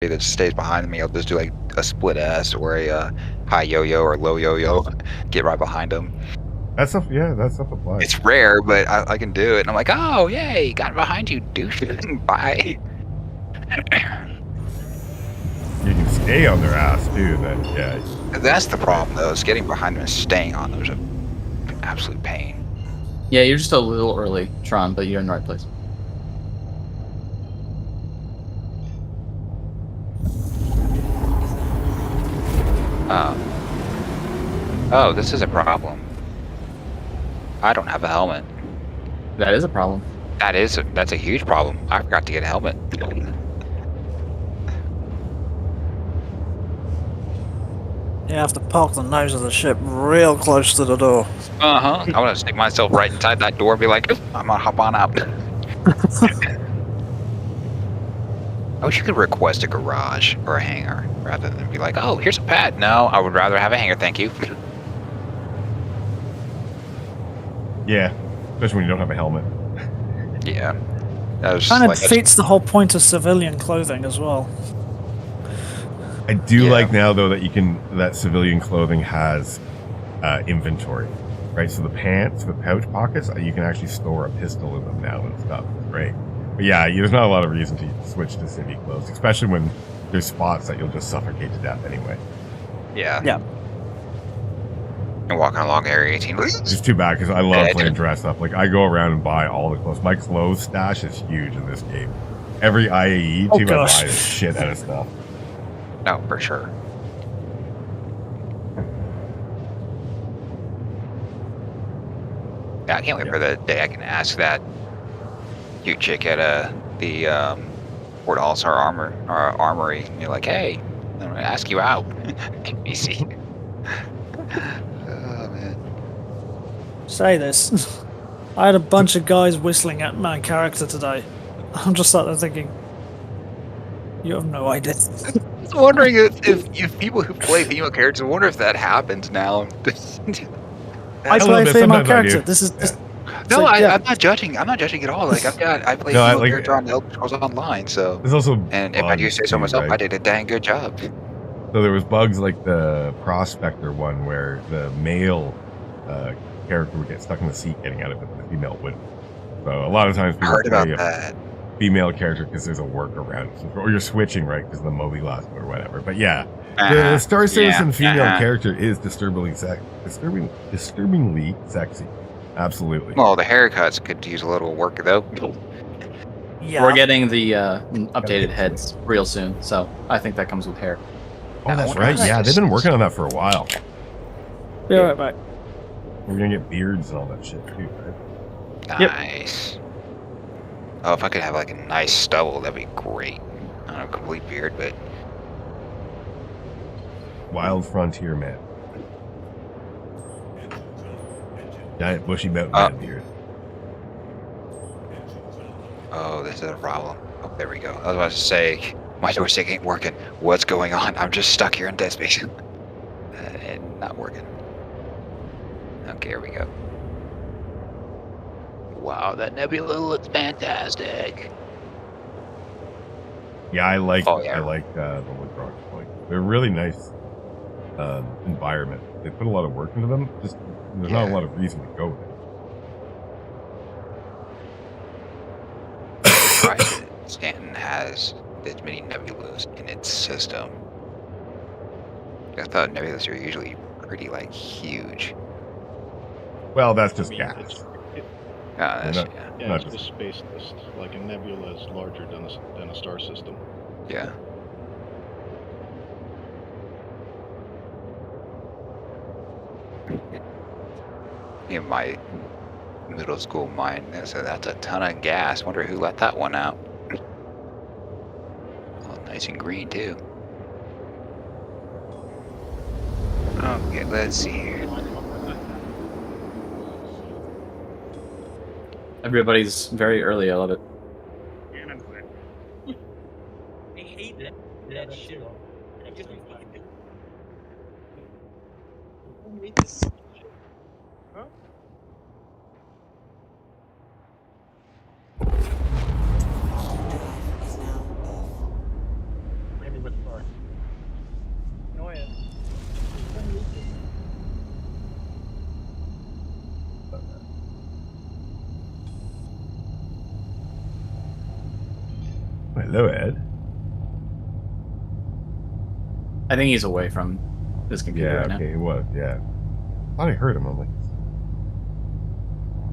zombie that stays behind me, I'll just do like a split S or a high yo-yo or low yo-yo, get right behind them. That stuff applies. It's rare, but I can do it. And I'm like, oh, yay, got behind you, douche. Bye. You can stay on their ass too. Then yeah. That's the problem, though, is getting behind them and staying on them is an absolute pain. Yeah, you're just a little early, Tron, but you're in the right place. Oh, this is a problem. I don't have a helmet. That is a problem. That's a huge problem. I forgot to get a helmet. You have to park the nose of the ship real close to the door. Uh-huh. I want to stick myself right inside that door and be like, I'm gonna hop on out. I wish you could request a garage or a hangar rather than be like, oh, here's a pad. No, I would rather have a hangar, thank you. Yeah, especially when you don't have a helmet. Yeah. That was Kind of like, defeats the whole point of civilian clothing as well. I do like now though that civilian clothing has inventory, right? So the pants, the pouch pockets, you can actually store a pistol in them now and stuff. It's great. But yeah, there's not a lot of reason to switch to civvy clothes, especially when there's spots that you'll just suffocate to death anyway. Yeah. Yeah. And walking along Area 18. It's too bad because I love playing dress up. Like I go around and buy all the clothes. My clothes stash is huge in this game. Every IAE team I buy is shit out of stuff. No, for sure. Yeah, I can't wait for the day I can ask that cute chick at the Port All-Star Armory. And you're like, hey, I'm gonna ask you out. Easy. Oh man. Say this. I had a bunch of guys whistling at my character today. I'm just sat there thinking, you have no idea. I was wondering if people who play female characters, I wonder if that happens now. I play a female character. This is no, I'm not judging. I'm not judging at all. Like I play female character on Elder Scrolls Online, so there's also and if I do say so myself, right? I did a dang good job. So there was bugs like the Prospector one where the male character would get stuck in the seat getting out of it, but the female wouldn't. So a lot of times people play a female character because there's a workaround, or you're switching right because of the Moby last or whatever. But yeah, the Star Citizen female character is disturbingly sexy. Absolutely. Well, the haircuts could use a little work though. Yeah. We're getting the updated heads real soon, so I think that comes with hair. Oh, that's right. Yeah, they've been working on that for a while. Be alright, mate. We're gonna get beards and all that shit too, right? Nice. Yep. Oh, if I could have like a nice stubble, that'd be great. I don't know, complete beard, but Wild Frontier Man. Giant bushy mountain beard. Oh, this is a problem. Oh, there we go. I was about to say, my joystick ain't working. What's going on? I'm just stuck here in dead space. And not working. Okay, here we go. Wow, that nebula looks fantastic. Yeah, I like the Woodrock Point. They're really nice environment. They put a lot of work into them. Just there's not a lot of reason to go there. Right. Stanton has this many nebulas in its system. I thought nebulas are usually pretty like huge. Well, that's just gas. It's just space list. Like a nebula is larger than a star system. Yeah. In my middle school mind, so that's a ton of gas. Wonder who let that one out. Oh, nice and green too. Okay, let's see here. Everybody's very early. I love it. I hate that shit. I just hate this. Huh? Hello, Ed. I think he's away from his computer Yeah, right okay, now. he was, yeah. I thought I heard him. I'm like,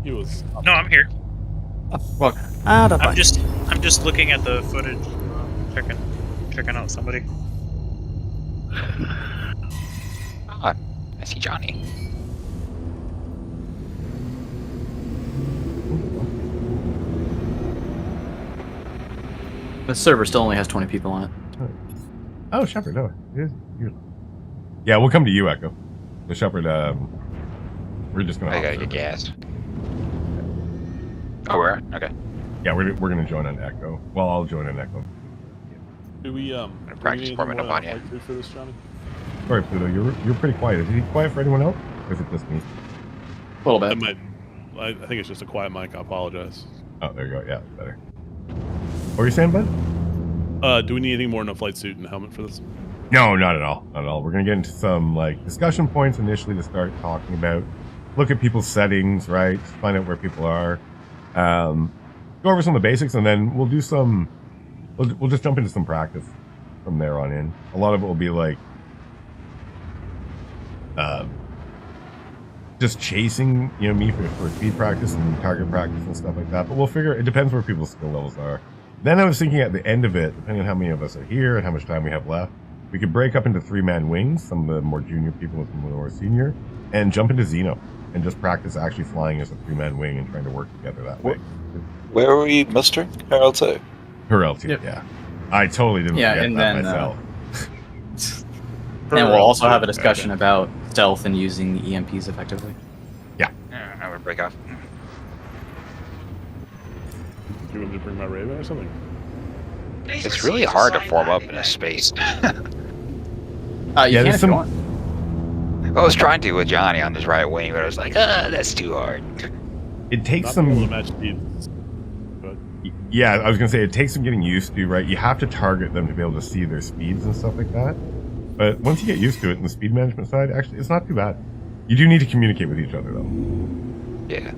He was. No, I'm here. Well, I'm just looking at the footage, checking out somebody. Ah, I see Johnny. the server still only has 20 people on it. oh, Shepard, no. Yeah, we'll come to you, Echo. The Shepard, we're just going to... I gotta get gas. Oh, we're? Okay. Yeah, we're going to join on Echo. Well, I'll join on Echo. Do we practice forming up on you. for this, Johnny? Sorry, Pluto, you're pretty quiet. Is he quiet for anyone else? Or is it just me? A little bit. I think it's just a quiet mic. I apologize. Oh, there you go. Yeah, better. What were you saying, bud? Do we need anything more than a flight suit and a helmet for this? No, not at all. Not at all. We're going to get into some discussion points initially to start talking about. Look at people's settings, right? Find out where people are. Go over some of the basics, and then we'll do some... We'll just jump into some practice from there on in. A lot of it will be just chasing, me for speed practice and target practice and stuff like that. But we'll figure, it depends where people's skill levels are. Then I was thinking at the end of it, depending on how many of us are here and how much time we have left, we could break up into 3-man wings, some of the more junior people and some of the more senior, and jump into Xeno and just practice actually flying as a 3-man wing and trying to work together that way. Where are we mustering? L2? Her L2, Yep. yeah. I totally didn't Yeah, forget and that then, myself. And we'll also have a discussion about stealth and using the EMPs effectively. Yeah, I would break off. Do you want me to bring my Raven or something? It's really hard to form up in a space. You Yeah, can there's if you some- want. I was trying to with Johnny on his right wing, but I was like, that's too hard. It takes Not some... being able to match speeds. But Yeah, I was going to say, it takes some getting used to, right? You have to target them to be able to see their speeds and stuff like that. But once you get used to it in the speed management side, actually, it's not too bad. You do need to communicate with each other, though. Yeah.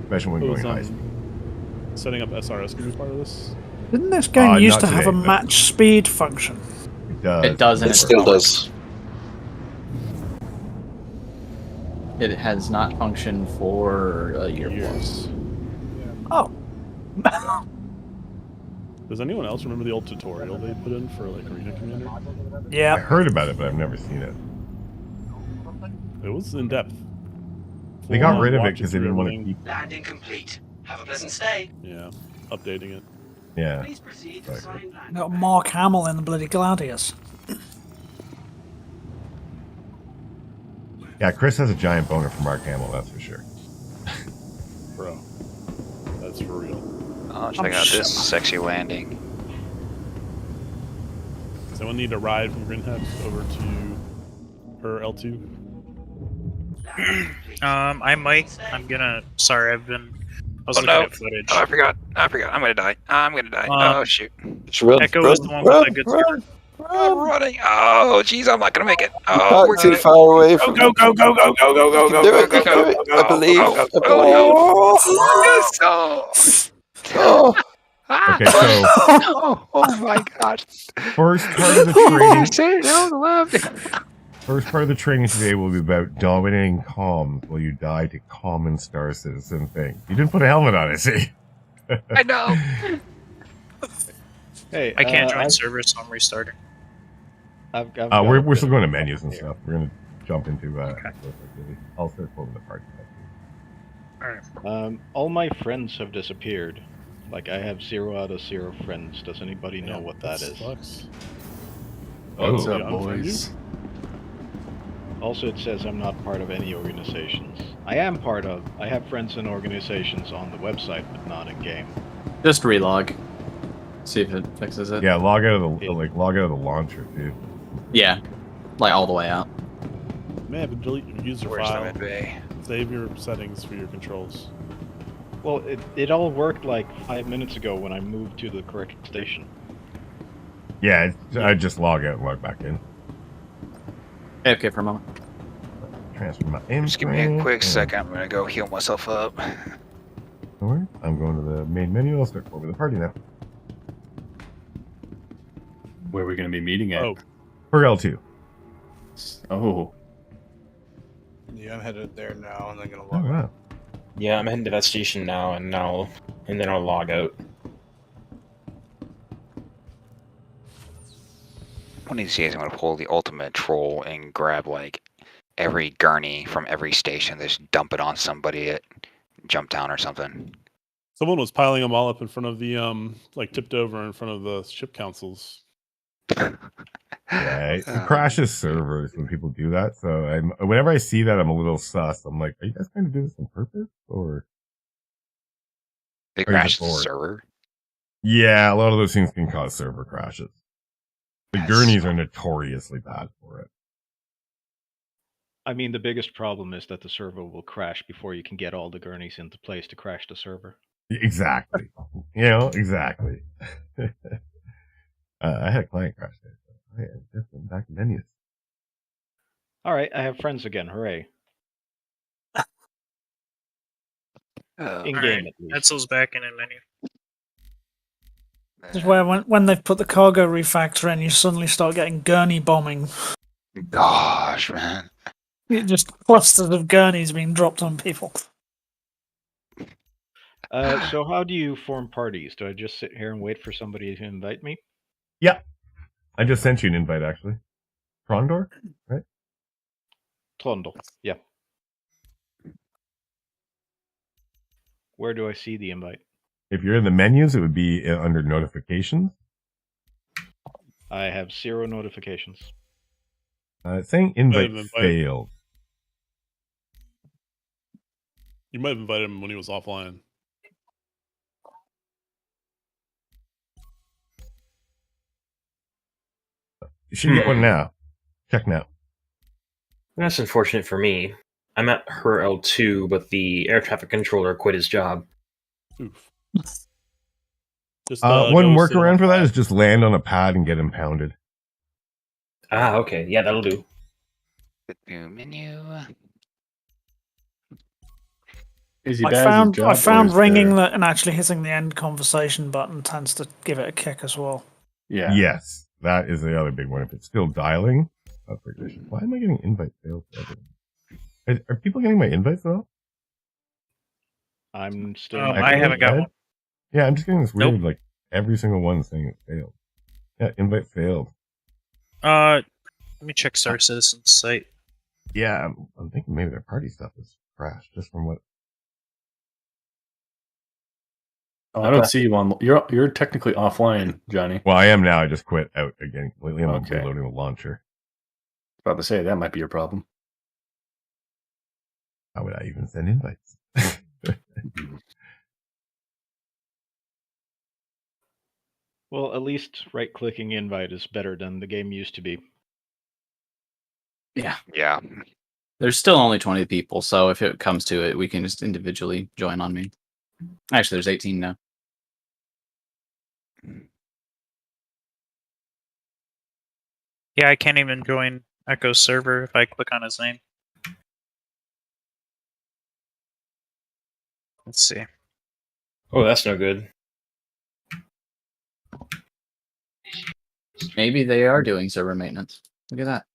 Especially when going high speed. setting up SRS could be part of this. Didn't this game used not to have a today, but- match speed function? It does. It does, and It still does. It has not functioned for a year Years. Oh. Does anyone else remember the old tutorial they put in for Arena Commander? I Yeah. heard about it, but I've never seen it. It was in depth. They got rid of it Watching because they through didn't want to everything. keep... Landing complete. Have a pleasant stay. Yeah, updating it. Yeah. Please proceed to Right. sign land. Got Mark Hamill in the bloody Gladius. Yeah, Chris has a giant boner for Mark Hamill, that's for sure. Bro. That's for real. Oh, check out this sexy landing. Does anyone need a ride from Greenhead over to her L2? I might. I'm gonna. Sorry, I was Oh, looking no. at footage. Oh, I forgot. I'm gonna die. Oh, shoot. Just run, Echo run, is the one run, with the good run, I'm run. running. Oh, jeez, I'm not gonna make it. Oh, Not we're too good. far away Go, from go, go, go, go, go, go, go, go, Do go, it, go, do go, it. go, I believe. Oh, I believe. oh, Oh, Okay, so oh my gosh. first part of the training... Say no, left. First part of the training today will be about dominating comms while you die to common Star Citizen things. You didn't put a helmet on it, see? I know. Hey, I can't join service, so I'm restarting. We're still going to menus and stuff. We're going to jump into I'll start forming the party. Alright. all my friends have disappeared. Like, I have 0 out of 0 friends. Does anybody know what that is? What's Oh, up, boys? Also, it says I'm not part of any organizations. I have friends in organizations on the website, but not in game. Just relog. See if it fixes it. yeah, log out of the launcher, dude. Yeah. Like all the way out. May have to delete your user Where's the file. mid bay? Save your settings for your controls. Well, it all worked like 5 minutes ago when I moved to the correct station. Yeah, I just log out and log back in. AFK for a moment. Transfer my Just give me a quick second. I'm gonna go heal myself up. I'm going to the main menu. I'll start forming the party now. Where are we going to be meeting at? Oh, For L2. Oh. yeah, I'm headed there now, and then gonna Oh, log out. wow. Yeah, I'm heading to that station now, and then I'll log out. I need to see if I'm going to pull the ultimate troll and grab like every gurney from every station, just dump it on somebody at Jump Town or something. Someone was piling them all up in front of the like tipped over in front of the ship councils. Yeah, it crashes servers when people do that. So whenever I see that, I'm a little sus. I'm like, are you guys trying to do this on purpose, or It are you crashed just the bored? server. Yeah, a lot of those things can cause server crashes. The That's gurneys are smart. notoriously bad for it. I mean, the biggest problem is that the server will crash before you can get all the gurneys into place to crash the server. Exactly. Exactly. I had a client crash there. So I just went back to menus. All right, I have friends again. Hooray! In All game, right, at least. Etzel's back in a menu. This is where when they've put the cargo refactor in, you suddenly start getting gurney bombing. Gosh, man. Just clusters of gurneys being dropped on people. So how do you form parties? Do I just sit here and wait for somebody to invite me? Yeah. I just sent you an invite, actually. Trondor, right? Trondor, yeah. Where do I see the invite? If you're in the menus, it would be under notifications. I have 0 notifications. It's saying invite invite. failed. You might have invited him when he was offline. You should get one now. Check now. That's unfortunate for me. I'm at her L2, but the air traffic controller quit his job. Oof. Just, One go sit on workaround for that the is just land on a pad and get impounded. Ah, okay. Yeah, that'll do. Menu. Is he I bad at his found job, or is ringing there- that and actually hitting the end conversation button tends to give it a kick as well. Yeah. Yes, that is the other big one. If it's still dialing, that's a good issue. Why am I getting invite failed? Are people getting my invites at all? I'm still. I haven't got one. Yeah, I'm just getting this weird, Nope. like every single one saying it failed. Yeah, invite failed. Let me check Star Citizen's site. Yeah, I'm thinking maybe their party stuff is crashed just from what. Oh, I don't see you on. You're technically offline, Johnny. Well, I am now. I just quit out again completely. I'm Okay. reloading the launcher. About to say that might be your problem. How would I even send invites? Well, at least right-clicking invite is better than the game used to be. Yeah. Yeah. There's still only 20 people, so if it comes to it, we can just individually join on me. Actually, there's 18 now. Yeah, I can't even join Echo's server if I click on his name. Let's see. Oh, that's no good. Maybe they are doing server maintenance. Look at that.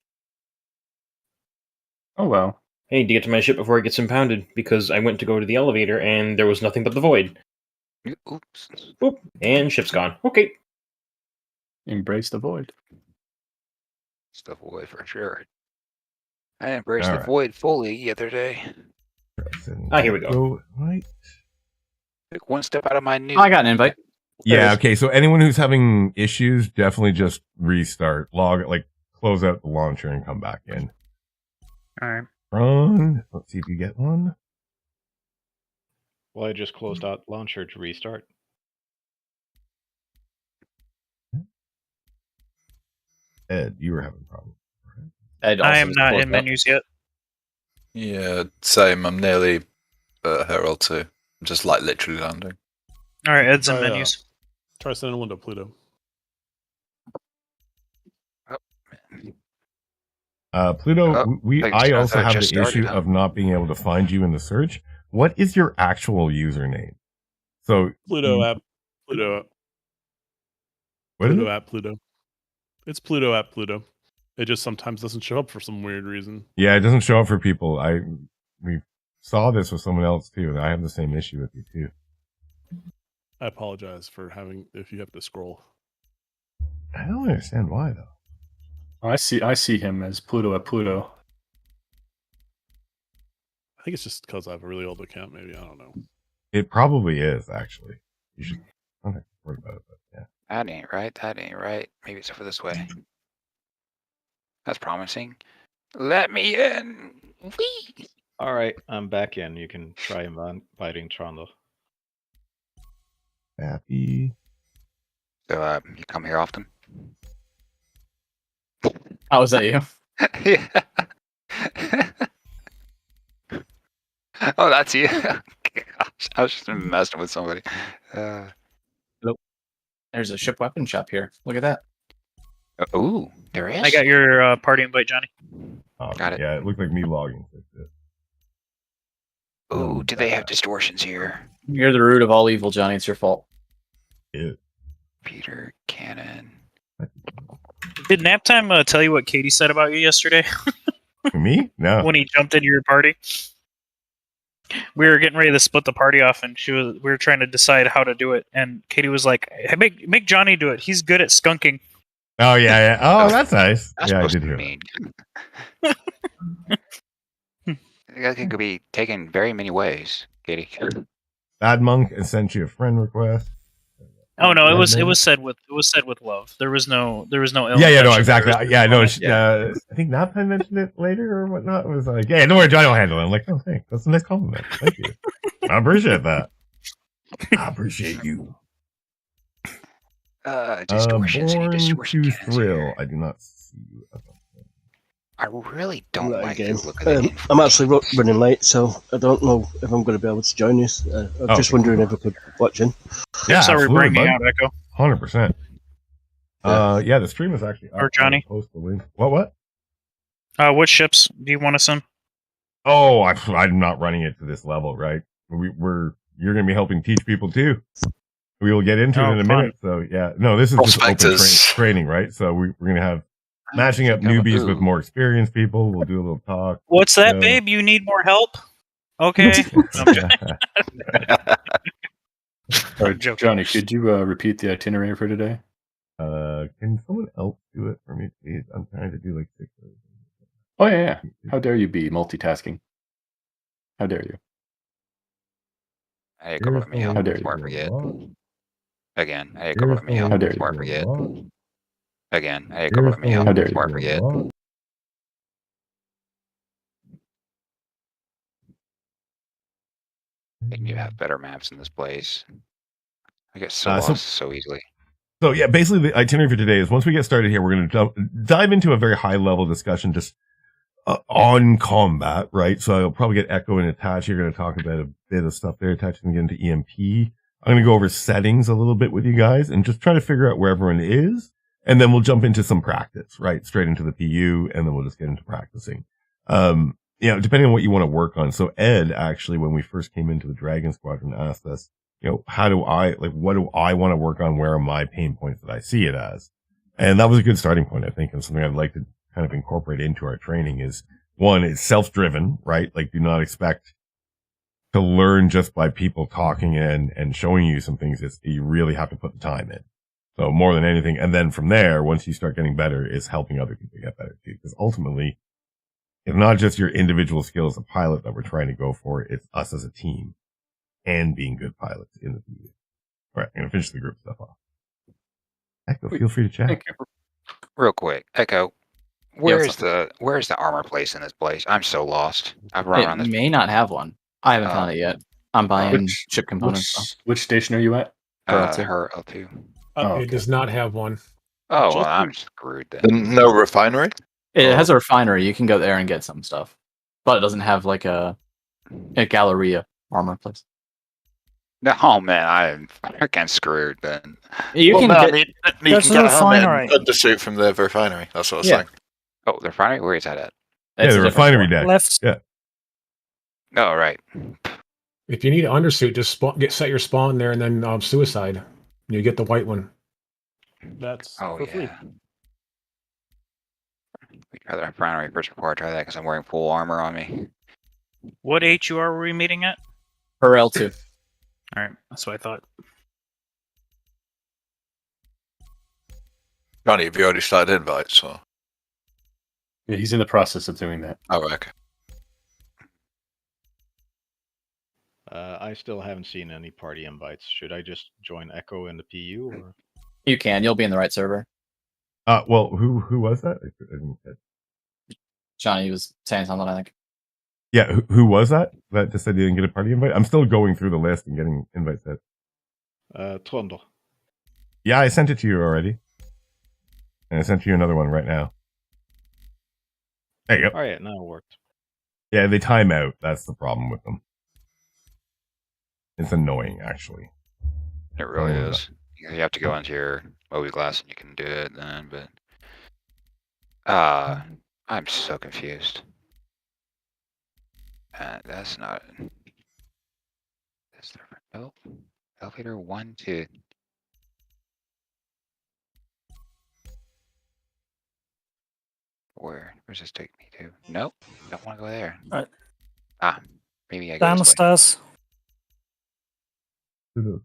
Oh, well. I need to get to my ship before it gets impounded, because I went to go to the elevator and there was nothing but the void. Oops. Boop, and ship's gone. Okay. Embrace the void. Stuff away for sure. I embraced All the right. void fully the other day. Here we go. Right. Took one step out of my new. I got an invite. Yeah, okay, so anyone who's having issues, definitely just restart. Close out the launcher and come back in. Alright. Run. Let's see if you get one. Well, I just closed out launcher to restart. Ed, you were having problems. Ed I also am just not closed in up. menus yet. Yeah, same. I'm nearly at Herald too. I'm just literally landing. Alright, Ed's in Try, menus. Try sending one to Pluto. Pluto, I also have just the issue started, huh? of not being able to find you in the search. What is your actual username? So Pluto app. Pluto app. What is Pluto it? app. Pluto. It's Pluto at Pluto. It just sometimes doesn't show up for some weird reason. Yeah, it doesn't show up for people. We saw this with someone else too, and I have the same issue with you too. I apologize for if you have to scroll. I don't understand why though. I see him as Pluto at Pluto. I think it's just because I have a really old account. Maybe I don't know. It probably is actually. You should. I don't worry about it, but yeah. That ain't right. That ain't right. Maybe it's over this way. That's promising. Let me in. Whee! All right, I'm back in. You can try inviting Trondo. Happy. So, you come here often? Oh, is that you? Yeah. Oh, that's you. Gosh, I was just messing with somebody. There's a ship weapon shop here. Look at that. Ooh, there is. I got your party invite, Johnny. Oh, Got it. Yeah, it looked like me logging. Ooh, do they have distortions here? You're the root of all evil, Johnny. It's your fault. Yeah. Peter Cannon. Did Naptime tell you what Katie said about you yesterday? Me? No. When he jumped into your party? We were getting ready to split the party off, and we were trying to decide how to do it. And Katie was like, "Hey, make Johnny do it. He's good at skunking." Oh yeah. Oh, that's nice. That's Yeah, I supposed did to hear mean. That could be taken very many ways, Katie. Bad Monk sent you a friend request. Oh no, it was said with love. There was no ill Yeah, no, intention. exactly. Yeah, no. I think Naptime mentioned it later or whatnot. It was like, yeah, don't worry, Johnny will handle it. I'm like, oh, thanks. That's a nice compliment. Thank you. I appreciate that. I appreciate you. Distortions. Born Distortion to cannons thrill. here. I do not see you. I really don't Right, like again. the look of the info. I'm actually running late, so I don't know if I'm going to be able to join you. I'm just wondering if I could watch in. Yeah, So we're absolutely, bringing bud. out Echo 100%. Yeah, the stream is actually up. or Johnny. I'll post the link. What? What ships do you want us in? Oh, I'm not running it to this level, right? You're going to be helping teach people too. We will get into it in a minute. So yeah, no, this is just open training, right? So we're going to have matching up newbies with more experienced people. We'll do a little talk. What's that, babe? You need more help? Okay. Johnny, could you repeat the itinerary for today? Can someone else do it for me, please? I'm trying to do like 6 of them. Oh yeah. How dare you be multitasking? How dare you? Hey, come with me. How dare you? Before I forget. Again. Hey, come with me. How dare Before I you? forget. Again. Hey, come with me. How dare Before I you? forget. I think you have better maps in this place. I get so lost so easily. So yeah, basically the itinerary for today is once we get started here, we're going to dive into a very high level discussion just on combat, right? So I'll probably get Echo and Itachi. You're going to talk about a bit of stuff there. Itachi's going to get into EMP. I'm going to go over settings a little bit with you guys and just try to figure out where everyone is. And then we'll jump into some practice, right? Straight into the PU, and then we'll just get into practicing. Depending on what you want to work on. So Ed, actually, when we first came into the Dragon Squadron, asked us, what do I want to work on? Where are my pain points that I see it as? And that was a good starting point, I think, and something I'd like to kind of incorporate into our training is, one, it's self-driven, right? Like, do not expect to learn just by people talking and showing you some things. You really have to put the time in. So more than anything. And then from there, once you start getting better, is helping other people get better too. Because ultimately, it's not just your individual skill as a pilot that we're trying to go for. It's us as a team and being good pilots in the PU. All right, I'm going to finish the group stuff off. Echo, feel free to chat. Real quick, Echo, where's the armor place in this place? I'm so lost. I've run around this. It may not have one. I haven't found it yet. I'm buying ship components. Which station are you at? Her L2. It does not have one. Oh, well, I'm screwed then. No refinery? It has a refinery. You can go there and get some stuff. But it doesn't have like a Galleria armor place. No, man, I'm fucking screwed then. You can get a refinery. Undersuit from the refinery. That's what I was saying. Oh, the refinery? Where is that at? The refinery deck. Left. Yeah. Oh, right. If you need an undersuit, just set your spawn there and then suicide. You get the white one. That's for free. Try that primary first before I try that because I'm wearing full armor on me. What HUR were we meeting at? Per L2. All right, that's what I thought. Johnny, have you already started invites? Or? Yeah, he's in the process of doing that. Oh, okay. I still haven't seen any party invites. Should I just join Echo in the PU? Or? You can. You'll be in the right server. Well, who was that? I didn't get... Johnny was saying something, I think. Yeah, who was that? That just said you didn't get a party invite? I'm still going through the list and getting invites set. Trondle. Yeah, I sent it to you already. And I sent you another one right now. There you go. Oh yeah, now it worked. Yeah, they time out. That's the problem with them. It's annoying, actually. It really is. You have to go into your movie glass and you can do it then, but I'm so confused. That's not. That's different. Nope. Elevator 1, 2. Where's this take me to? Nope. Don't want to go there. Right. Maybe I go Down the this way. stairs. To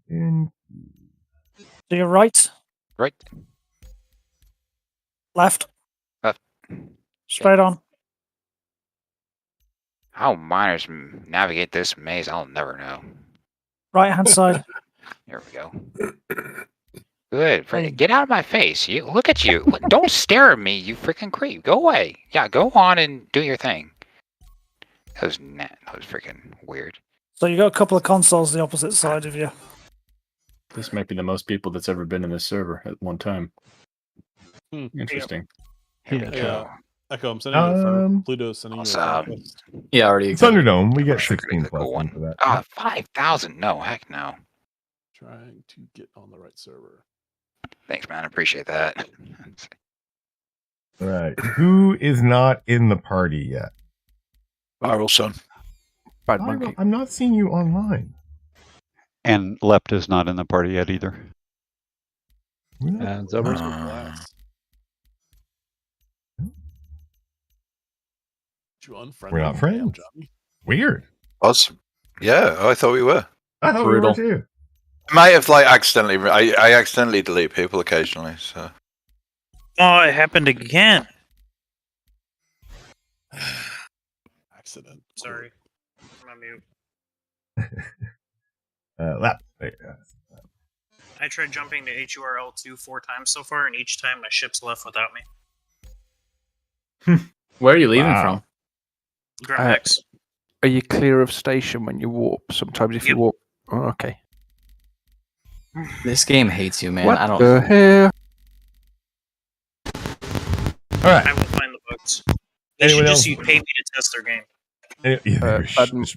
your right. Right. Left. Left. Straight on. How miners navigate this maze, I'll never know. Right hand side. Here we go. Good. Get out of my face. You look at you. Don't stare at me, you freaking creep. Go away. Yeah, go on and do your thing. That was freaking weird. So you got a couple of consoles the opposite side of you. This might be the most people that's ever been in this server at one time. Interesting. Yeah. Echo, I'm sending you a friend. Pluto sending you a request. Yeah, already. Thunderdome, we get 16 plus one for that. 5,000. No, heck no. Trying to get on the right server. Thanks, man. I appreciate that. All right. Who is not in the party yet? Viral Son. Bad Monkey. I'm not seeing you online. And Lept is not in the party yet either. And Zelber's last. We're not friends. Weird. Awesome. Yeah, I thought we were. I thought we were too. I might have accidentally. I accidentally delete people occasionally. So. Oh, it happened again. Accident. Sorry. I'm on mute. I tried jumping to HURL2 4 times so far, and each time my ship's left without me. Where are you leaving from? Ground X. Are you clear of station when you warp? Sometimes if you warp... Oh, okay. This game hates you, man. What I don't... the hell? All right. I will find the bugs. They should just pay me to test their game.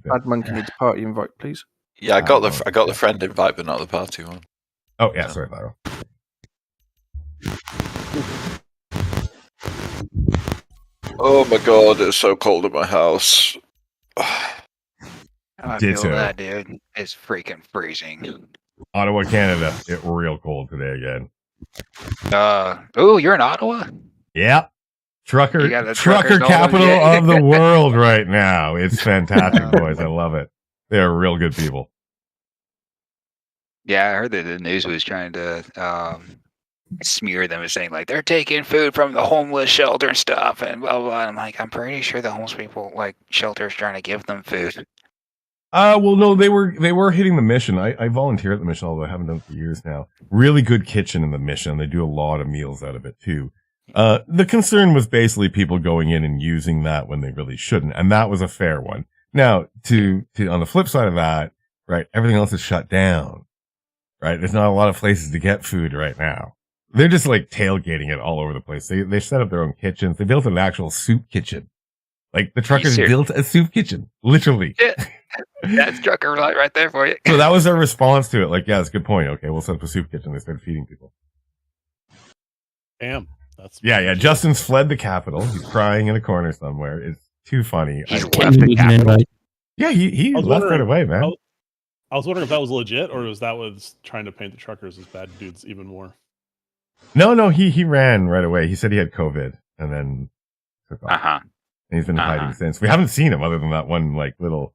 Bad Monkey needs a party invite, please. Yeah, I got the friend invite, but not the party one. Oh yeah, sorry, Viral. Oh my god, it's so cold in my house. I feel that, dude. It's freaking freezing. Ottawa, Canada. It's real cold today again. You're in Ottawa? Yep. Trucker truckers capital of the world right now. It's fantastic, boys. I love it. They're real good people. Yeah, I heard that the news was trying to smear them as saying like they're taking food from the homeless shelter and stuff and blah blah. I'm like, I'm pretty sure the homeless people shelters trying to give them food. Well, no, they were hitting the mission. I volunteer at the mission, although I haven't done it for years now. Really good kitchen in the mission. They do a lot of meals out of it too. The concern was basically people going in and using that when they really shouldn't, and that was a fair one. Now, to on the flip side of that, right, everything else is shut down. Right, there's not a lot of places to get food right now. They're just tailgating it all over the place. They set up their own kitchens. They built an actual soup kitchen. Like the truckers built a soup kitchen, literally. Yeah, that's trucker right there for you. So that was their response to it. Like, yeah, that's a good point. Okay, we'll set up a soup kitchen. They started feeding people. Damn. Yeah. Justin's fled the capital. He's crying in a corner somewhere. It's too funny. He's left the capital. Yeah, he left right away, man. I was wondering if that was legit or was trying to paint the truckers as bad dudes even more. No, he ran right away. He said he had COVID and then took off. And he's been hiding since. We haven't seen him other than that one like little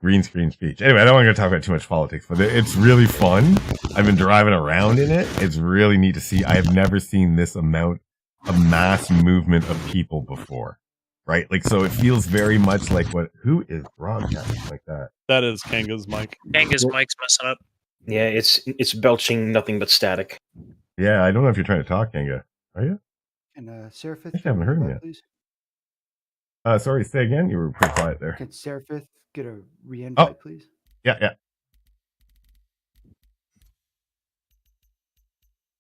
green screen speech. Anyway, I don't want to talk about too much politics, but it's really fun. I've been driving around in it. It's really neat to see. I have never seen this amount of mass movement of people before. Right? Like, so it feels very much like who is broadcasting like that? That is Kanga's mic. Kanga's mic's messing up. Yeah, it's belching nothing but static. Yeah, I don't know if you're trying to talk, Kanga. Are you? And Serapith, I haven't heard him yet. please. Sorry, say again. You were pretty quiet there. Can Serapith get a re-invite, please? Yeah.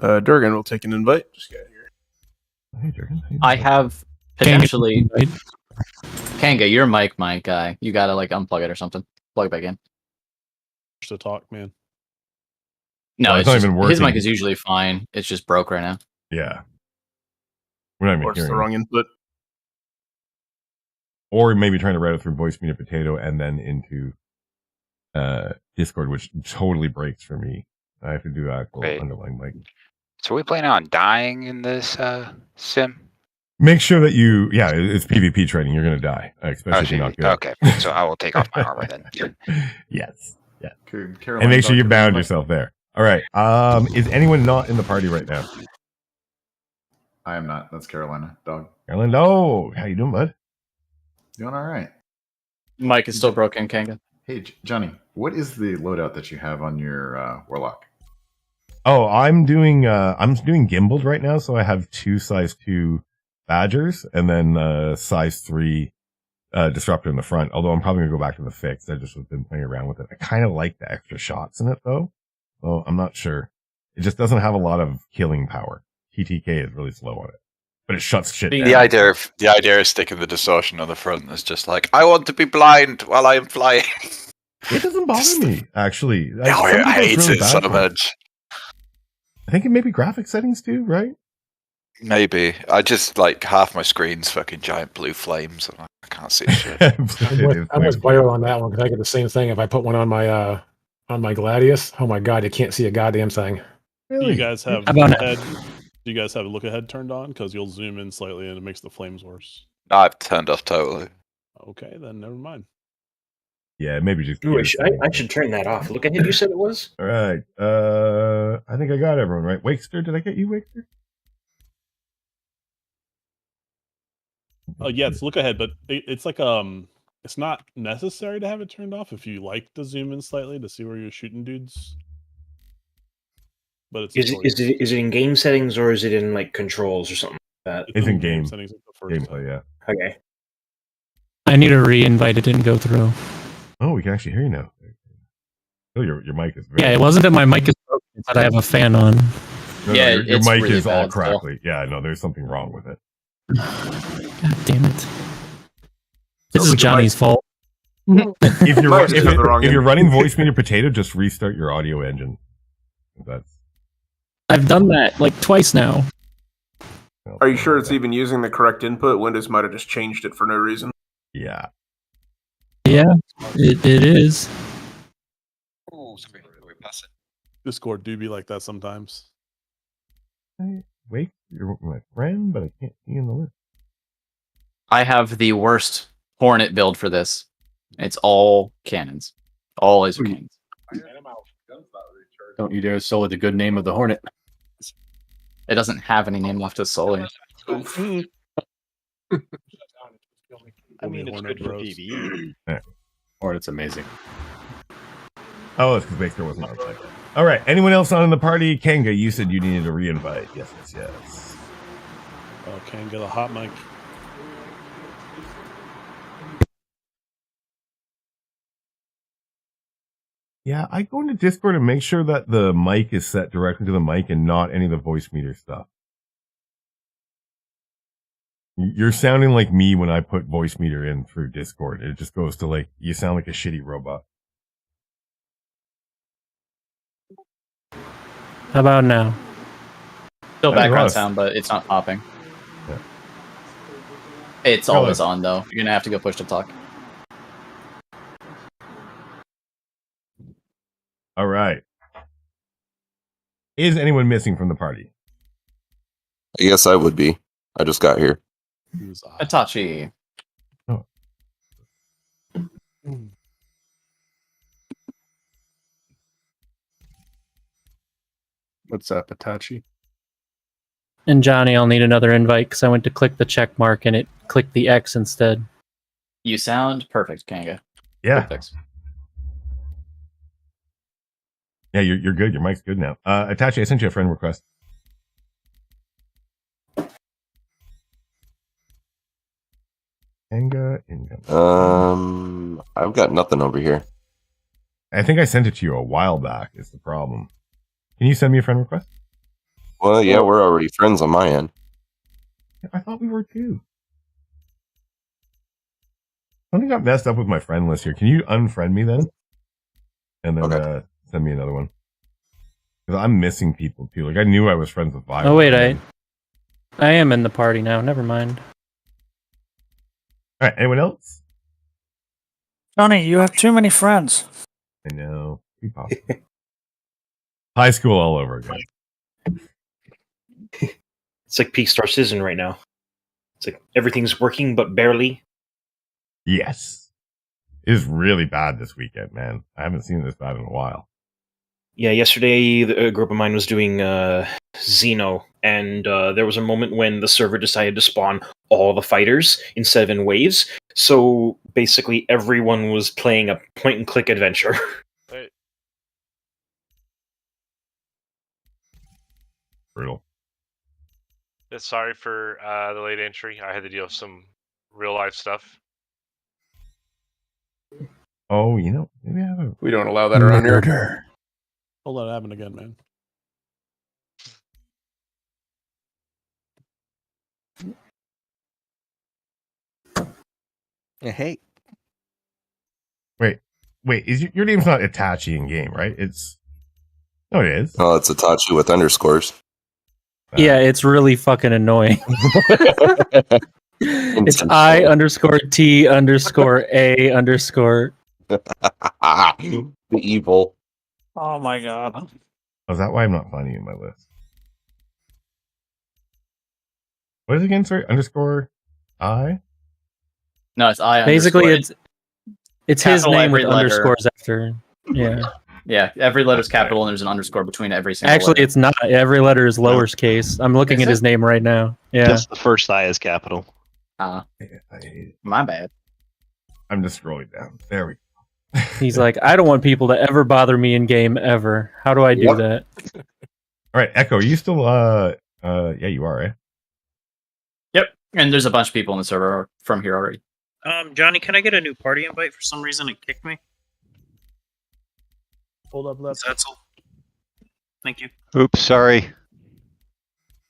Durgan will take an invite. Just get here. Hey, Durgan. I have potentially. Kanga, your mic, guy. You gotta like unplug it or something. Plug it back in. Just to talk, man. No, it's not even working. His mic is usually fine. It's just broke right now. Yeah. We're not even hearing the wrong input. Or maybe trying to route it through voice meter potato and then into Discord, which totally breaks for me. I have to do actual underlying mic. So are we planning on dying in this sim? Make sure that it's PvP training. You're going to die, especially if you're not good. Okay, so I will take off my armor then. Yes. Yeah. Caroline, And make sure you bound yourself there. All right. Is anyone not in the party right now? I am not. That's Carolina, dog. Carolina, how you doing, bud? Doing all right. Mic is still broken, Kanga. Hey, Johnny, what is the loadout that you have on your Warlock? Oh, I'm doing gimbaled right now, so I have 2 size 2 Badgers and then size 3 Disruptor in the front. Although I'm probably gonna go back to the fixed. I just have been playing around with it. I kind of like the extra shots in it though. So I'm not sure. It just doesn't have a lot of killing power. TTK is really slow on it, but it shuts shit down. The idea of sticking the distortion on the front is just like, I want to be blind while I am flying. It doesn't bother me actually. I hate it so much. I think it may be graphic settings too, right? Maybe. I just like half my screen's fucking giant blue flames and I can't see shit. I'm with Bio on that one because I get the same thing if I put one on my Gladius. Oh my god, you can't see a goddamn thing. Really? Do you guys have Do you guys have look ahead turned on? Because you'll zoom in slightly and it makes the flames worse. I've turned off totally. Okay, then never mind. Yeah, maybe just. Ooh, I should turn that off. Look ahead. You said it was. All right. I think I got everyone right. Wakester, did I get you, Wakester? Oh yeah, it's look ahead, but it's like it's not necessary to have it turned off if you like to zoom in slightly to see where you're shooting dudes. But it's is it in game settings or is it in like controls or something like that? It's in game settings. Gameplay, yeah. Okay. I need a re-invite. It didn't go through. Oh, we can actually hear you now. Oh, your mic is very. Yeah, it wasn't that my mic is broken, but I have a fan on. No, Yeah, your it's mic really is all bad still. crackly. Yeah, no, there's something wrong with it. God damn it! This is Johnny's fault. If you're running voice meter potato, just restart your audio engine. I've done that like twice now. Are you sure it's even using the correct input? Windows might have just changed it for no reason. Yeah. Yeah, it is. Oh, somebody pass it. Discord do be like that sometimes. Wait, you're my friend, but I can't see in the list. I have the worst Hornet build for this. It's all cannons. All laser cannons. Don't you dare sully the good name of the Hornet. It doesn't have any name left to sully. I mean, it's good for PvE. Hornet's amazing. Oh, it's because Baker wasn't on site. All right. Anyone else on in the party? Kanga, you said you needed a re-invite. Yes. Oh, Kanga, the hot mic. Yeah, I go into Discord and make sure that the mic is set directly to the mic and not any of the voice meter stuff. You're sounding like me when I put voice meter in through Discord. It just goes to like, you sound like a shitty robot. How about now? Still Hey, background Ross. sound, but it's not popping. Yeah. It's Hello. always on though. You're gonna have to go push to talk. All right. Is anyone missing from the party? I guess I would be. I just got here. Who's Itachi. Oh. What's up, Itachi? And Johnny, I'll need another invite because I went to click the check mark and it clicked the X instead. You sound perfect, Kanga. Yeah. Quick fix. Yeah, you're good. Your mic's good now. Itachi, I sent you a friend request. Inga. I've got nothing over here. I think I sent it to you a while back. Is the problem? Can you send me a friend request? Well, yeah, we're already friends on my end. I thought we were too. Something got messed up with my friend list here. Can you unfriend me then? And then send me another one. Because I'm missing people too. Like I knew I was friends with Violet. Oh wait, I am in the party now. Never mind. All right, anyone else? Johnny, you have too many friends. I know. High school all over again. It's like peak Star Citizen right now. It's like everything's working, but barely. Yes. It is really bad this weekend, man. I haven't seen it this bad in a while. Yeah, yesterday a group of mine was doing Xeno, and there was a moment when the server decided to spawn all the fighters instead of in waves. So basically, everyone was playing a point-and-click adventure. Wait. Brutal. Yeah, sorry for the late entry. I had to deal with some real-life stuff. Oh, you know, maybe I have a... We don't allow that around here. Don't let it happen again, man. Hey. Wait, is your name's not Itachi in game, right? It's no, it is. Oh, it's Itachi with underscores. Yeah, it's really fucking annoying. It's I_T_A_. The evil. Oh my god. Oh, is that why I'm not finding you in my list? What is it again? Sorry, underscore I? No, it's I. Basically, underscore. it's his Capital name with every letter. underscores after. Yeah. Yeah, every letter's capital and there's an underscore between every single Actually, letter. it's not. Every letter is lowercase. I'm looking at his name right now. Yeah. Just the first I is capital. My bad. I'm just scrolling down. There we go. He's like, I don't want people to ever bother me in game ever. How do I do that? All right, Echo, are you still yeah, you are, right? Yep. And there's a bunch of people in the server from here already. Johnny, can I get a new party invite? For some reason, it kicked me. Hold up, left. That's all. Thank you. Oops, sorry.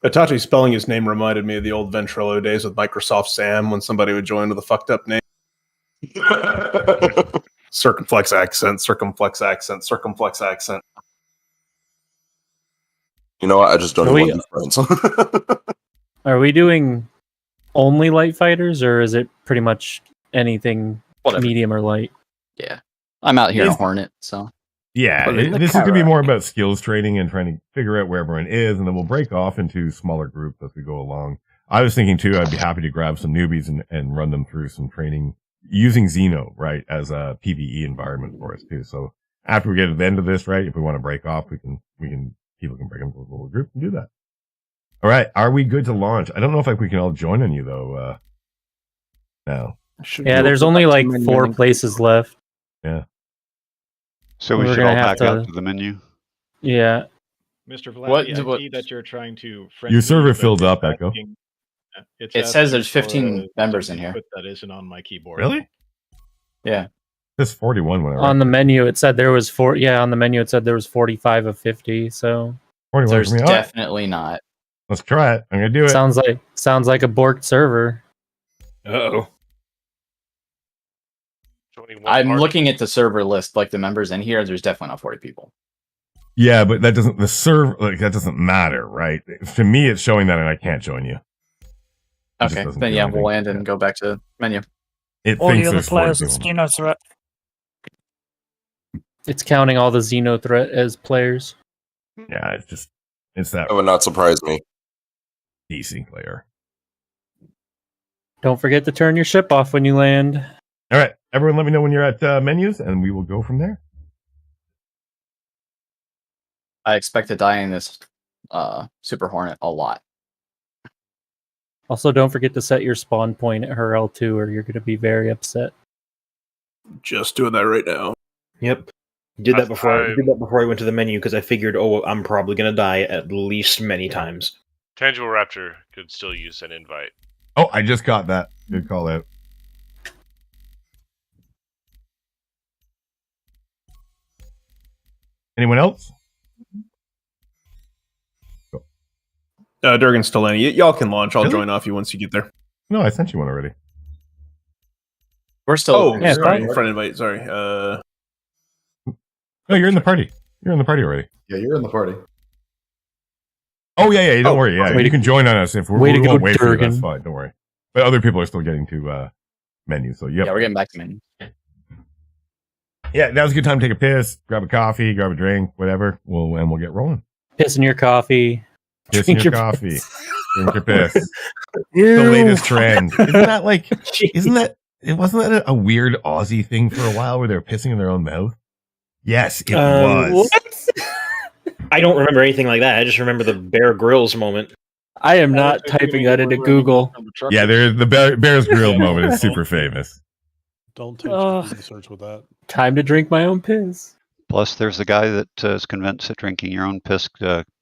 Itachi spelling his name reminded me of the old Ventrilo days with Microsoft Sam when somebody would join with a fucked up name. Circumflex accent, circumflex accent, circumflex accent. You know what? I just don't Are even want to be friends. Are we doing only light fighters, or is it pretty much anything medium or light? Yeah. I'm out here in a Hornet, so. Yeah, this is going to be more about skills training and trying to figure out where everyone is, and then we'll break off into smaller groups as we go along. I was thinking, too, I'd be happy to grab some newbies and run them through some training using Xeno, right, as a PvE environment for us, too. So after we get to the end of this, right, if we want to break off, people can break into a little group and do that. All right, are we good to launch? I don't know if we can all join on you, though, now. Yeah, there's only like 4 places left. Yeah. So we should all back out to the menu. Yeah. Mr. Vlad, I see that you're trying to... Your server filled up, Echo. It says there's 15 members in here. That isn't on my keyboard. Really? Yeah. There's 41 whenever. On the menu, it said there was 4. Yeah, on the menu, it said there was 45 of 50. So 41 there's for me. definitely not. Let's try it. I'm gonna do it. Sounds like a borked server. Uh-oh. I'm looking at the server list, like the members in here. There's definitely not 40 people. Yeah, but that doesn't matter, right? To me, it's showing that, and I can't join you. Okay, then yeah, we'll land and go back to menu. All the other players at Xeno threat. It's counting all the Xeno threat as players. Yeah, it's that. That would not surprise me. DC player. Don't forget to turn your ship off when you land. All right, everyone, let me know when you're at menus, and we will go from there. I expect to die in this Super Hornet a lot. Also, don't forget to set your spawn point at her L2, or you're going to be very upset. Just doing that right now. Yep. Did that before I went to the menu because I figured, I'm probably gonna die at least many times. Tangible Raptor could still use an invite. Oh, I just got that. Good call out. Anyone else? Durgan's still in. Y'all can launch. I'll Really? join off you once you get there. No, I sent you one already. We're still. Oh, sorry. Friend invite. Sorry. No, you're in the party. You're in the party already. Yeah, you're in the party. Oh, yeah. Don't worry. Yeah, you can join on us if we won't wait for you. That's Durgan. fine. Don't worry. But other people are still getting to menu. So, yep. Yeah, we're getting back to menu. Yeah, now's a good time to take a piss, grab a coffee, grab a drink, whatever. We'll get rolling. Piss in your coffee. Piss in Drink your your coffee. piss. Drink your piss. Ew. The latest trend. Isn't that wasn't that a weird Aussie thing for a while where they were pissing in their own mouth? Yes, it was. What? I don't remember anything like that. I just remember the Bear Grylls moment. I am not typing that into Google. Yeah, the Bear's Grill moment is super famous. Don't take the search with that. Time to drink my own piss. Plus, there's the guy that is convinced that drinking your own piss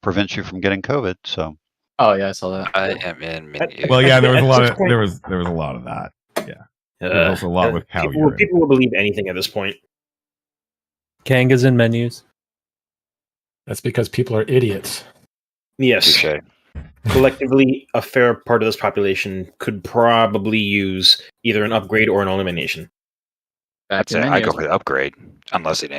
prevents you from getting COVID. So. Oh yeah, I saw that. I am in menu. Well, yeah, there was a lot of there was a lot of that. Yeah, there was also a lot with cow urine. People will believe anything at this point. Kanga's in menus. That's because people are idiots. Yes. Collectively, a fair part of this population could probably use either an upgrade or an elimination. I'd say I go for the upgrade, unless it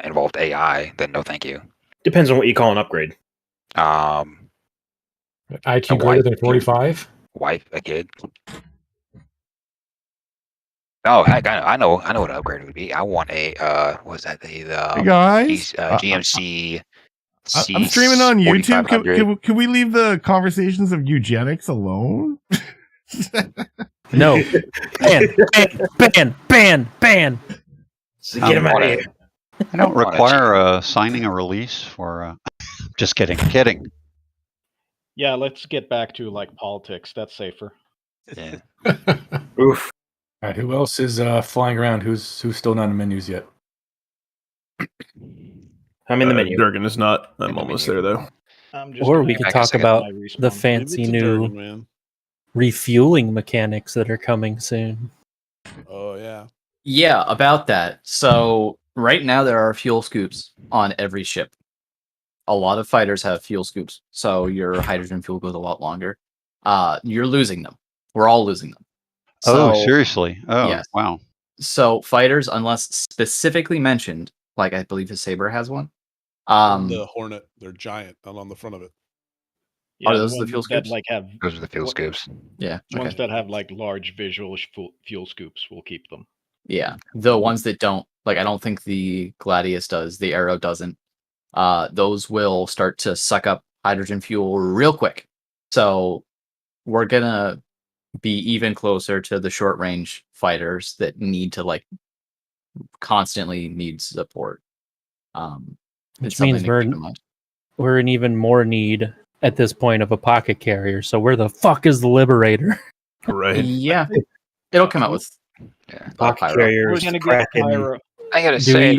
involved AI. Then no, thank you. Depends on what you call an upgrade. IQ greater than 45? Wife, a kid. Oh, heck, I know what an upgrade would be. I want a what was that the Hey guys, GMC. I'm streaming on YouTube. Can we leave the conversations of eugenics alone? No. Ban. So get him out of here. I don't require signing a release for. Just kidding. Yeah, let's get back to like politics. That's safer. Yeah. Oof. All right, who else is flying around? Who's still not in menus yet? I'm in the menu. Durgan is not. I'm almost there though. Or we could talk about the fancy new refueling mechanics that are coming soon. Oh yeah. Yeah, about that. So right now there are fuel scoops on every ship. A lot of fighters have fuel scoops, so your hydrogen fuel goes a lot longer. You're losing them. We're all losing them. Oh, seriously? Oh, yes. Wow. So fighters, unless specifically mentioned, like I believe his Saber has one. The Hornet, they're giant, not on the front of it. Yeah, are those the the fuel ones that, scoops? like have Those are the fuel scoops. Yeah. Ones okay. that have like large visual fuel scoops, we'll keep them. Yeah. The ones that don't, like, I don't think the Gladius does. The Arrow doesn't. Those will start to suck up hydrogen fuel real quick. So we're gonna be even closer to the short range fighters that need to like constantly need support. Which means we're in even more need at this point of a pocket carrier. So where the fuck is the Liberator? Right. Yeah. It'll come out with pocket carriers. We're gonna get Pyro. I gotta say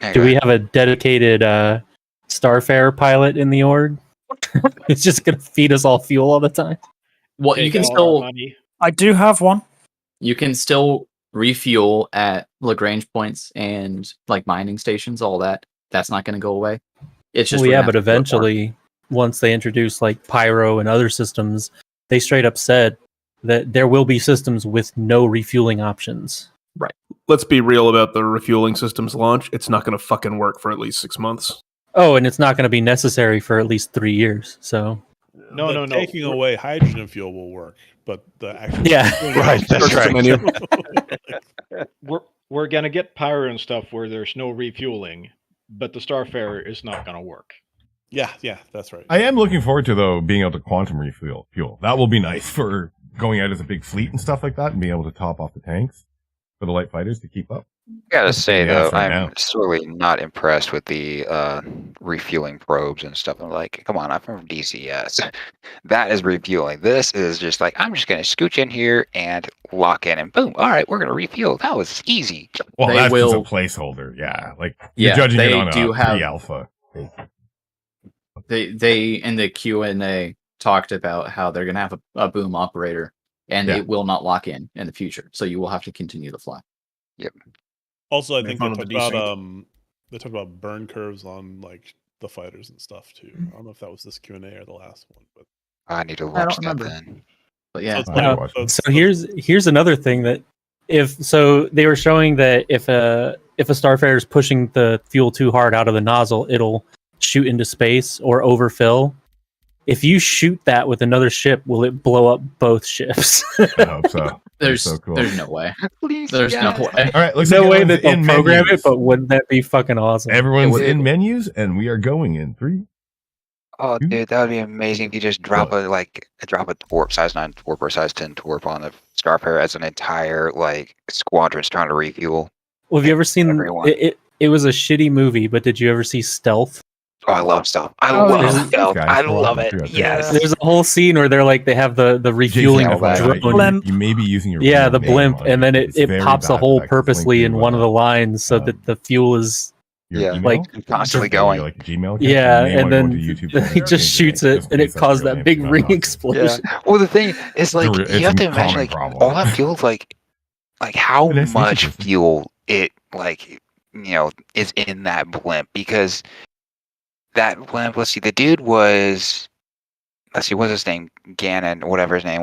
that. Do we have a dedicated Starfarer pilot in the org? It's just gonna feed us all fuel all the time. Well, you can still. I do have one. You can still refuel at Lagrange points and like mining stations. All that. That's not going to go away. It's just. Well, yeah, but eventually, once they introduce like Pyro and other systems, they straight up said that there will be systems with no refueling options. Right. Let's be real about the refueling systems launch. It's not going to fucking work for at least 6 months. Oh, and it's not going to be necessary for at least 3 years. So. No. Taking away hydrogen fuel will work, but the actual right. That's right. We're gonna get Pyro and stuff where there's no refueling, but the Starfarer is not gonna work. Yeah, that's right. I am looking forward to, though, being able to quantum refuel. That will be nice for going out as a big fleet and stuff like that, and being able to top off the tanks for the light fighters to keep up. I gotta say though, right I'm now. sorely not impressed with the refueling probes and stuff. I'm like, come on, I'm from DCS. That is refueling. This is just like, I'm just gonna scooch in here and lock in, and boom, all right, we're gonna refuel. That was easy. Well, They that's just a will- placeholder. Yeah, like Yeah, you're judging it they on do a have- pre-alpha. They in the Q&A talked about how they're going to have a boom operator, and it will not lock in the future. So you will have to continue to fly. Yep. Also, I Make think fun they of talked the about desync. they talked about burn curves on like the fighters and stuff too. I don't know if that was this Q&A or the last one, but I need to I watch don't that remember. then. But yeah, it's like- So here's another thing that they were showing that if a starfighter is pushing the fuel too hard out of the nozzle, it'll shoot into space or overfill. If you shoot that with another ship, will it blow up both ships? I hope so. there's so cool. there's no way. Please, There's no way. All right, looks no like way everyone's that they'll in program menus. it, but wouldn't that be fucking awesome? Everyone's It would- in menus, and we are going in 3. Oh, dude, that would be amazing if you just drop a torp, size 9 torp or size 10 torp on the Starfire as an entire like squadron's trying to refuel. Well, have you ever seen Everyone. it was a shitty movie, but did you ever see Stealth? Oh, I love stuff. I Oh, love there's- stealth. Guys, I we're love welcome it. to it. Yes. There's a whole scene where they have the refueling Jason, drone. Blimp. you may be using your Yeah, real the name blimp, on and then It's it very pops a bad. hole That gets linked purposely to, in one of the lines so that the fuel is your Yeah. email? like constantly Your, going. like Gmail account? yeah, You may and wanna then go to YouTube channel he and just change your shoots name, it, just in and case it that's caused your that name. big Not ring Nazi. explosion. Yeah. Well, the thing is, like, It's you have to a imagine, common like, problem. all that fuel, like how Nice to meet you, much Jason. fuel it, like, is in that blimp, because that blimp. Let's see, the dude was. Let's see, what's his name? Gannon, whatever his name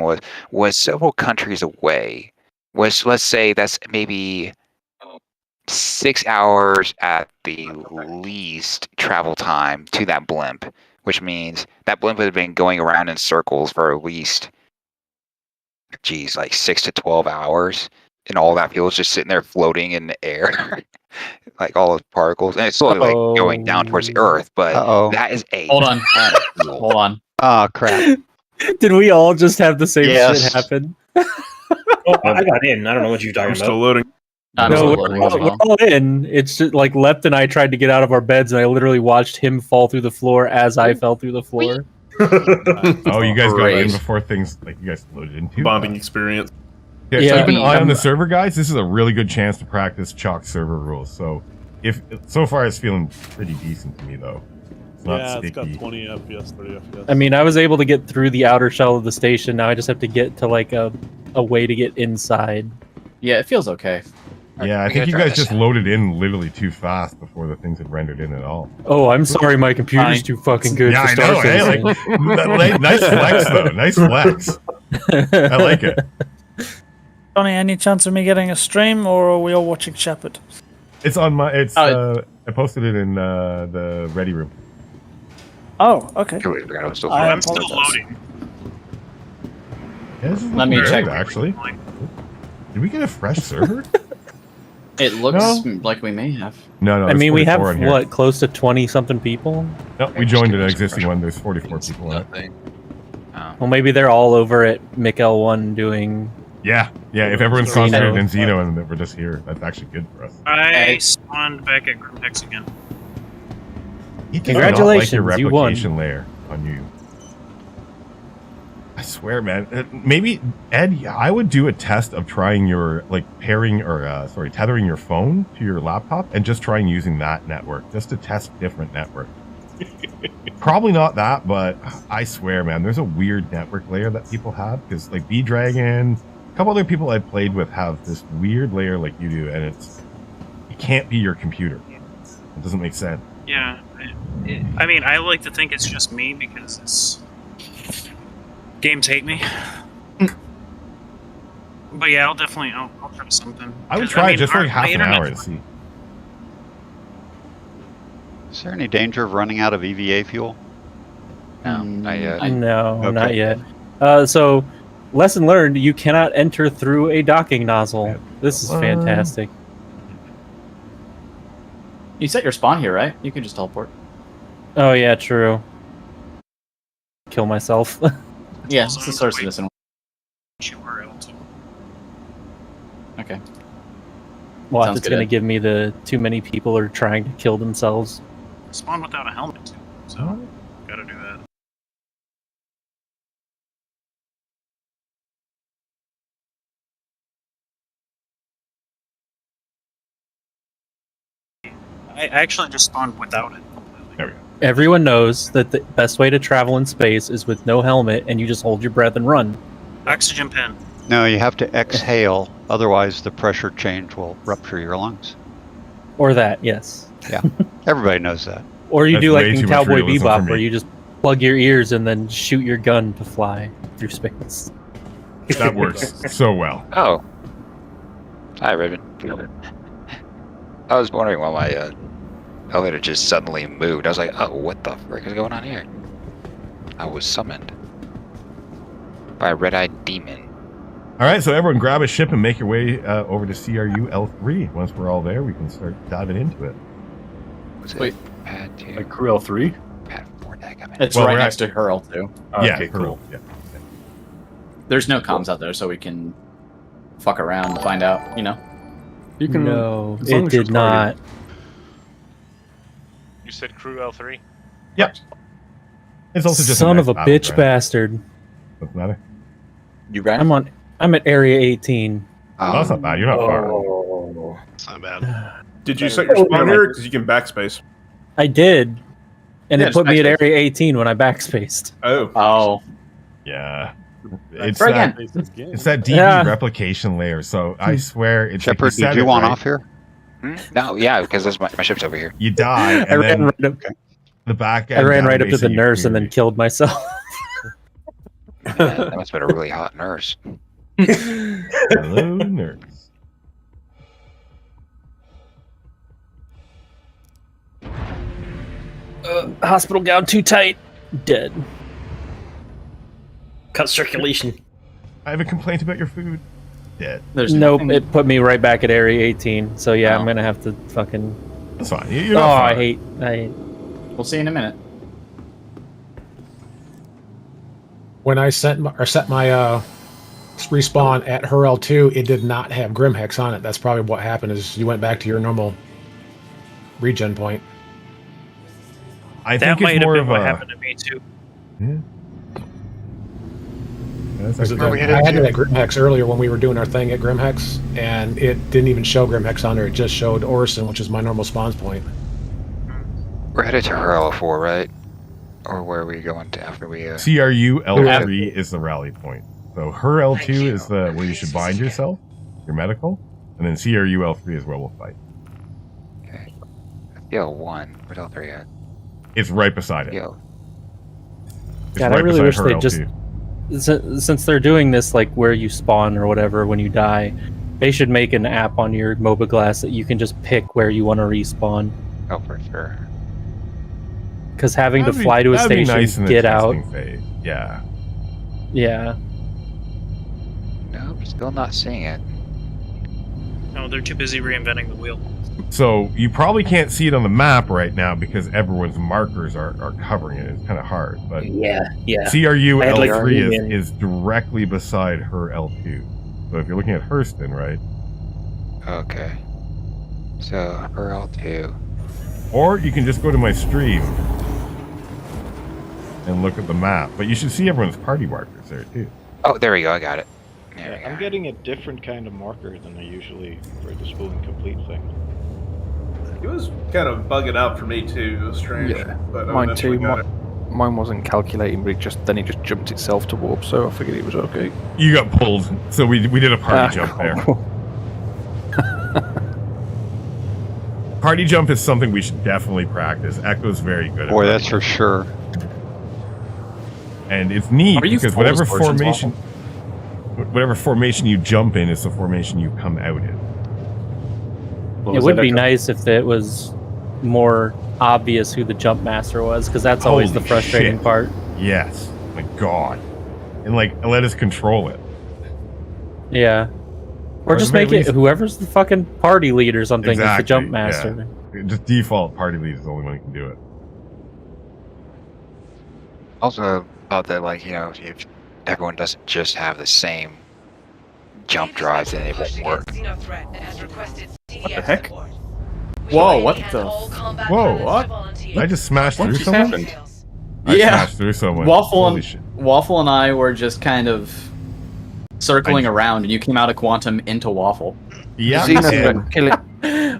was several countries away. Let's say that's maybe 6 hours at the least travel time to that blimp, which means that blimp would have been going around in circles for at least, like 6 to 12 hours, and all that fuel is just sitting there floating in the air, like all those particles, and it's slowly like going down towards the Earth. But that is a Hold on. ton of fuel. Hold on. Oh crap! Did we all just have the same Yes. shit happen? Oh, I got in. I don't know what you're talking I'm about. still loading. I'm No, still we're, loading as we're well. all in. It's just like Lept and I tried to get out of our beds, and I literally watched him fall through the floor as I fell through the floor. Oh, you guys got in Great. before things like you guys loaded into Bonding experience. Yeah, Yeah. keep an eye on the I'm- server, guys. This is a really good chance to practice chalk server rules. So, so far it's feeling pretty decent to me, though. It's not yeah, sticky. it's got 20 FPS, 30 FPS. I mean, I was able to get through the outer shell of the station. Now I just have to get to like a way to get inside. Yeah, it feels okay. Yeah, I We think gotta you try guys this. just loaded in literally too fast before the things had rendered in at all. Oh, I'm sorry, my computer's Fine. too fucking good Yeah, for I know. Hey, Starfacing. like, nice flex, though. Nice flex. I like it. Johnny, any chance of me getting a stream, or are we all watching Shepard? It's on my. It's. Oh, I posted it in the ready room. Oh, okay. Wait, I forgot I was still I I'm still apologize. loading. Yeah, this is Let me looking check. good, actually. Did we get a fresh server? It looks No. like we may have. No, I there's mean, we have 44 in here. what, close to 20 something people. No, we joined an existing one. There's 44 people in it. Nothing. Well, maybe they're all over at Mikel One doing. Yeah, yeah. If everyone's Xeno. concentrated in Xeno and that we're just here, that's actually good for us. I spawned back at Grimhex again. He does not Congratulations, like your you won. replication layer on you. I swear, man. Maybe Ed, yeah, I would do a test of trying your pairing or tethering your phone to your laptop and just trying using that network just to test different networks. Probably not that, but I swear, man, there's a weird network layer that people have because like B-Dragon, a couple other people I've played with have this weird layer like you do, and it can't be your computer. It doesn't make sense. Yeah. I mean, I like to think it's just me because it's games hate me. But yeah, I'll try something. I would 'Cause, try mean, just for like my half an internet's hour and see. Is there any danger of running out of EVA fuel? No, not yet. No, Okay. not yet. So, lesson learned: you cannot enter through a docking nozzle. This is fantastic. You set your spawn here, right? You can just teleport. Oh yeah, true. Kill myself. Yeah, it's the Star Citizen. Okay. What? Sounds It's good, gonna Ed. give me the too many people are trying to kill themselves. Spawn without a helmet too, so gotta do that. I actually just spawned without it. There we go. Everyone knows that the best way to travel in space is with no helmet, and you just hold your breath and run. Oxygen pen. No, you have to exhale, otherwise the pressure change will rupture your lungs. Or that, yes. Yeah, everybody knows that. Or you That's do like way in too much Cowboy realism for Bebop, me. where you just plug your ears and then shoot your gun to fly through space. That works so well. Oh. Hi, Raven. I was wondering why my elevator just suddenly moved. I was like, oh, what the frick is going on here? I was summoned by a red-eyed demon. All right, so everyone grab a ship and make your way over to CRU L3. Once we're all there, we can start diving into it. Wait, Pad 2. like Crew L3? Pad 4 deck. I'm in. It's Well, right we're next to Hurl too. Yeah, Okay, cool. cool. Yeah. There's no comms out there, so we can fuck around and find out. You know. You can. No, as long it as you're did not. You said Crew L3? Yep. It's also just Son nice of a battle bitch ground. bastard. What's the matter? You ran? I'm at Area 18. Oh, that's not bad. You're not far. Oh. It's not bad. Did you set your spawn here? Because you can backspace. I did, and Yeah, it put just me at backspace. Area 18 when I backspaced. Oh. Oh. Yeah. It's Try that, again. it's that DB Yeah. replication layer. So I swear, it's Shepard, like you did set you it, want right? off here? No, yeah, because that's my ship's over here. You die, I and ran then right up, the back I end ran right up to database the that you nurse and then create. killed myself. Man, that must have been a really hot nurse. Hello, nurse. Hospital gown too tight. Dead. Cut circulation. I have a complaint about your food. Dead. There's Nope, nothing- it put me right back at Area 18. So yeah, Oh. I'm gonna have to fucking. That's fine. You're Oh, not far. I hate. We'll see in a minute. When I set my respawn at Hurl 2, it did not have Grimhex on it. That's probably what happened. Is you went back to your normal regen point. I That think might it's have more been of what a. happened to me too. Yeah. That's Was it actually- I had it at Grimhex earlier when we were doing our thing at Grimhex, and it didn't even show Grimhex on there. It just showed Orison, which is my normal spawns point. We're headed to Hurl 4, right? Or where are we going to after we... CRU L3 is the rally point. So her L2 is the where you should bind yourself, your medical, and then CRU L3 is where we'll fight. Okay. L1. Where's L3 at? It's right beside it. Yo. It's God, I right really beside wish her they just. L2. Since they're doing this, like where you spawn or whatever when you die, they should make an app on your MOBA glass that you can just pick where you want to respawn. Oh, for sure. Because having to That'd be- fly to a that'd be station, nice in the get out. testing phase. Yeah. Yeah. No, still not seeing it. No, they're too busy reinventing the wheel. So you probably can't see it on the map right now because everyone's markers are covering it. It's kind of hard, but Yeah. CRU I had, like, L3 Union. is directly beside her L2. So if you're looking at Hurston, right? Okay. So, Hurl 2. Or you can just go to my stream and look at the map. But you should see everyone's party markers there too. Oh, there we go. I got it. Yeah, I'm getting a different kind of marker than I usually for the spool and complete thing. It was kind of bugging out for me too. It was strange. Yeah, But I mine eventually too. got it. Mine wasn't calculating, but it just jumped itself to warp, so I figured it was okay. You got pulled, so we did a party jump there. Party jump is something we should definitely practice. Echo's very good at Boy, party that's for sure. And it's neat Are you because full whatever distortions, formation you jump in is the formation you come out in. It would be nice if it was more obvious who the jump master was, because that's always the Holy frustrating shit. part. Yes. My God. And let us control it. Yeah. Or Or just at make least- it whoever's the fucking party lead or something is the Exactly, jump yeah. master. Just default party lead is the only one who can do it. Also, thought that like if everyone doesn't just have the same jump drives, then it won't work. What the heck? Whoa! What the? Whoa! What? I just smashed through just someone. happened? I Yeah. smashed through someone. Waffle Holy and shit. Waffle and I were just kind of circling around, and you came out of Quantum into Waffle. Yeah.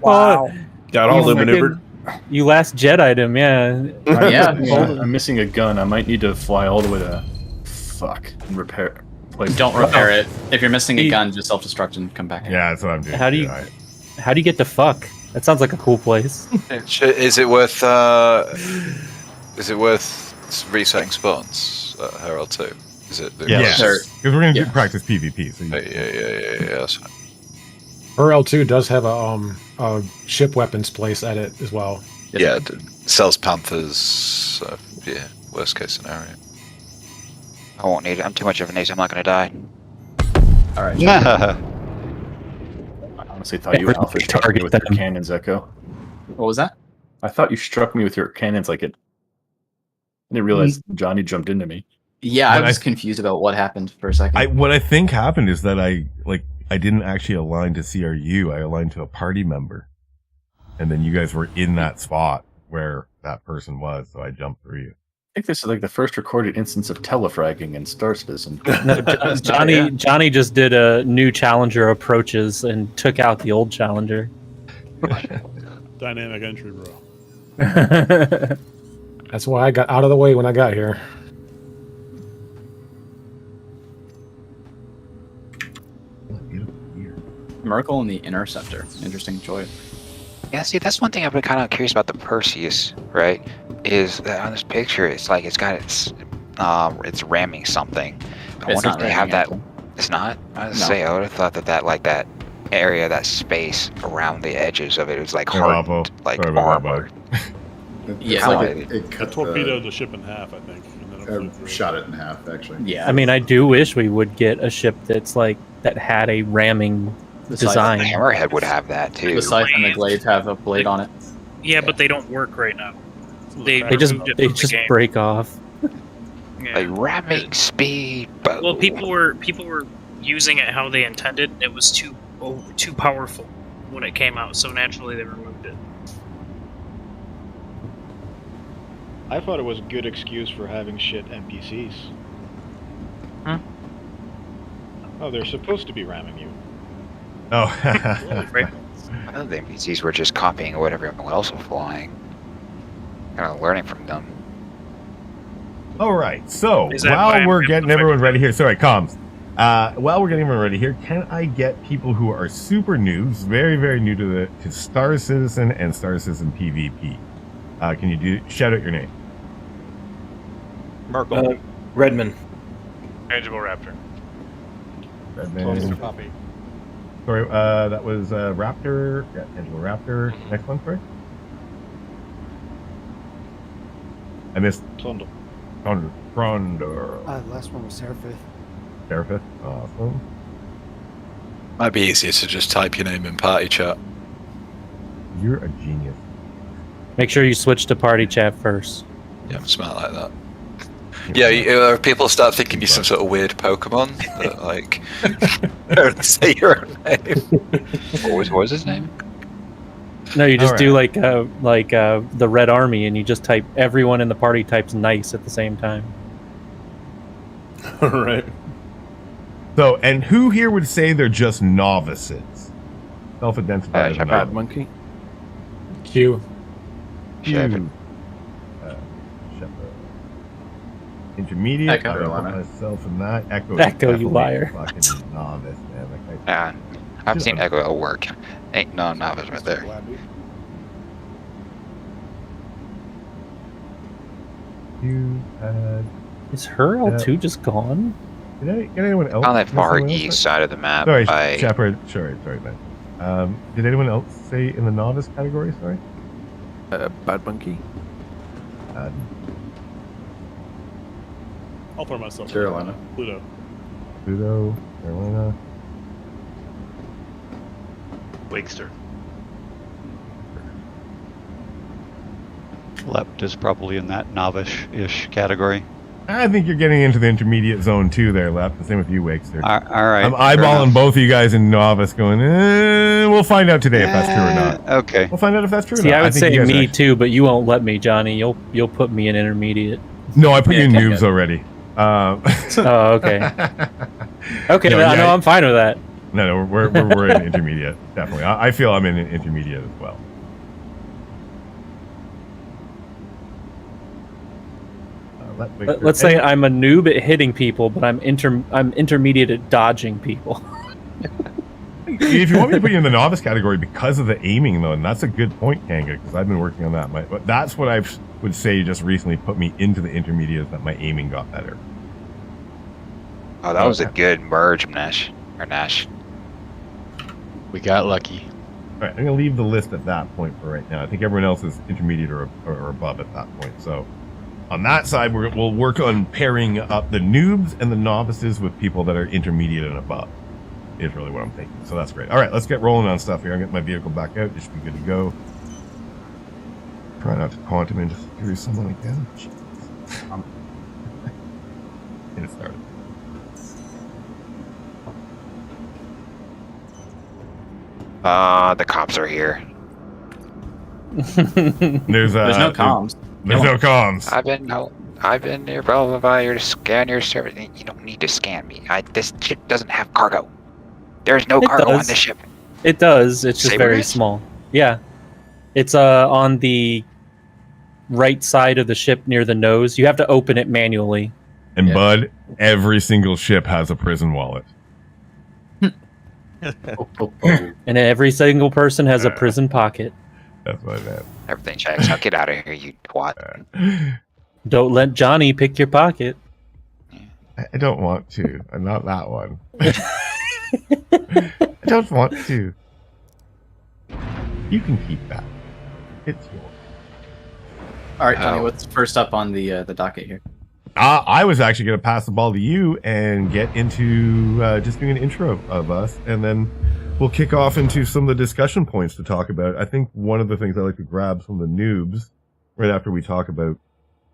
Wow. Got all the maneuvered. You last Jedi'd him, yeah. Yeah. I'm missing a gun. I might need to fly all the way to and repair. Don't repair it. If you're missing a gun, just self-destruct and come back. Yeah, that's what I'm doing. How do you get to fuck? That sounds like a cool place. Is it worth resetting spawns at Herald 2? Is it? Yeah, because we're gonna do practice PvP. So yeah. That's fine. RL2 does have a ship weapons place at it as well. Yeah, it sells Panthers. So, yeah, worst case scenario. I won't need it. I'm too much of an ace. I'm not going to die. All right. I honestly thought you were alpha struck me with your cannons, Echo. What was that? I thought you struck me with your cannons like it. I didn't realize Johnny jumped into me. Yeah, I was confused about what happened for a second. What I think happened is that I didn't actually align to CRU. I aligned to a party member, and then you guys were in that spot where that person was, so I jumped through you. I think this is like the first recorded instance of telefragging in Star Citizen. No, Johnny just did a new Challenger approaches and took out the old Challenger. Dynamic entry, bro. That's why I got out of the way when I got here. Merkel and the Interceptor. Interesting choice. Yeah, see, that's one thing I've been kind of curious about the Perseus, right? Is that on this picture, it's like it's ramming something. I wonder if they have that. It's not. I was say I would have thought that like that area, that space around the edges of it was like hardened, like armor. Yeah, it cut torpedoed the ship in half, I think. And then shot it in half, actually. Yeah, I mean, I do wish we would get a ship that's like that had a ramming design. The Hammerhead would have that too. The Scythe and the Glaive have a blade on it. Yeah, but they don't work right now. They just removed it from the game. break off. Like ramming speed. Well, people were using it how they intended, and it was too powerful when it came out, so naturally they removed it. I thought it was a good excuse for having shit NPCs. Huh? Oh, they're supposed to be ramming you. Oh. I know the NPCs were just copying what everyone else was flying. Kind of learning from them. All right, so Is that why while I'm we're able getting to everyone ready here, sorry, comms. While we're getting everyone ready here, can I get people who are super new, very, very new to Star Citizen and Star Citizen PvP? Can you shout out your name? Merkel. Redman. Tangible Raptor. Redman. Copy. Sorry, that was Raptor. Yeah, Tangible Raptor. Next one, sorry. I missed. Trondor. Last one was Serapith. Serapith. Awesome. Might be easier to just type your name in party chat. You're a genius. Make sure you switch to party chat first. Yeah, I'm smart like that. Yeah, people start thinking you're some sort of weird Pokemon that, like, don't say your own name. What was his name? No, you just do like the Red Army, and you just type everyone in the party types nice at the same time. All right. So, and who here would say they're just novices? Self-identified as a Bad novice. monkey. Q. Shepard. Intermediate. Echo. I put myself in that. Echo. Echo, you definitely liar. Fucking novice, man. Like, Yeah, I've seen Echo work. Ain't no novice right there. You had. Is her L2 just gone? Did anyone else? On that far miss anyone else? east side of the map. Sorry, by... Shepard. Sorry, man. Did anyone else say in the novice category? Sorry. Bad monkey. I'll throw myself. Carolina. Pluto. Carolina. Wakester. Lept is probably in that novice-ish category. I think you're getting into the intermediate zone too there, Lep. The same with you, Wakester. All right. I'm eyeballing both of you guys in novice going, we'll find out today if that's true or not. Okay. We'll find out if that's true See, or not. I would think say you guys me are- too, but you won't let me, Johnny. You'll put me in intermediate. No, I put you in noobs already. Oh, okay. Okay, No, no, yeah, I'm fine with that. No, we're in intermediate, definitely. I feel I'm in intermediate as well. Let's say I'm a noob at hitting people, but I'm intermediate at dodging people. If you want me to put you in the novice category because of the aiming, though, and that's a good point, Kanga, because I've been working on that. But that's what I would say just recently put me into the intermediate, that my aiming got better. Oh, that was a good merge, Nash. We got lucky. All right, I'm going to leave the list at that point for right now. I think everyone else is intermediate or above at that point. So on that side, we'll work on pairing up the noobs and the novices with people that are intermediate and above, is really what I'm thinking. So that's great. All right, let's get rolling on stuff here. I'll get my vehicle back out. This should be good to go. Try not to quantum into through someone again. Get it started. The cops are here. There's no comms. There's no comms. I've been there, blah blah blah. You're to scan your service. You don't need to scan me. This ship doesn't have cargo. There's no cargo on this ship. It does. It's just Saber very does? small. Yeah. It's on the right side of the ship near the nose. You have to open it manually. And Bud, every single ship has a prison wallet. And every single person has a prison pocket. That's what I meant. Everything checks. Now get out of here, you twat. Don't let Johnny pick your pocket. I don't want to. I'm not that one. I don't want to. You can keep that. It's yours. All right, Johnny. What's first up on the docket here? I was actually going to pass the ball to you and get into just doing an intro of us, and then we'll kick off into some of the discussion points to talk about. I think one of the things I like to grab from the noobs right after we talk about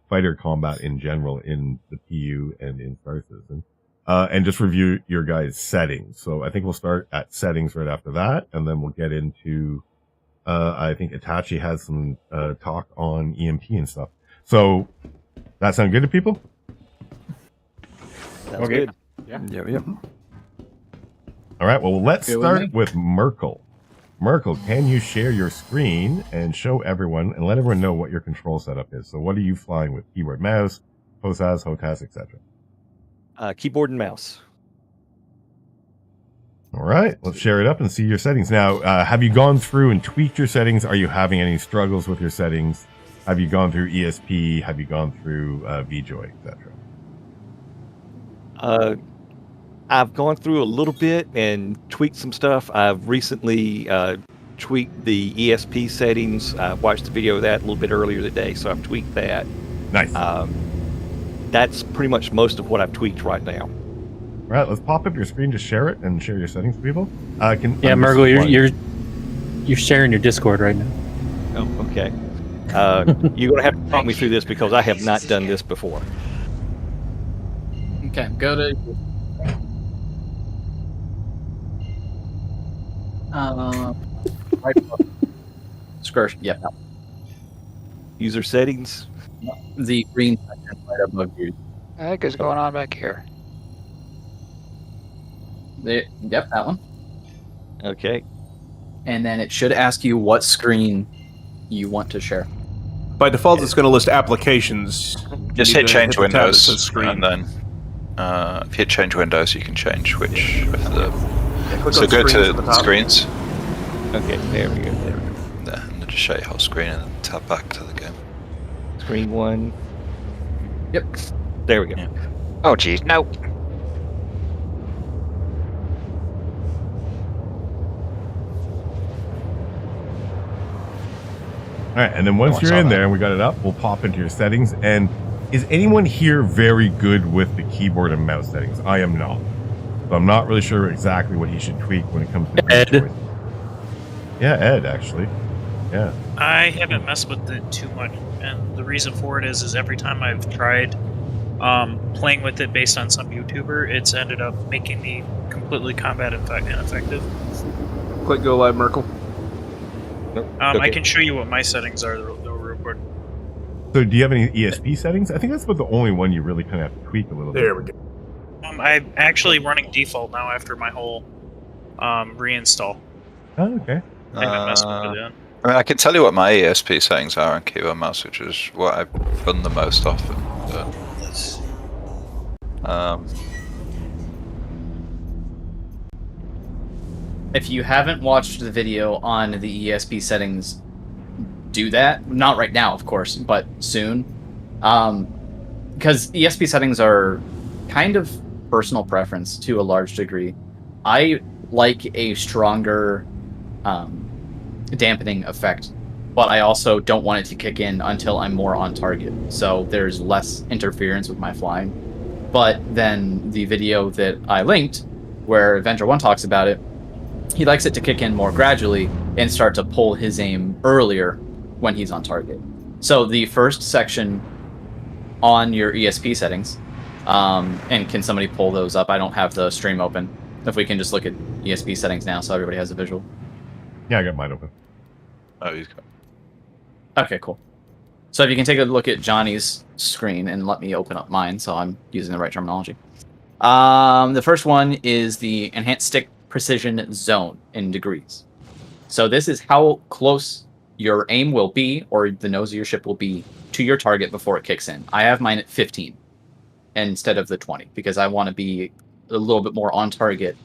fighter combat in general in the PU and in Star Citizen, and just review your guys' settings. So I think we'll start at settings right after that, and then we'll get into, I think Itachi has some talk on EMP and stuff. So that sound good to people? Sounds good. Yeah. Yep. All right, well, let's Good with start me. with Merkel. Merkel, can you share your screen and show everyone and let everyone know what your control setup is? So what are you flying with? Keyboard, mouse, HOTAS, etc. Keyboard and mouse. All right, let's share it up and see your settings. Now, have you gone through and tweaked your settings? Are you having any struggles with your settings? Have you gone through ESP? Have you gone through VJoy, etc.? I've gone through a little bit and tweaked some stuff. I've recently tweaked the ESP settings. I watched the video of that a little bit earlier today, so I've tweaked that. Nice. That's pretty much most of what I've tweaked right now. All right, let's pop up your screen to share it and share your settings with people. Yeah, Mergle, you're sharing your Discord right now. Oh, okay. You're going to have to talk me through this because I have not done this before. Okay, go to. Right. Square. Yeah. User settings. The green section right above you. What the heck is going on back here? Yep, that one. Okay. And then it should ask you what screen you want to share. By default, it's going to list applications. Just You hit need to change the tab that windows, says screen. and then if you hit change windows, you can change which of the. click So on go screens to at the top. screens. Okay, there we go. There, and then just show your whole screen and then tab back to the game. Screen one. Yep. There we go. Oh, geez, no. All right, and then once you're in there and we got it up, we'll pop into your settings. And is anyone here very good with the keyboard and mouse settings? I am not. So I'm not really sure exactly what he should tweak when it comes to Ed. choice. Yeah, Ed, actually. Yeah. I haven't messed with it too much, and the reason for it is every time I've tried playing with it based on some YouTuber, it's ended up making me completely combat ineffective. Click go live, Merkel. Nope. I can show you what my settings are though, real quick. So do you have any ESP settings? I think that's about the only one you really kind of have to tweak a little bit. There we go. I'm actually running default now after my whole reinstall. Oh, okay. I haven't messed with it yet. I mean, I can tell you what my ESP settings are on keyboard mouse, which is what I've done the most often. If you haven't watched the video on the ESP settings, do that. Not right now, of course, but soon. Because ESP settings are kind of personal preference to a large degree. I like a stronger dampening effect, but I also don't want it to kick in until I'm more on target. So there's less interference with my flying. But then the video that I linked, where Avenger 1 talks about it, he likes it to kick in more gradually and start to pull his aim earlier when he's on target. So the first section on your ESP settings, and can somebody pull those up? I don't have the stream open. If we can just look at ESP settings now so everybody has a visual. Yeah, I got mine open. Oh, he's got. Okay, cool. So if you can take a look at Johnny's screen and let me open up mine so I'm using the right terminology. The first one is the Enhanced Stick Precision Zone in degrees. So this is how close your aim will be, or the nose of your ship will be, to your target before it kicks in. I have mine at 15 instead of the 20 because I want to be a little bit more on target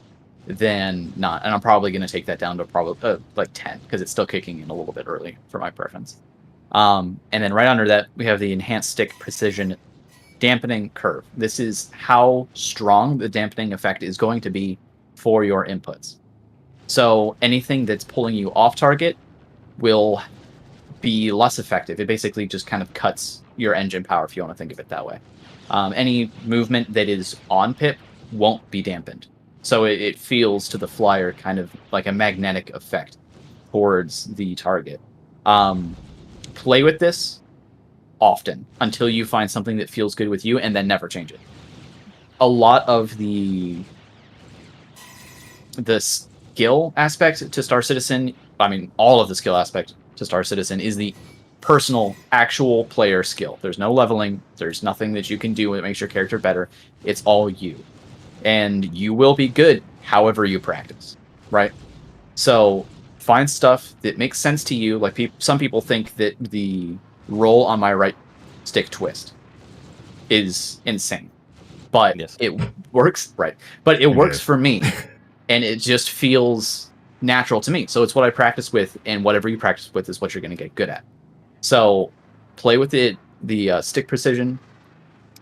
than not. And I'm probably going to take that down to probably like 10 because it's still kicking in a little bit early for my preference. And then right under that, we have the Enhanced Stick Precision Dampening Curve. This is how strong the dampening effect is going to be for your inputs. So anything that's pulling you off target will be less effective. It basically just kind of cuts your engine power, if you want to think of it that way. Any movement that is on pip won't be dampened. So it feels to the flyer kind of like a magnetic effect towards the target. Play with this often until you find something that feels good with you and then never change it. A lot of the skill aspect to Star Citizen, I mean, all of the skill aspect to Star Citizen is the personal, actual player skill. There's no leveling. There's nothing that you can do that makes your character better. It's all you. And you will be good however you practice, right? So find stuff that makes sense to you. Like some people think that the roll on my right stick twist is insane. But it works, right? But it works for me. And it just feels natural to me. So it's what I practice with, and whatever you practice with is what you're going to get good at. So play with it, the stick precision,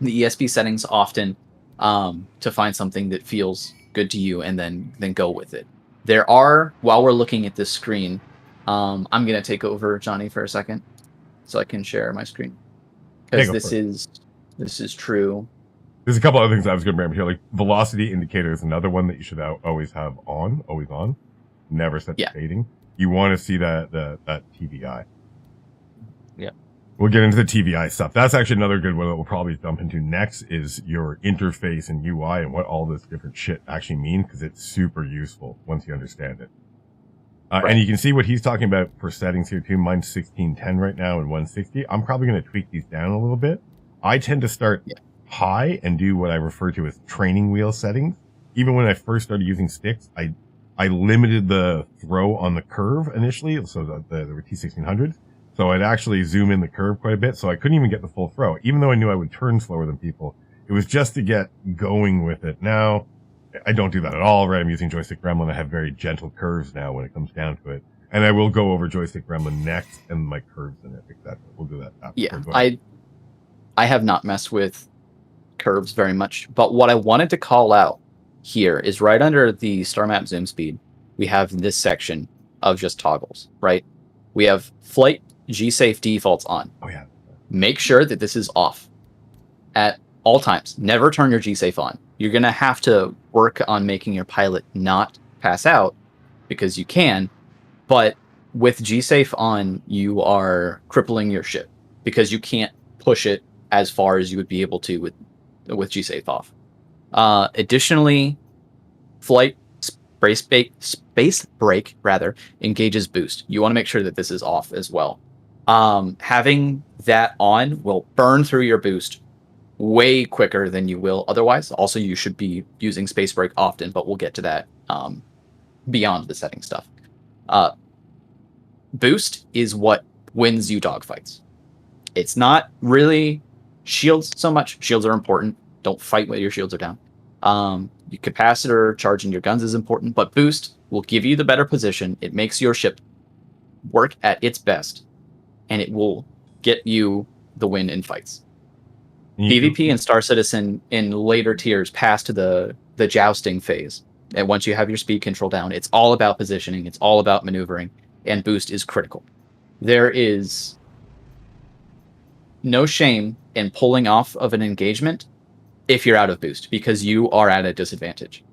the ESP settings often to find something that feels good to you, and then go with it. There are, while we're looking at this screen, I'm going to take over Johnny for a second so I can share my screen. Because this is true. There's a couple other things I was going to bring up here, like velocity indicator is another one that you should always have on, always on. Never set to fading. You want to see that TVI. Yeah. We'll get into the TVI stuff. That's actually another good one that we'll probably jump into next is your interface and UI and what all this different shit actually means, because it's super useful once you understand it. And you can see what he's talking about for settings here too. Mine's 1610 right now and 160. I'm probably going to tweak these down a little bit. I tend to start high and do what I refer to as training wheel settings. Even when I first started using sticks, I limited the throw on the curve initially, so the T1600s. So I'd actually zoom in the curve quite a bit, so I couldn't even get the full throw. Even though I knew I would turn slower than people, it was just to get going with it. Now, I don't do that at all, right? I'm using Joystick Gremlin. I have very gentle curves now when it comes down to it. And I will go over Joystick Gremlin next and my curves in it, etc. We'll do that after. Yeah, I have not messed with curves very much, but what I wanted to call out here is right under the star map zoom speed, we have this section of just toggles, right? We have flight G-safe defaults on. Oh yeah. Make sure that this is off at all times. Never turn your G-safe on. You're going to have to work on making your pilot not pass out because you can, but with G-safe on, you are crippling your ship because you can't push it as far as you would be able to with with G-Safe off. Additionally, flight space brake rather engages boost. You want to make sure that this is off as well. Having that on will burn through your boost way quicker than you will otherwise. Also, you should be using space brake often, but we'll get to that beyond the setting stuff. Boost is what wins you dogfights. It's not really shields so much. Shields are important. Don't fight when your shields are down. Your capacitor charging your guns is important, but boost will give you the better position. It makes your ship work at its best, and it will get you the win in fights. PvP and Star Citizen in later tiers pass to the jousting phase. And once you have your speed control down, it's all about positioning, it's all about maneuvering, and boost is critical. There is no shame in pulling off of an engagement if you're out of boost, because you are at a disadvantage.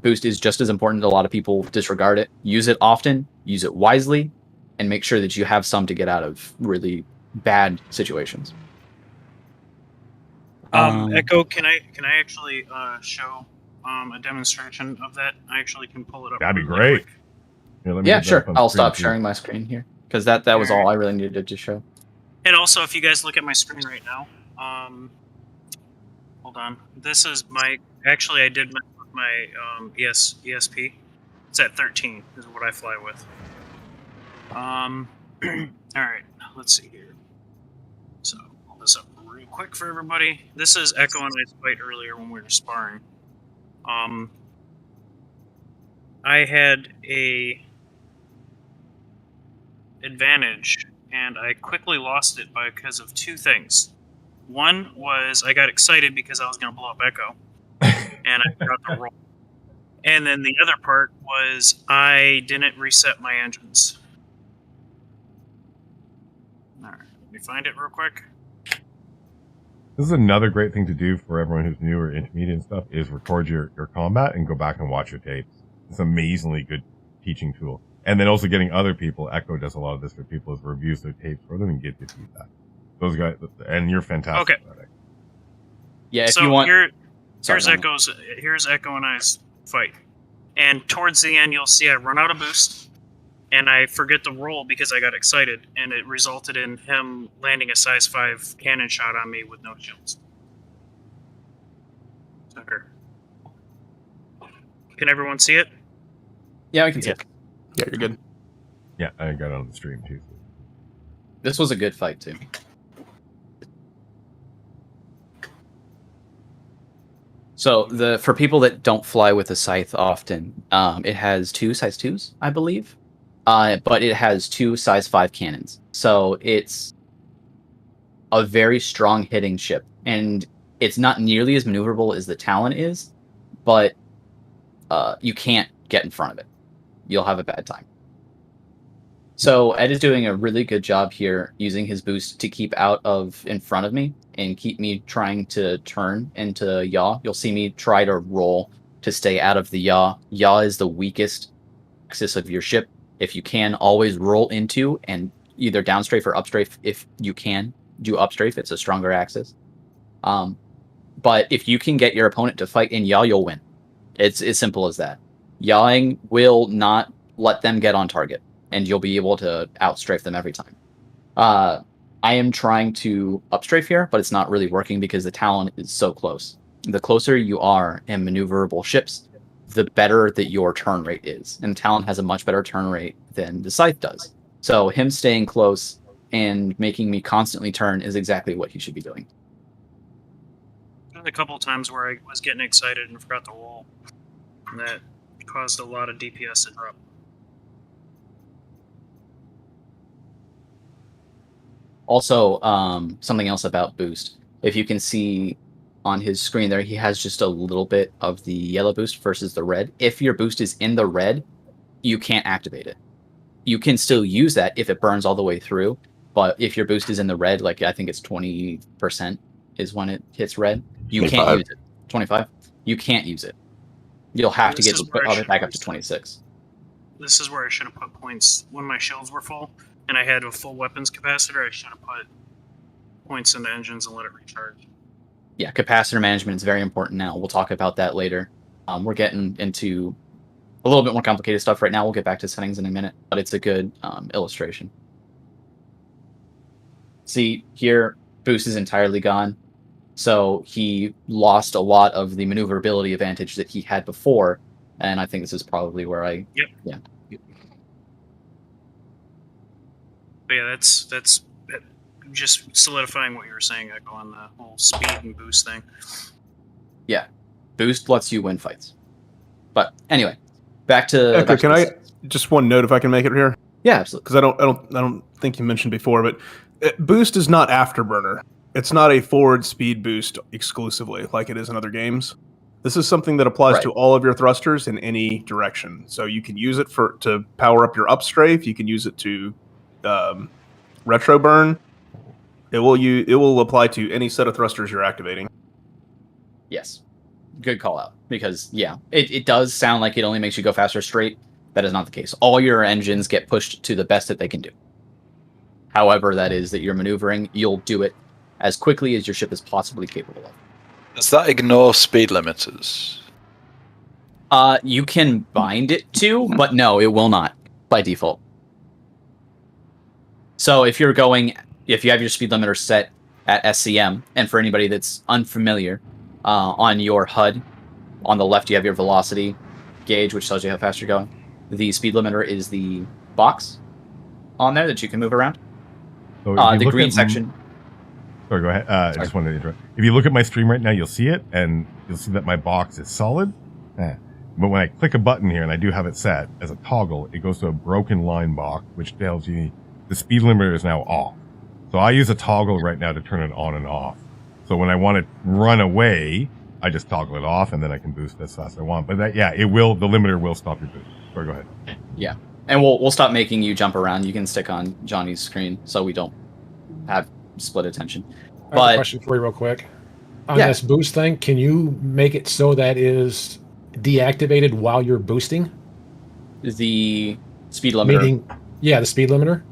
Boost is just as important. A lot of people disregard it. Use it often, use it wisely, and make sure that you have some to get out of really bad situations. Echo, can I actually show a demonstration of that? I actually can pull it up. That'd be great. Yeah, sure. I'll stop sharing my screen here because that was all I really needed to show. And also, if you guys look at my screen right now, hold on. This is my. Actually, I did my ESP. It's at 13. Is what I fly with. All right. Let's see here. So pull this up real quick for everybody. This is Echo and I's fight earlier when we were sparring. I had a advantage, and I quickly lost it because of two things. One was I got excited because I was going to blow up Echo, and I forgot to roll. And then the other part was I didn't reset my engines. All right, let me find it real quick. This is another great thing to do for everyone who's new or intermediate and stuff, is record your combat and go back and watch your tapes. It's an amazingly good teaching tool. And then also getting other people, Echo does a lot of this for people, is reviews their tapes for them and give you feedback. Those guys, and you're fantastic at it. Yeah, if you want... Here's Echo and I's fight. And towards the end, you'll see I run out of boost, and I forget to roll because I got excited, and it resulted in him landing a size 5 cannon shot on me with no shields. Sucker. Can everyone see it? Yeah, I can see it. Yeah, you're good. Yeah, I got it on the stream too. This was a good fight too. So for people that don't fly with a scythe often, it has 2 size 2s, I believe, but it has 2 size 5 cannons. So it's a very strong hitting ship, and it's not nearly as maneuverable as the Talon is, but you can't get in front of it. You'll have a bad time. So Ed is doing a really good job here using his boost to keep out of in front of me and keep me trying to turn into yaw. You'll see me try to roll to stay out of the yaw. Yaw is the weakest axis of your ship. If you can, always roll into and either downstrafe or upstrafe. If you can do upstrafe, it's a stronger axis. But if you can get your opponent to fight in yaw, you'll win. It's as simple as that. Yawing will not let them get on target, and you'll be able to outstrafe them every time. I am trying to upstrafe here, but it's not really working because the Talon is so close. The closer you are in maneuverable ships, the better that your turn rate is. And the Talon has a much better turn rate than the Scythe does. So him staying close and making me constantly turn is exactly what he should be doing. There's a couple times where I was getting excited and forgot to roll. And that caused a lot of DPS to drop. Also, something else about boost. If you can see on his screen there, he has just a little bit of the yellow boost versus the red. If your boost is in the red, you can't activate it. You can still use that if it burns all the way through, but if your boost is in the red, like I think it's 20% is when it hits red, you 25. can't use it. 25? You can't use it. You'll have to get it back up to 26. This is where I should have put points when my shields were full, and I had a full weapons capacitor. I should have put points in the engines and let it recharge. yeah, capacitor management is very important now. We'll talk about that later. We're getting into a little bit more complicated stuff right now. We'll get back to settings in a minute, but it's a good illustration. See, here, boost is entirely gone. So he lost a lot of the maneuverability advantage that he had before, and I think this is probably where I... Yep. Yeah. But yeah, that's just solidifying what you were saying, Echo, on the whole speed and boost thing. Yeah. Boost lets you win fights. But anyway, back to... Okay, can I... Just one note if I can make it here? Yeah, absolutely. Because I don't think you mentioned before, but boost is not afterburner. It's not a forward speed boost exclusively like it is in other games. This is something that applies to all of your thrusters in any direction. So you can use it to power up your up strafe. You can use it to retro burn. It will apply to any set of thrusters you're activating. Yes. Good call out. Because, yeah, it does sound like it only makes you go faster straight. That is not the case. All your engines get pushed to the best that they can do. However that is that you're maneuvering, you'll do it as quickly as your ship is possibly capable of. Does that ignore speed limiters? You can bind it to, but no, it will not by default. So if you have your speed limiter set at SCM, and for anybody that's unfamiliar, on your HUD, on the left you have your velocity gauge, which tells you how fast you're going. The speed limiter is the box on there that you can move around. So the green section. Sorry, go ahead. I just wanted to interrupt. If you look at my stream right now, you'll see it, and you'll see that my box is solid. But when I click a button here, and I do have it set as a toggle, it goes to a broken line box, which tells you the speed limiter is now off. So I use a toggle right now to turn it on and off. So when I want to run away, I just toggle it off, and then I can boost as fast as I want. But the limiter will stop your boost. Sorry, go ahead. Yeah, and we'll stop making you jump around. You can stick on Johnny's screen so we don't have split attention. I have a question for you real quick. On this boost thing, can you make it so that is deactivated while you're boosting? The speed limiter? The speed limiter.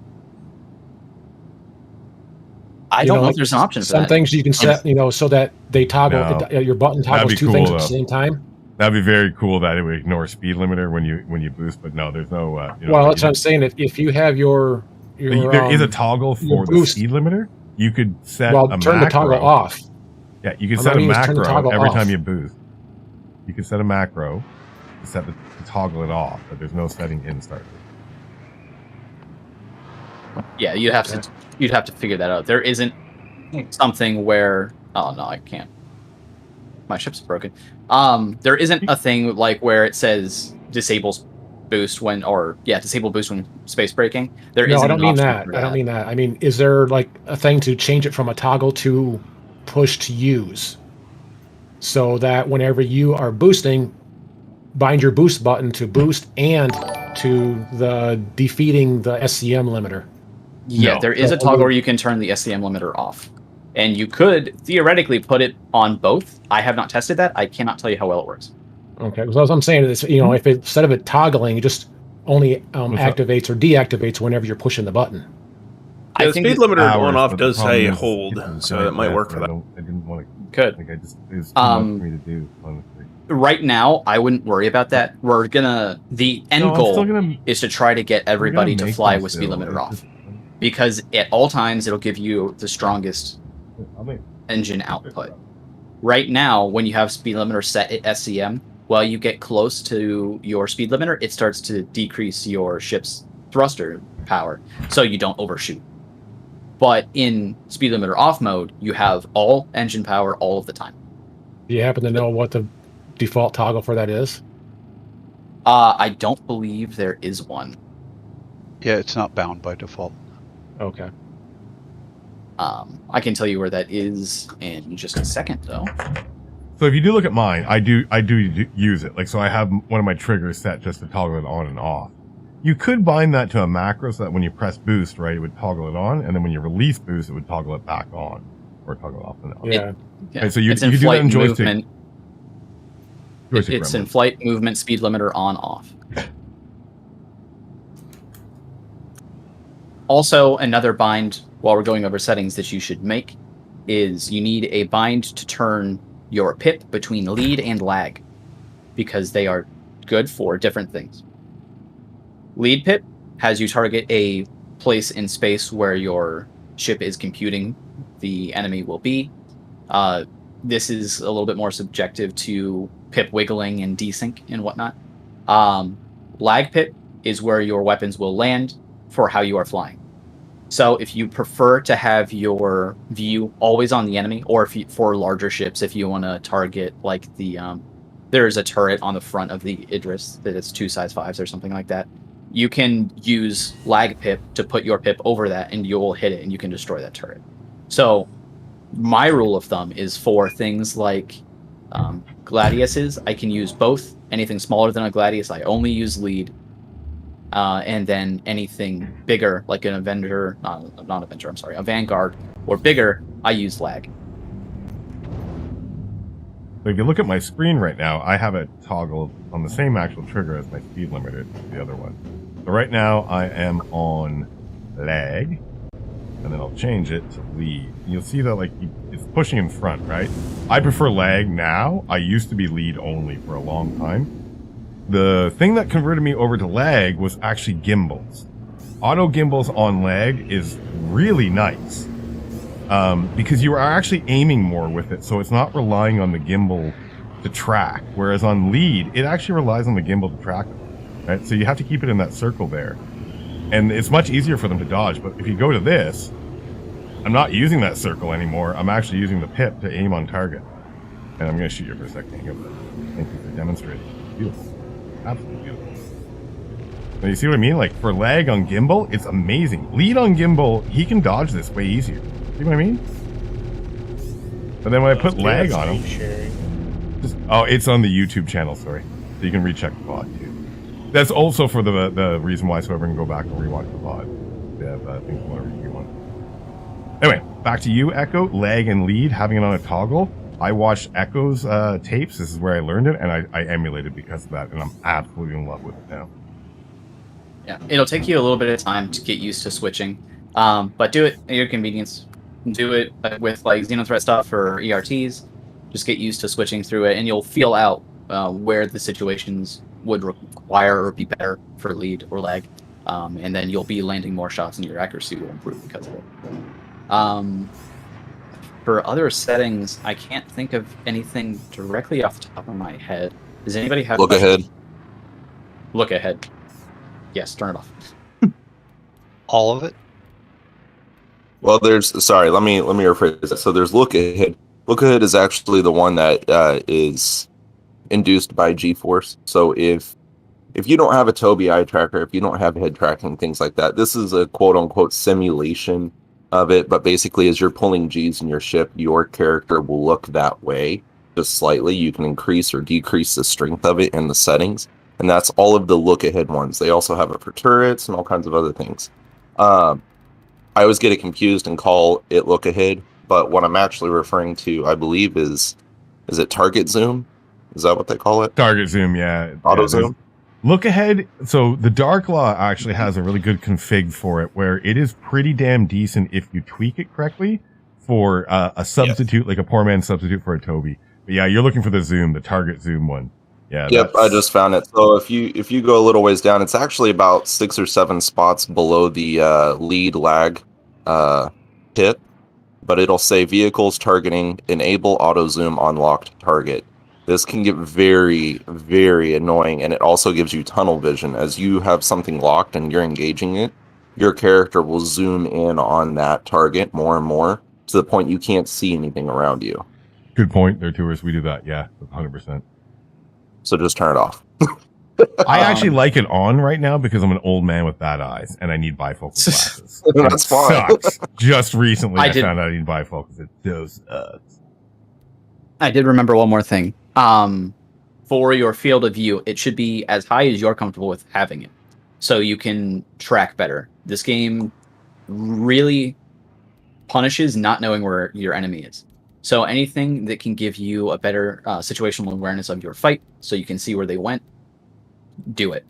I don't know if there's an option for that. Some things you can set, so that they toggle, your button toggles two things at the same time. That'd be very cool that it would ignore speed limiter when you boost, but no, there's no... well, that's what I'm saying. If you have your there is a toggle for the speed limiter. You could set a macro. Turn the toggle off. Yeah, you can set a macro every time you boost. You can set a macro to set to toggle it off, but there's no setting in start. Yeah, you'd have to figure that out. There isn't something where... Oh, no, I can't. My ship's broken. There isn't a thing like where it says disables boost disable boost when space braking. I don't mean that. I don't mean that. I mean, is there like a thing to change it from a toggle to push to use, so that whenever you are boosting, bind your boost button to boost and to the defeating the SCM limiter? Yeah, there is a toggle where you can turn the SCM limiter off. And you could theoretically put it on both. I have not tested that. I cannot tell you how well it works. Okay, because I'm saying is, if instead of it toggling, it just only activates or deactivates whenever you're pushing the button. Yeah, the speed limiter on off does say hold, so that might work for that. I didn't want to. Good. Like it's too much for me to do. Honestly. Right now, I wouldn't worry about that. The end goal is to try to get everybody to fly with speed limiter off, because at all times it'll give you the strongest engine output. Right now, when you have speed limiter set at SCM, while you get close to your speed limiter, it starts to decrease your ship's thruster power, so you don't overshoot. But in speed limiter off mode, you have all engine power all of the time. Do you happen to know what the default toggle for that is? I don't believe there is one. Yeah, it's not bound by default. Okay. I can tell you where that is in just a second, though. So if you do look at mine, I do use it. Like, so I have one of my triggers set just to toggle it on and off. You could bind that to a macro so that when you press boost, right, it would toggle it on, and then when you release boost, it would toggle it back on, or toggle it off and on. Yeah. Right, so you do that in joystick. It's in flight movement speed limiter on off. Also, another bind while we're going over settings that you should make is you need a bind to turn your pip between lead and lag, because they are good for different things. Lead pip has you target a place in space where your ship is computing the enemy will be. This is a little bit more subjective to pip wiggling and desync and whatnot. Lag pip is where your weapons will land for how you are flying. So if you prefer to have your view always on the enemy, or if you, for larger ships, if you want to target like the there's a turret on the front of the Idris that is 2 size 5s or something like that, you can use lag pip to put your pip over that and you will hit it and you can destroy that turret. So my rule of thumb is for things like gladiuses, I can use both. Anything smaller than a gladius, I only use lead. And then anything bigger, like an Avenger, not Avenger, I'm sorry, a Vanguard, or bigger, I use lag. So if you look at my screen right now, I have it toggled on the same actual trigger as my speed limiter, the other one. So right now I am on lag, and then I'll change it to lead. You'll see that like it's pushing in front, right? I prefer lag now. I used to be lead only for a long time. The thing that converted me over to lag was actually gimbals. Auto gimbals on lag is really nice because you are actually aiming more with it, so it's not relying on the gimbal to track. Whereas on lead, it actually relies on the gimbal to track it, right? So you have to keep it in that circle there, and it's much easier for them to dodge. But if you go to this, I'm not using that circle anymore. I'm actually using the pip to aim on target. And I'm going to shoot you for a second. Thank you for demonstrating. Beautiful. Absolutely beautiful. Now, you see what I mean? Like, for lag on gimbal, it's amazing. Lead on gimbal, he can dodge this way easier. See what I mean? But then when I put lag on him... it's on the YouTube channel, sorry. So you can recheck the VOD, too. That's also for the reason why, so everyone can go back and rewatch the VOD. They have things whenever you want. Anyway, back to you, Echo. Lag and lead, having it on a toggle. I watched Echo's tapes. This is where I learned it, and I emulated because of that, and I'm absolutely in love with it now. Yeah, it'll take you a little bit of time to get used to switching, but do it at your convenience. Do it with like Xenothreat stuff or ERTs. Just get used to switching through it, and you'll feel out where the situations would require or be better for lead or lag, and then you'll be landing more shots, and your accuracy will improve because of it. For other settings, I can't think of anything directly off the top of my head. Does anybody have look ahead? Look ahead. Yes, turn it off. All of it? Well, sorry, let me rephrase that. So there's look ahead. Look ahead is actually the one that is induced by G-force. So if you don't have a Tobii eye tracker, if you don't have head tracking, things like that, this is a quote unquote simulation of it, but basically as you're pulling G's in your ship, your character will look that way just slightly. You can increase or decrease the strength of it in the settings, and that's all of the look ahead ones. They also have it for turrets and all kinds of other things. I always get it confused and call it look ahead, but what I'm actually referring to, I believe, is it target zoom? Is that what they call it? Target zoom, yeah. Auto zoom? Look ahead. So the Dark Law actually has a really good config for it, where it is pretty damn decent if you tweak it correctly for a substitute, like a poor man's substitute for a Tobii. But yeah, you're looking for the zoom, the target zoom one. Yeah. Yep, I just found it. So if you go a little ways down, it's actually about 6 or 7 spots below the lead lag tip, but it'll say vehicles targeting, enable auto zoom on locked target. This can get very, very annoying, and it also gives you tunnel vision. As you have something locked and you're engaging it, your character will zoom in on that target more and more to the point you can't see anything around you. Good point there, Tours. We do that, yeah, 100%. So just turn it off. I actually like it on right now because I'm an old man with bad eyes, and I need bifocal glasses. That's fine. Sucks. Just recently I found out I need bifocals. It does sucks. I did remember one more thing. For your field of view, it should be as high as you're comfortable with having it, so you can track better. This game really punishes not knowing where your enemy is. So anything that can give you a better situational awareness of your fight, so you can see where they went, do it.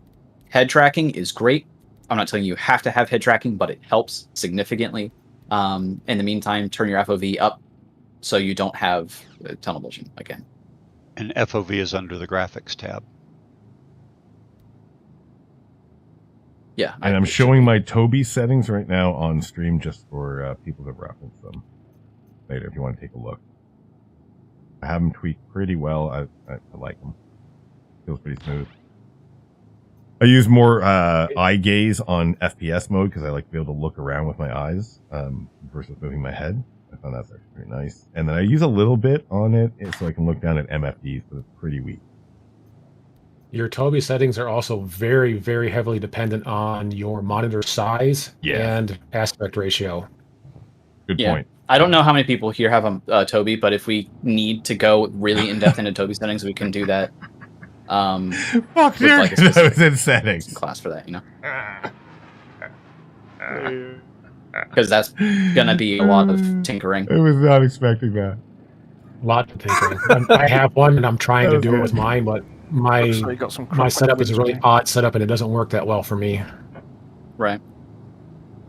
Head tracking is great. I'm not telling you have to have head tracking, but it helps significantly. In the meantime, turn your FOV up so you don't have tunnel vision again. And FOV is under the graphics tab. Yeah. And I'm showing my Toby settings right now on stream just for people to reference them later if you want to take a look. I have them tweaked pretty well. I like them. Feels pretty smooth. I use more eye gaze on FPS mode because I like to be able to look around with my eyes versus moving my head. I found that's actually pretty nice. And then I use a little bit on it so I can look down at MFDs, but it's pretty weak. Your Toby settings are also very, very heavily dependent on your monitor size and aspect ratio. Good point. I don't know how many people here have Toby, but if we need to go really in depth into Toby settings, we can do that. Fuck, with like a that was in specific settings. class for that, because that's gonna be a lot of tinkering. I was not expecting that. Lots of tinkering. I have one, and I'm trying to do it with mine, but my So you got some my setup is a really crap odd setup, and it doesn't work that well for me. Right.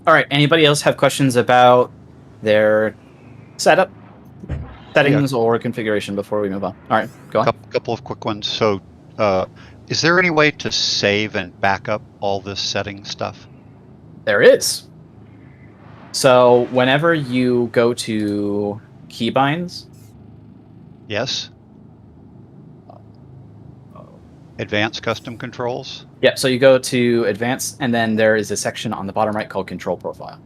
All right. Anybody else have questions about their setup, settings, or configuration before we move on? All right, go on. Couple of quick ones. So, is there any way to save and back up all this setting stuff? There is. So whenever you go to Keybinds, Yes. Advanced custom controls. yeah, so you go to Advanced, and then there is a section on the bottom right called Control Profile.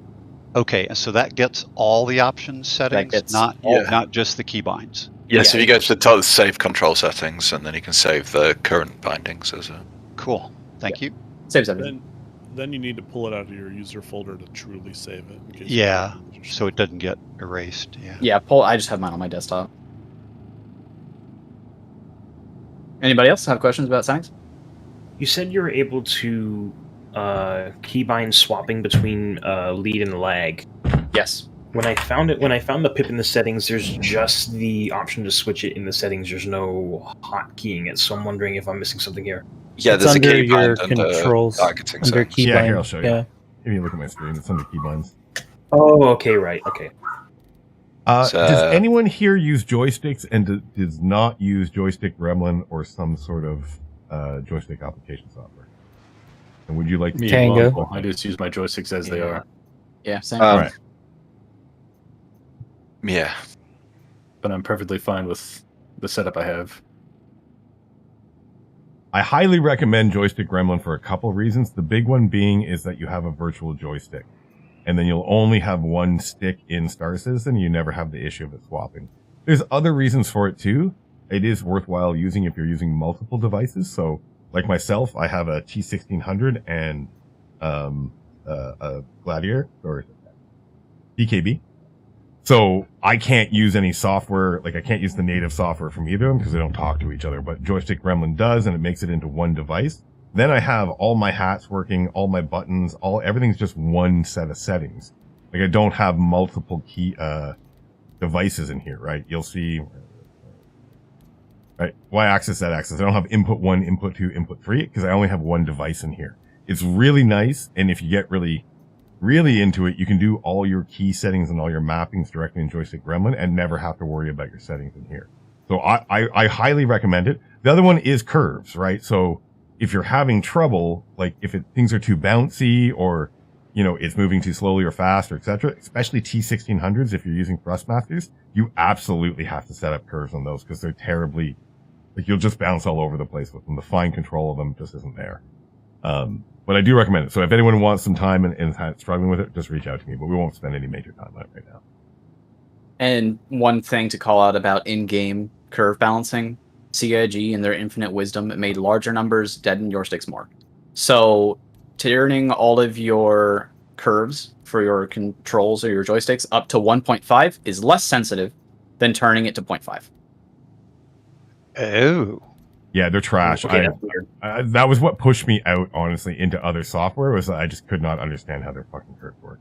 Okay, and so that gets all the options settings, gets not just the keybinds. Yes, if you go to the save control settings, and then you can save the current bindings as a. Cool. Thank you. Saves everything. Then you need to pull it out of your user folder to truly save it. In case Yeah, so it doesn't get erased. Yeah. Yeah, I just have mine on my desktop. Anybody else have questions about settings? You said you were able to keybind swapping between lead and lag. Yes. When I found the pip in the settings, there's just the option to switch it in the settings. There's no hotkeying it, so I'm wondering if I'm missing something here. Yeah, It's there's a under keybind your under controls, targeting under settings. Yeah, here, keybind. I'll show you. Yeah. If you look at my screen, it's under keybinds. Oh, okay, right, okay. Does anyone here use joysticks and does not use joystick gremlin or some sort of joystick application software? And would you like to Tango. I just use my joysticks as they are. Yeah, same. Right. Yeah. But I'm perfectly fine with the setup I have. I highly recommend joystick gremlin for a couple reasons. The big one being is that you have a virtual joystick. And then you'll only have one stick in Star Citizen. You never have the issue of it swapping. There's other reasons for it too. It is worthwhile using if you're using multiple devices. So, like myself, I have a T1600 and a Gladiator or DKB. So I can't use any software, like I can't use the native software from either of them because they don't talk to each other. But Joystick Gremlin does, and it makes it into one device. Then I have all my hats working, all my buttons, everything's just one set of settings. Like I don't have multiple key devices in here, right? You'll see, right? Y-axis, Z-axis. I don't have input 1, input 2, input 3 because I only have one device in here. It's really nice, and if you get really into it, you can do all your key settings and all your mappings directly in Joystick Gremlin and never have to worry about your settings in here. So I highly recommend it. The other one is curves, right? So if you're having trouble, like if things are too bouncy or, you know, it's moving too slowly or fast or etc., especially T1600s, if you're using Thrustmasters, you absolutely have to set up curves on those because they're terribly, like you'll just bounce all over the place with them. The fine control of them just isn't there. But I do recommend it. So if anyone wants some time and is struggling with it, just reach out to me, but we won't spend any major time on it right now. And one thing to call out about in-game curve balancing, CIG in their infinite wisdom made larger numbers deaden your sticks more. So turning all of your curves for your controls or your joysticks up to 1.5 is less sensitive than turning it to 0.5. Oh. Yeah, they're trash. Okay, that was what pushed me out, honestly, into other software, was that I just could not understand how their fucking curves work.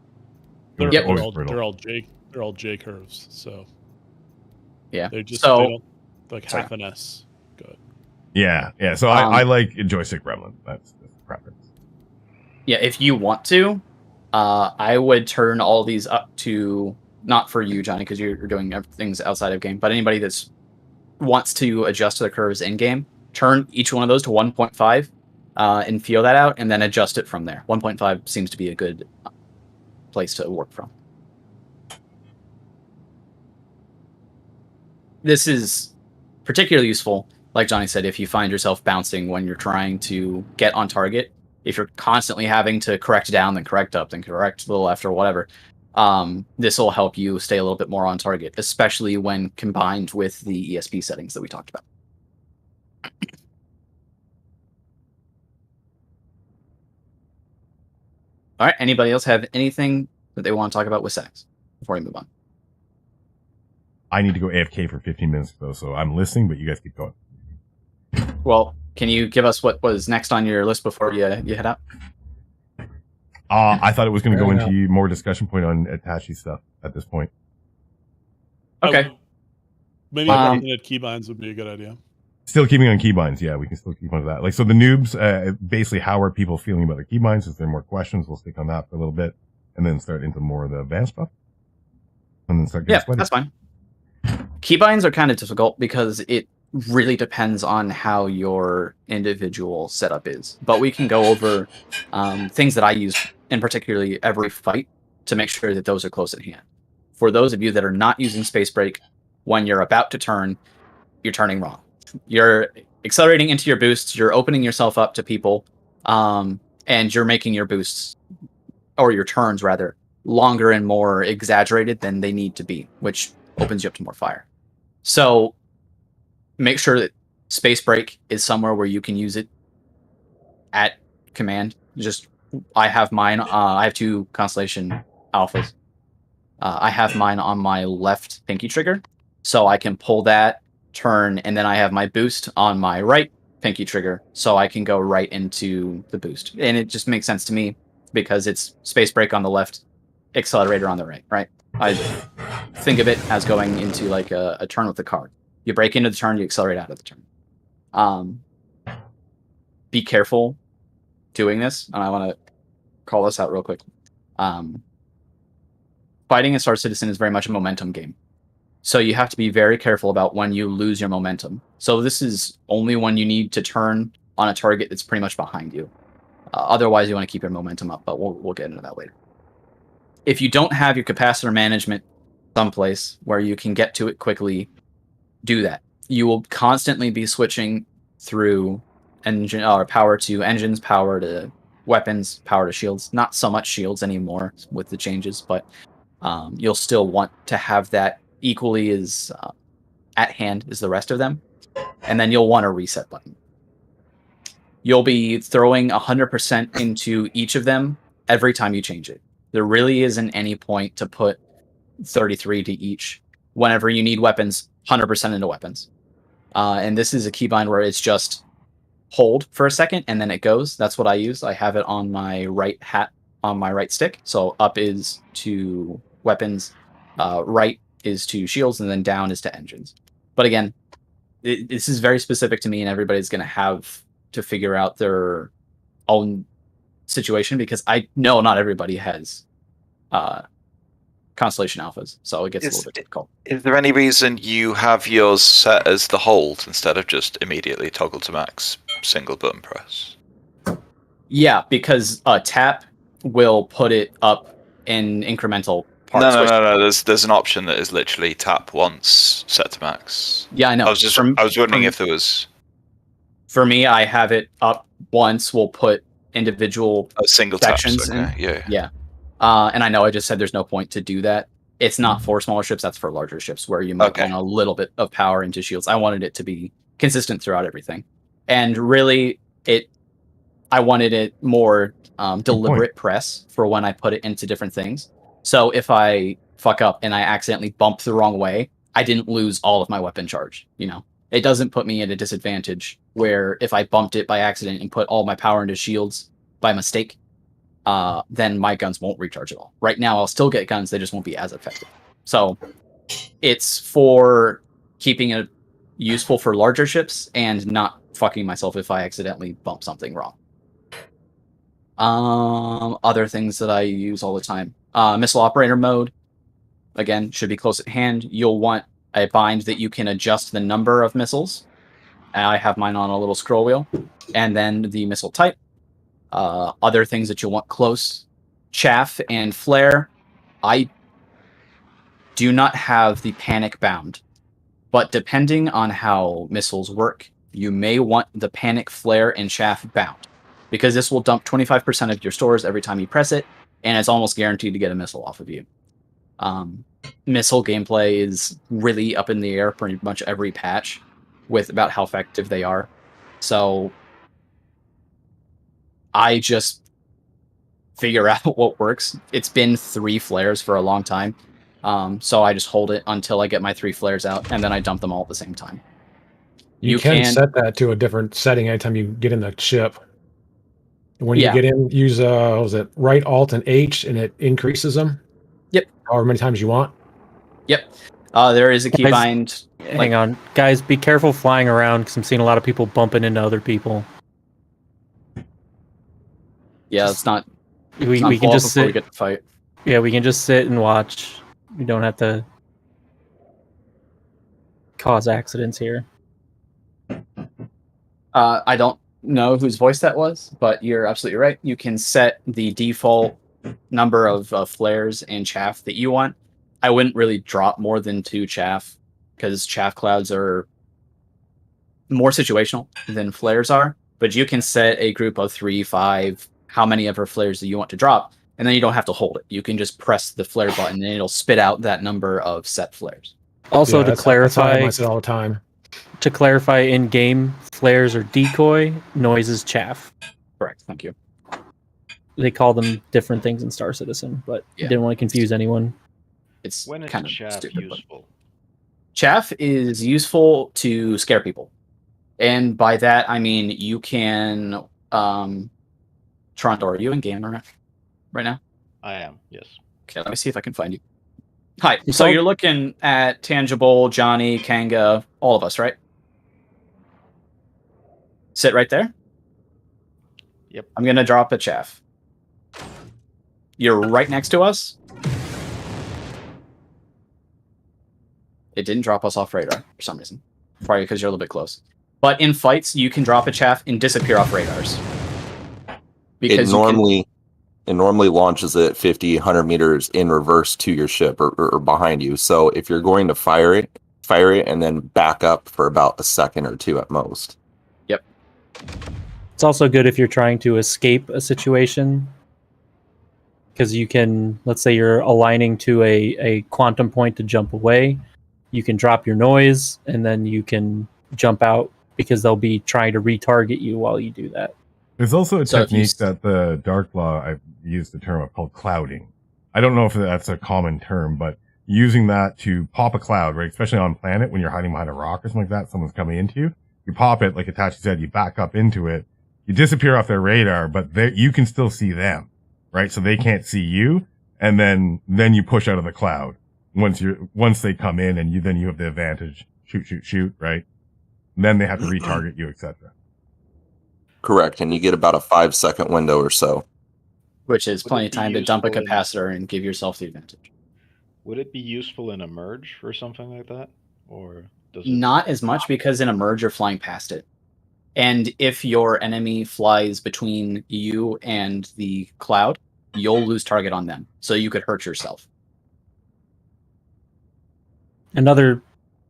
They're all J curves, so yeah, they just so, they don't like half an S. Good. Yeah. So I like Joystick Gremlin. That's the preference. Yeah, if you want to, I would turn all these up to not for you, Johnny, because you're doing things outside of game, but anybody that's wants to adjust to the curves in game, turn each one of those to 1.5 and feel that out, and then adjust it from there. 1.5 seems to be a good place to work from. This is particularly useful, like Johnny said, if you find yourself bouncing when you're trying to get on target. If you're constantly having to correct down, then correct up, then correct a little left or whatever, this will help you stay a little bit more on target, especially when combined with the ESP settings that we talked about. All right, anybody else have anything that they want to talk about with settings before we move on? I need to go AFK for 15 minutes, though, so I'm listening, but you guys keep going. Well, can you give us what was next on your list before you head out? I thought it was going to go into more discussion point on Attache stuff at this point. Okay. Maybe looking at keybinds would be a good idea. Still keeping on keybinds, yeah, we can still keep on that. Like, so the noobs, basically, how are people feeling about their keybinds? Is there more questions? We'll stick on that for a little bit, and then start into more of the advanced stuff. And then start getting sweaty. That's fine. Keybinds are kind of difficult because it really depends on how your individual setup is. But we can go over things that I use in particularly every fight to make sure that those are close at hand. For those of you that are not using space brake, when you're about to turn, you're turning wrong. You're accelerating into your boosts, you're opening yourself up to people, and you're making your boosts, or your turns rather, longer and more exaggerated than they need to be, which opens you up to more fire. So make sure that space brake is somewhere where you can use it at command. I have mine. I have 2 Constellation Alphas. I have mine on my left pinky trigger, so I can pull that, turn, and then I have my boost on my right pinky trigger, so I can go right into the boost. And it just makes sense to me because it's space brake on the left, accelerator on the right, right? I think of it as going into like a turn with the card. You brake into the turn, you accelerate out of the turn. Be careful doing this, and I want to call this out real quick. Fighting a Star Citizen is very much a momentum game. So you have to be very careful about when you lose your momentum. So this is only when you need to turn on a target that's pretty much behind you. Otherwise, you want to keep your momentum up, but we'll get into that later. If you don't have your capacitor management someplace where you can get to it quickly, do that. You will constantly be switching through engine or power to engines, power to weapons, power to shields. Not so much shields anymore with the changes, but you'll still want to have that equally as at hand as the rest of them. And then you'll want a reset button. You'll be throwing 100% into each of them every time you change it. There really isn't any point to put 33 to each. Whenever you need weapons, 100% into weapons. And this is a keybind where it's just hold for a second and then it goes. That's what I use. I have it on my right hat on my right stick. So up is to weapons, right is to shields, and then down is to engines. But again, this is very specific to me, and everybody's going to have to figure out their own situation because I know not everybody has Constellation Alphas, so it gets a little bit difficult. Is there any reason you have yours set as the hold instead of just immediately toggle to max single button press? Yeah, because tap will put it up in incremental parts. No. There's an option that is literally tap once, set to max. Yeah, I know. I was wondering if there was. For me, I have it up once. We'll put individual single sections taps, okay, in. Yeah. And I know I just said there's no point to do that. It's not for smaller ships. That's for larger ships where you might want a little bit of power into shields. I wanted it to be consistent throughout everything, and really, I wanted it more deliberate press for when I put it into different things. So if I fuck up and I accidentally bump the wrong way, I didn't lose all of my weapon charge. You know, it doesn't put me at a disadvantage where if I bumped it by accident and put all my power into shields by mistake, then my guns won't recharge at all. Right now, I'll still get guns, they just won't be as effective. So it's for keeping it useful for larger ships and not fucking myself if I accidentally bump something wrong. Other things that I use all the time. Missile operator mode. again, should be close at hand. You'll want a bind that you can adjust the number of missiles. I have mine on a little scroll wheel. And then the missile type. Other things that you'll want close. Chaff and flare. I do not have the panic bound. But depending on how missiles work, you may want the panic, flare, and chaff bound. Because this will dump 25% of your stores every time you press it, and it's almost guaranteed to get a missile off of you. Missile gameplay is really up in the air pretty much every patch with about how effective they are. So I just figure out what works. It's been 3 flares for a long time. So I just hold it until I get my 3 flares out, and then I dump them all at the same time. You can set that to a different setting anytime you get in the ship. When you get in, use what was it, right Alt and H, and it increases them. Yep. However many times you want. Yep. There is a keybind. Hang on, guys, be careful flying around because I'm seeing a lot of people bumping into other people. Yeah, it's not. We can just sit. We get to fight. Yeah, we can just sit and watch. We don't have to cause accidents here. I don't know whose voice that was, but you're absolutely right. You can set the default number of flares and chaff that you want. I wouldn't really drop more than 2 chaff because chaff clouds are more situational than flares are. But you can set a group of 3, 5, how many of her flares do you want to drop, and then you don't have to hold it. You can just press the flare button and it'll spit out that number of set flares. Also, to clarify, I say all the time. To clarify, in game, flares are decoy, noise is chaff. Correct. Thank you. They call them different things in Star Citizen, but didn't want to confuse anyone. It's When is kind of chaff stupid, useful? Chaff is useful to scare people, and by that I mean you can. Toronto, are you in game right now? I am. Yes. Okay, let me see if I can find you. Hi. So you're looking at Tangible, Johnny, Kanga, all of us, right? Sit right there. Yep. I'm gonna drop a chaff. You're right next to us. It didn't drop us off radar for some reason. Probably because you're a little bit close. But in fights, you can drop a chaff and disappear off radars. Because it normally launches at 50, 100 meters in reverse to your ship or behind you. So if you're going to fire it and then back up for about a second or 2 at most. Yep. It's also good if you're trying to escape a situation. Because you can, let's say you're aligning to a quantum point to jump away. You can drop your noise and then you can jump out because they'll be trying to retarget you while you do that. There's also a technique that the Dark Law, I've used the term called clouding. I don't know if that's a common term, but using that to pop a cloud, right? Especially on planet when you're hiding behind a rock or something like that, someone's coming into you. You pop it, like Itachi said, you back up into it, you disappear off their radar, but you can still see them, right? So they can't see you, and then you push out of the cloud once they come in, and you have the advantage. Shoot, right? And then they have to retarget you, etc. Correct, and you get about a 5-second window or so. Which is plenty of time to dump a capacitor and give yourself the advantage. Would it be useful in a merge or something like that? Or does it... Not as much, because in a merge you're flying past it. And if your enemy flies between you and the cloud, you'll lose target on them. So you could hurt yourself. Another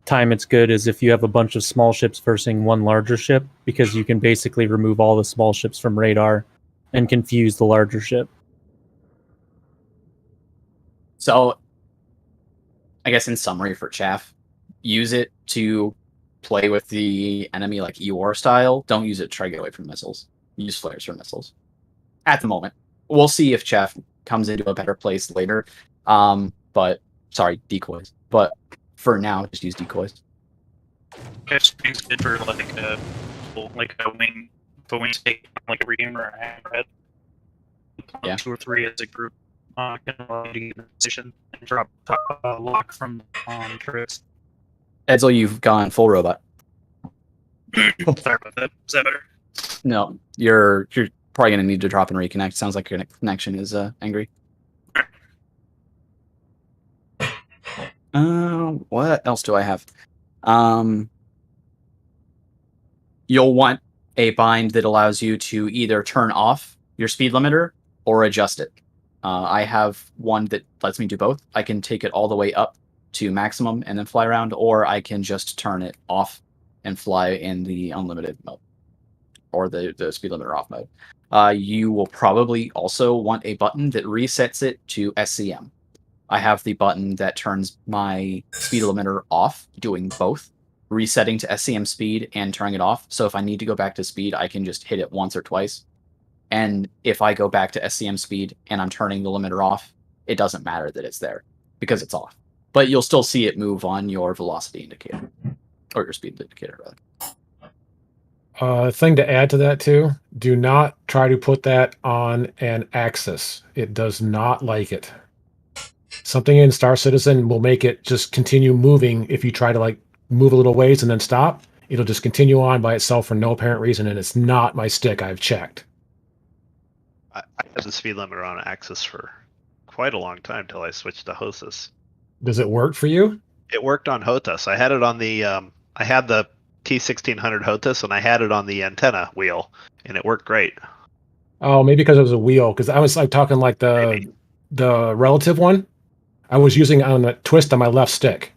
time it's good is if you have a bunch of small ships versus one larger ship, because you can basically remove all the small ships from radar and confuse the larger ship. So I guess in summary for chaff, use it to play with the enemy like EOR style. Don't use it to try to get away from missiles. Use flares for missiles. At the moment. We'll see if chaff comes into a better place later. Decoys. But for now, just use decoys. It's good for like a wing, stake, like a redeem or a hammerhead. Yeah. 2 or 3 as a group can allow you to get in position and drop lock from turrets. Edsel, you've gone full robot. Sorry about that. Is that better? No, you're probably going to need to drop and reconnect. Sounds like your connection is angry. What else do I have? You'll want a bind that allows you to either turn off your speed limiter or adjust it. I have one that lets me do both. I can take it all the way up to maximum and then fly around, or I can just turn it off and fly in the unlimited mode or the speed limiter off mode. You will probably also want a button that resets it to SCM. I have the button that turns my speed limiter off, doing both, resetting to SCM speed and turning it off. So if I need to go back to speed, I can just hit it once or twice. And if I go back to SCM speed and I'm turning the limiter off, it doesn't matter that it's there because it's off. But you'll still see it move on your velocity indicator, or your speed indicator, rather. Thing to add to that too, do not try to put that on an axis. It does not like it. Something in Star Citizen will make it just continue moving. If you try to like move a little ways and then stop, it'll just continue on by itself for no apparent reason, and it's not my stick. I've checked. I had the speed limiter on axis for quite a long time till I switched to HOTAS. Does it work for you? It worked on HOTAS. I had it on the I had the T1600 HOTAS and I had it on the antenna wheel, and it worked great. Oh, maybe because it was a wheel. Because I was like talking like the relative one. I was using on a twist on my left stick,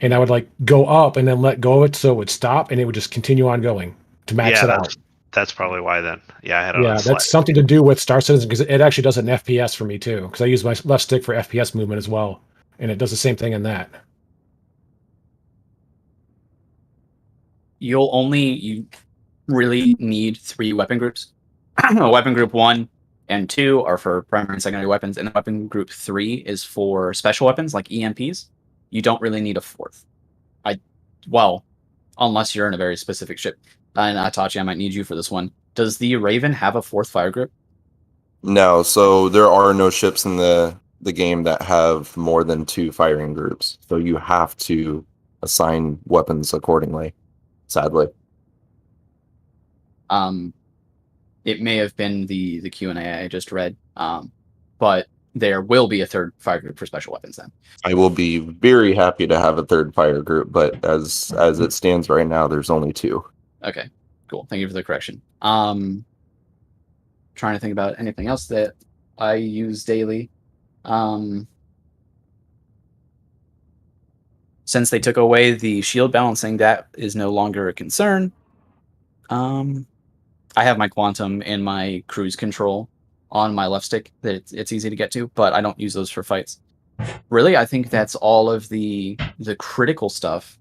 and I would like go up and then let go of it so it would stop, and it would just continue on going to max it out. That's probably why then. Yeah, I had it on Yeah, the slide. that's something to do with Star Citizen because it actually does it in FPS for me too. Because I use my left stick for FPS movement as well, and it does the same thing in that. You really need 3 weapon groups. Weapon group 1 and 2 are for primary and secondary weapons, and weapon group 3 is for special weapons like EMPs. You don't really need a 4th. Well, unless you're in a very specific ship. And Atachi, I might need you for this one. Does the Raven have a 4th fire group? No, so there are no ships in the game that have more than 2 firing groups. So you have to assign weapons accordingly, sadly. It may have been the Q&A I just read, but there will be a 3rd fire group for special weapons then. I will be very happy to have a 3rd fire group, but as it stands right now, there's only 2. Okay, cool. Thank you for the correction. Trying to think about anything else that I use daily. Since they took away the shield balancing, that is no longer a concern. I have my quantum and my cruise control on my left stick that it's easy to get to, but I don't use those for fights. Really, I think that's all of the critical stuff.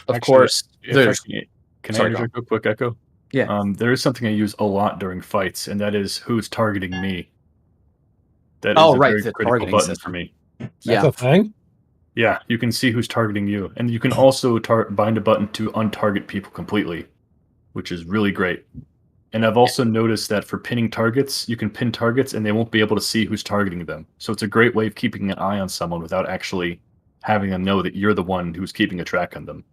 Of course, there's... Can I interject a quick echo? Yeah. There is something I use a lot during fights, and that is who's targeting me. That is Oh, a right, very the critical targeting button system. for me. That's a thing? Yeah, you can see who's targeting you, and you can also bind a button to untarget people completely, which is really great. And I've also noticed that for pinning targets, you can pin targets and they won't be able to see who's targeting them. So it's a great way of keeping an eye on someone without actually having them know that you're the one who's keeping a track on them.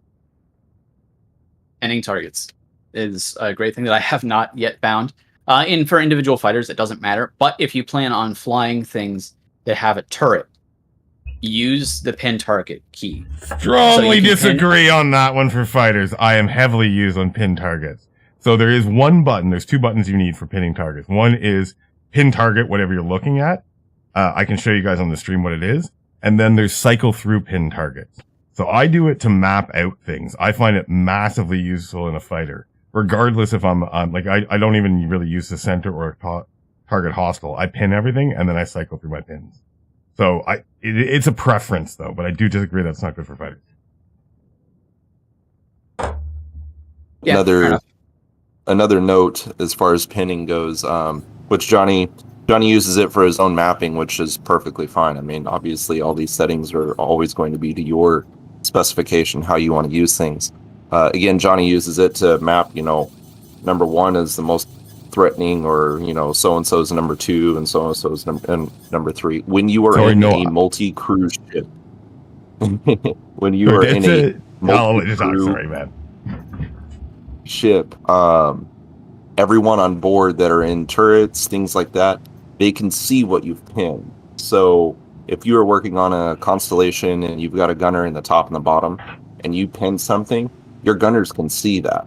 Pinning targets is a great thing that I have not yet found. For individual fighters, it doesn't matter. But if you plan on flying things that have a turret, use the pin target key. Strongly disagree on that one for fighters. I am heavily used on pin targets. So there is one button. There's 2 buttons you need for pinning targets. One is pin target, whatever you're looking at. I can show you guys on the stream what it is. And then there's cycle through pin targets. So I do it to map out things. I find it massively useful in a fighter, regardless if I'm like, I don't even really use the center or target hostile. I pin everything and then I cycle through my pins. So it's a preference though, but I do disagree that's not good for fighters. Yeah, Another note as far as pinning goes, which Johnny uses it for his own mapping, which is perfectly fine. I mean, obviously all these settings are always going to be to your specification, how you want to use things. Again, Johnny uses it to map, number 1 is the most threatening, or, so-and-so is number 2 and so-and-so is number 3. When you are in a multi-cruise ship, when you are in a multi-crew ship, everyone on board that are in turrets, things like that, they can see what you've pinned. So if you are working on a constellation and you've got a gunner in the top and the bottom, and you pin something, your gunners can see that.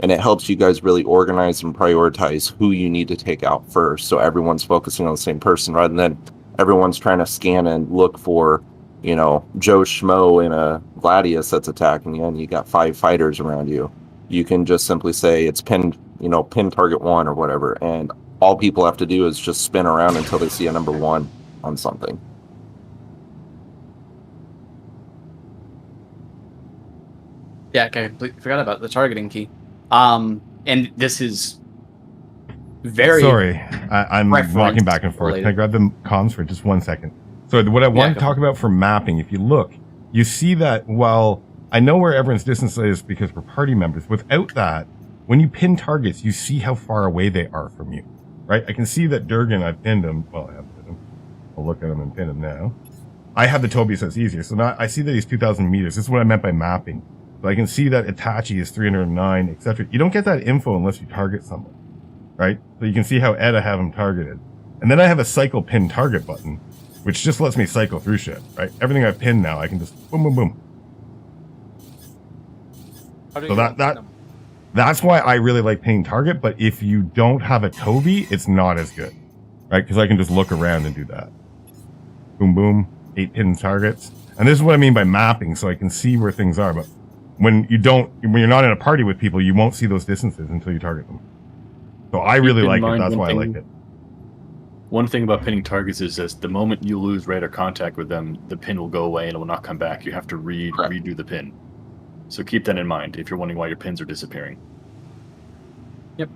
And it helps you guys really organize and prioritize who you need to take out first. So everyone's focusing on the same person rather than everyone's trying to scan and look for, you know, Joe Schmo in a Gladius that's attacking you and you got 5 fighters around you. You can just simply say it's pinned, you know, pin target 1 or whatever. And all people have to do is just spin around until they see a number 1 on something. Yeah, I completely forgot about the targeting key. And this is very... Sorry, I'm walking back and forth. Can I grab the comms for just 1 second? So what I want to talk about for mapping, if you look, you see that while I know where everyone's distance is because we're party members, without that, when you pin targets, you see how far away they are from you, right? I can see that Durgan, I pinned him. Well, I have pinned him. I'll look at him and pin him now. I have the Toby, so it's easier. So now I see that he's 2,000 meters. This is what I meant by mapping. So I can see that Itachi is 309, etc. You don't get that info unless you target someone, right? So you can see how Ed, I have him targeted. And then I have a cycle pin target button, which just lets me cycle through shit, right? Everything I've pinned now, I can just boom, boom, boom. So that's why I really like pinning target, but if you don't have a Toby, it's not as good, right? Because I can just look around and do that. Boom, boom, 8 pin targets. And this is what I mean by mapping, so I can see where things are, but when you're not in a party with people, you won't see those distances until you target them. So I really like it. That's why I like it. One thing about pinning targets is that the moment you lose radar contact with them, the pin will go away and it will not come back. You have to redo the pin. So keep that in mind if you're wondering why your pins are disappearing. Yep.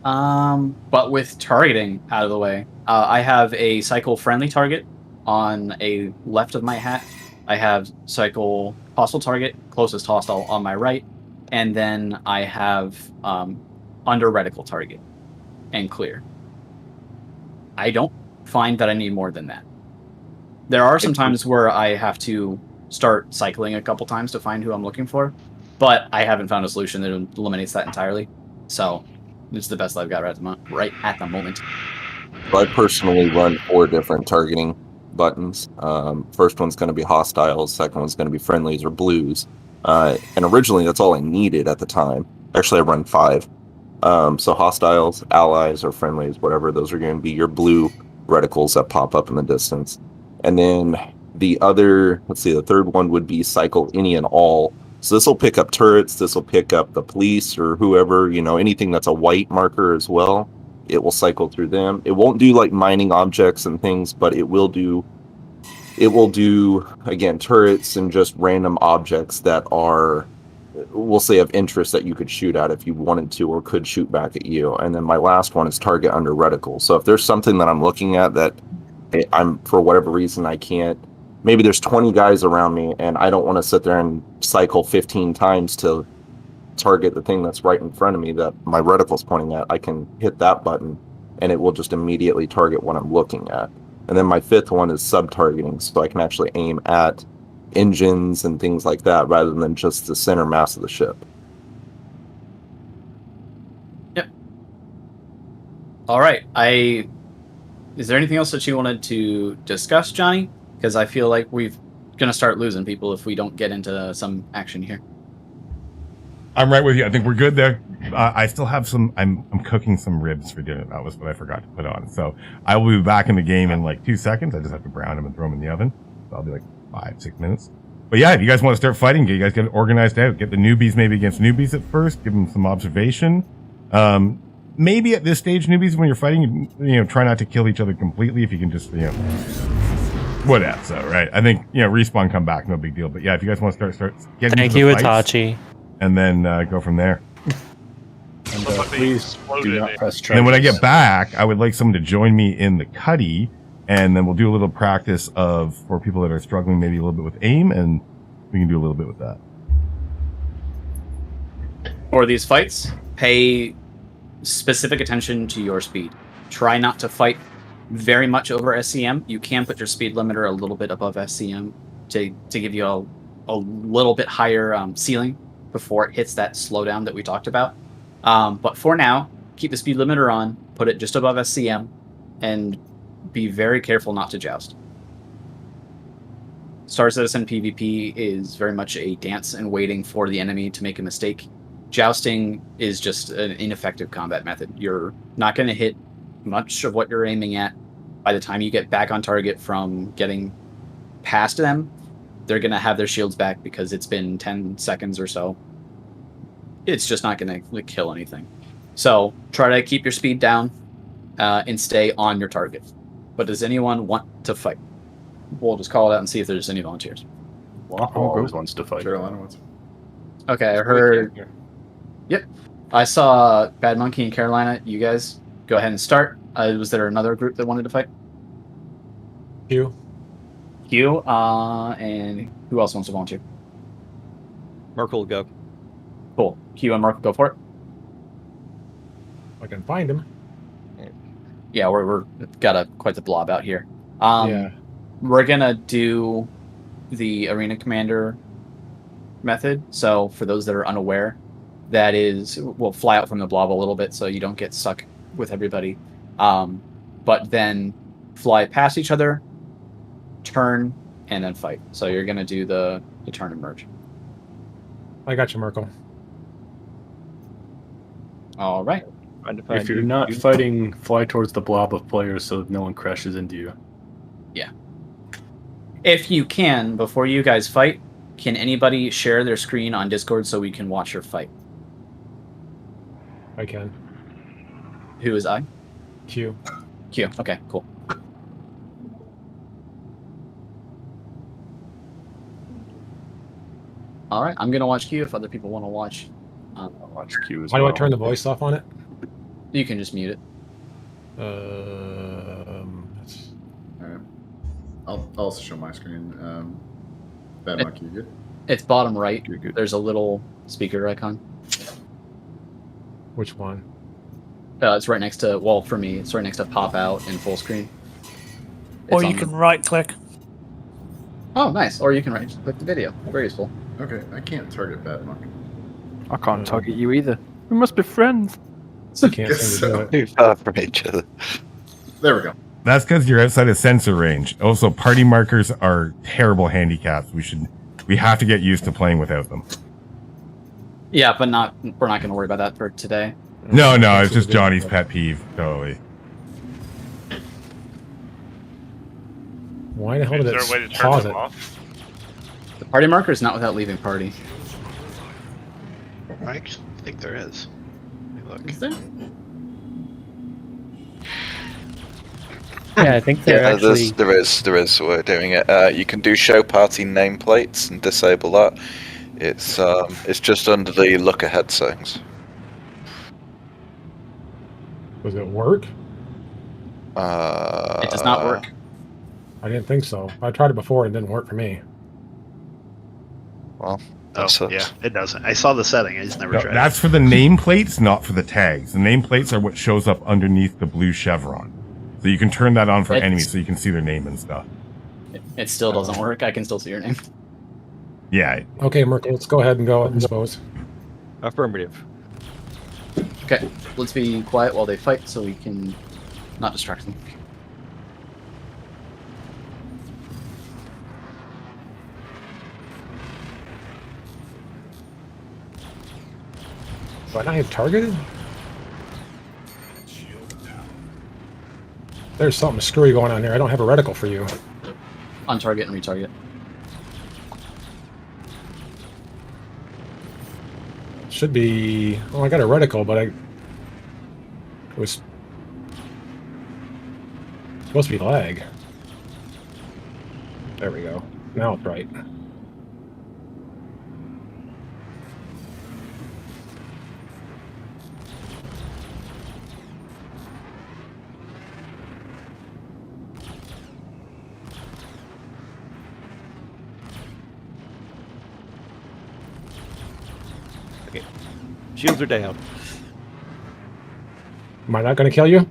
But with targeting out of the way, I have a cycle friendly target on a left of my hat. I have cycle hostile target, closest hostile on my right, and then I have under reticle target and clear. I don't find that I need more than that. There are some times where I have to start cycling a couple times to find who I'm looking for, but I haven't found a solution that eliminates that entirely. So it's the best I've got right at the moment. So I personally run 4 different targeting buttons. First one's going to be hostiles, second one's going to be friendlies or blues. And originally that's all I needed at the time. Actually, I run 5. So hostiles, allies, or friendlies, whatever, those are going to be your blue reticles that pop up in the distance. And then the third one would be cycle any and all. So this will pick up turrets, this will pick up the police or whoever, you know, anything that's a white marker as well. It will cycle through them. It won't do like mining objects and things, but it will do again turrets and just random objects that are, we'll say, of interest that you could shoot at if you wanted to or could shoot back at you. And then my last one is target under reticle. So if there's something that I'm looking at that I'm, for whatever reason, I can't, maybe there's 20 guys around me and I don't want to sit there and cycle 15 times to target the thing that's right in front of me that my reticle's pointing at, I can hit that button and it will just immediately target what I'm looking at. And then my 5th one is sub-targeting, so I can actually aim at engines and things like that rather than just the center mass of the ship. Yep. All right. Is there anything else that you wanted to discuss, Johnny? Because I feel like we're going to start losing people if we don't get into some action here. I'm right with you. I think we're good there. I still have some. I'm cooking some ribs for dinner. That was what I forgot to put on. So I will be back in the game in like 2 seconds. I just have to brown them and throw them in the oven. So I'll be like 5-6 minutes. But yeah, if you guys want to start fighting, you guys get it organized out. Get the newbies maybe against newbies at first. Give them some observation. Maybe at this stage, newbies, when you're fighting, try not to kill each other completely. If you can just, whatever. So right, I think respawn, come back, no big deal. But yeah, if you guys want to start getting. Thank you, Itachi. And then go from there. And please do not press charges. And then when I get back, I would like someone to join me in the cuddy, and then we'll do a little practice for people that are struggling maybe a little bit with aim, and we can do a little bit with that. For these fights, pay specific attention to your speed. Try not to fight very much over SCM. You can put your speed limiter a little bit above SCM to give you a little bit higher ceiling before it hits that slowdown that we talked about. But for now, keep the speed limiter on, put it just above SCM, and be very careful not to joust. Star Citizen PvP is very much a dance and waiting for the enemy to make a mistake. Jousting is just an ineffective combat method. You're not going to hit much of what you're aiming at. By the time you get back on target from getting past them, they're going to have their shields back because it's been 10 seconds or so. It's just not going to kill anything. So try to keep your speed down and stay on your target. But does anyone want to fight? We'll just call it out and see if there's any volunteers. Waffle always wants to fight. Carolina wants. Okay, I heard. Yep. I saw Bad Monkey and Carolina. You guys go ahead and start. Was there another group that wanted to fight? Q. And who else wants to volunteer? Merkel will go. Cool. Q and Merkel, go for it. I can find him. Yeah, we're got quite the blob out here. Yeah. We're gonna do the arena commander method. So for those that are unaware, that is, we'll fly out from the blob a little bit so you don't get stuck with everybody. But then fly past each other, turn, and then fight. So you're gonna do the turn and merge. I got you, Merkel. All right. If you're not fighting, fly towards the blob of players so that no one crashes into you. Yeah. If you can, before you guys fight, can anybody share their screen on Discord so we can watch your fight? I can. Who is I? Q. Q. Okay, cool. All right, I'm gonna watch Q if other people want to watch. I'll watch Q as Why well. do I turn the voice off on it? You can just mute it. That's... All right. I'll also show my screen. Bad Monkey, you good? It's bottom right. There's a little speaker icon. Which one? It's right next to, well, for me, it's right next to pop out and full screen. Or It's you on can right click. Oh, nice. Or you can right click the video. Very useful. Okay, I can't target Bad Monk. I can't target you either. We must be friends. Can't seem to do it. Too far from each other. There we go. That's because you're outside of sensor range. Also, party markers are terrible handicaps. We have to get used to playing without them. Yeah, but we're not going to worry about that for today. No, it's just Johnny's pet peeve. Totally. Why the hell did Is there a way it to turn pause them it? off? The party marker is not without leaving party. I actually think there is. Let me look. Is there? Yeah, I think they're actually... there is a way of doing it. You can do show party nameplates and disable that. It's just under the look ahead settings. Does it work? It does not work. I didn't think so. I tried it before and it didn't work for me. Well, yeah, it doesn't. I saw the setting. I just never tried That's for the nameplates, not for the tags. The nameplates are what shows up underneath the blue chevron. So you can turn that on for enemies so you can see their name and stuff. It still doesn't work. I can still see your name. Yeah. Okay, Merkel, let's go ahead and go, I suppose. Affirmative. Okay, let's be quiet while they fight so we can not distract them. Do I not have targeted? There's something screwy going on here. I don't have a reticle for you. On target and retarget. Should be... Oh, I got a reticle, but it was supposed to be lag. There we go. Now it's right. Okay. Shields are down. Am I not going to kill you?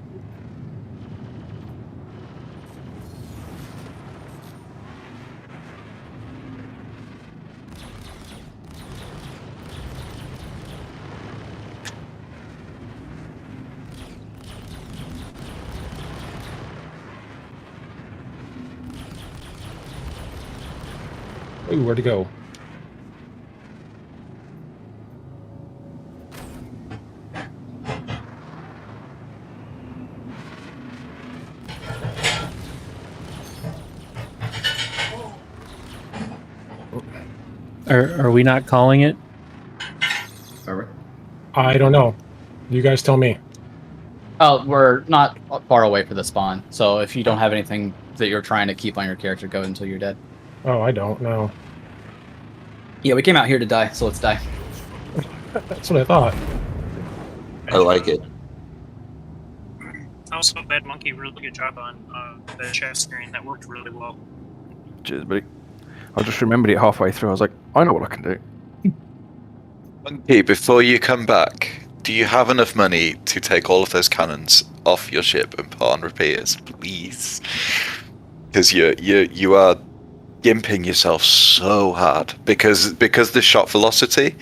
Ooh, where'd it go? Are we not calling it? Are we? I don't know. You guys tell me. Oh, we're not far away for the spawn. So if you don't have anything that you're trying to keep on your character, go until you're dead. Oh, I don't know. Yeah, we came out here to die, so let's die. That's what I thought. I like it. Also, Bad Monkey, really good job on the chat screen. That worked really well. Cheers, buddy. I just remembered it halfway through. I was like, I know what I can do. Monkey, before you come back, do you have enough money to take all of those cannons off your ship and put on repeaters, please? Because you are gimping yourself so hard because the shot velocity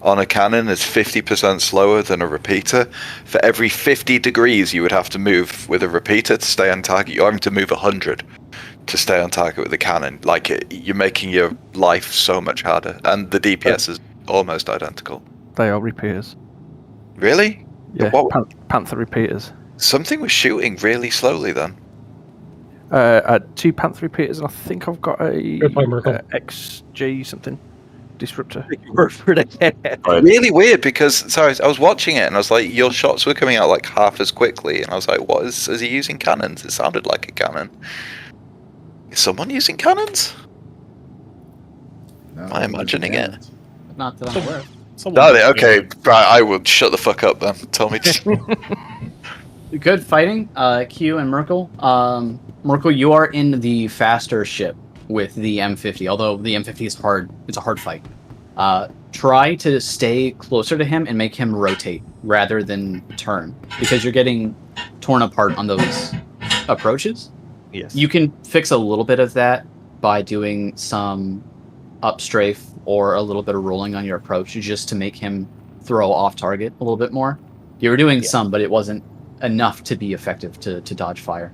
on a cannon is 50% slower than a repeater. For every 50 degrees you would have to move with a repeater to stay on target, you're having to move 100 to stay on target with the cannon. Like, you're making your life so much harder, and the DPS is almost identical. They are repeaters. Really? Yeah, Panther repeaters. Something was shooting really slowly then. Two Panther repeaters, and I think I've got a XG something disruptor. Really weird, because sorry, I was watching it and I was like, your shots were coming out like half as quickly, and I was like, what is he using cannons? It sounded like a cannon. Is someone using cannons? No, Am I imagining it? Not that I'm aware of. Okay, right, I will shut the fuck up then. Tell me to... Good fighting, Q and Merkel. Merkel, you are in the faster ship with the M50, although the M50 is hard. It's a hard fight. Try to stay closer to him and make him rotate rather than turn, because you're getting torn apart on those approaches. Yes. You can fix a little bit of that by doing some up strafe or a little bit of rolling on your approach just to make him throw off target a little bit more. You were doing some, but it wasn't enough to be effective to dodge fire.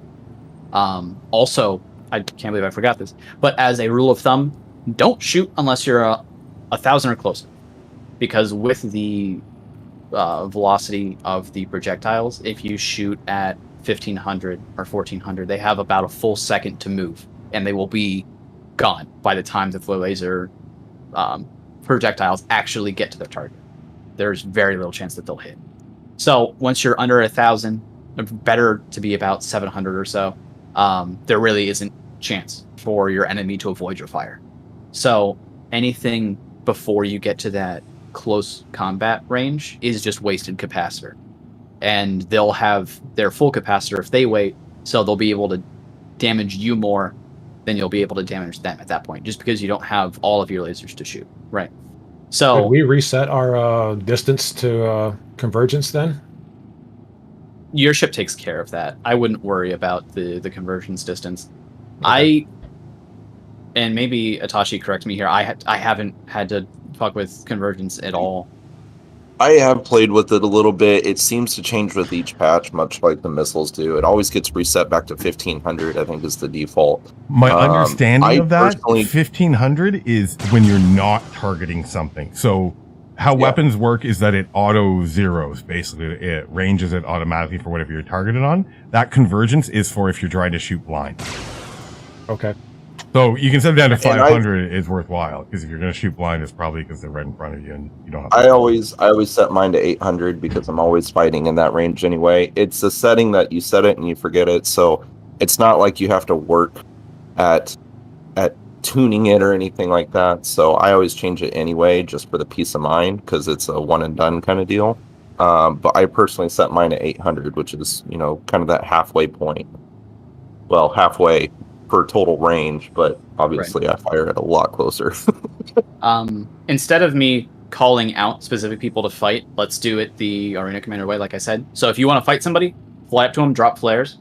Also, I can't believe I forgot this, but as a rule of thumb, don't shoot unless you're 1,000 or closer, because with the velocity of the projectiles, if you shoot at 1,500 or 1,400, they have about a full second to move, and they will be gone by the time the flow laser projectiles actually get to their target. There's very little chance that they'll hit. So once you're under 1,000, better to be about 700 or so. There really isn't chance for your enemy to avoid your fire. So anything before you get to that close combat range is just wasted capacitor. And they'll have their full capacitor if they wait, so they'll be able to damage you more than you'll be able to damage them at that point, just because you don't have all of your lasers to shoot. Right. So Could we reset our distance to convergence then? Your ship takes care of that. I wouldn't worry about the convergence distance. Okay. And maybe Atashi, correct me here, I haven't had to fuck with convergence at all. I have played with it a little bit. It seems to change with each patch, much like the missiles do. It always gets reset back to 1,500, I think, is the default. My understanding of that, personally... 1,500 is when you're not targeting something. So how weapons work is that it auto zeros, basically. It ranges it automatically for whatever you're targeted on. That convergence is for if you're trying to shoot blind. Okay. So you can set it down to 500 is worthwhile, because if you're going to shoot blind, it's probably because they're right in front of you and you don't have to. I always set mine to 800 because I'm always fighting in that range anyway. It's a setting that you set it and you forget it, so it's not like you have to work at tuning it or anything like that. So I always change it anyway, just for the peace of mind, because it's a one and done kind of deal. But I personally set mine at 800, which is, kind of that halfway point. Well, halfway per total range, but obviously I fire it a lot closer. Instead of me calling out specific people to fight, let's do it the Arena Commander way, like I said. So if you want to fight somebody, fly up to them, drop flares,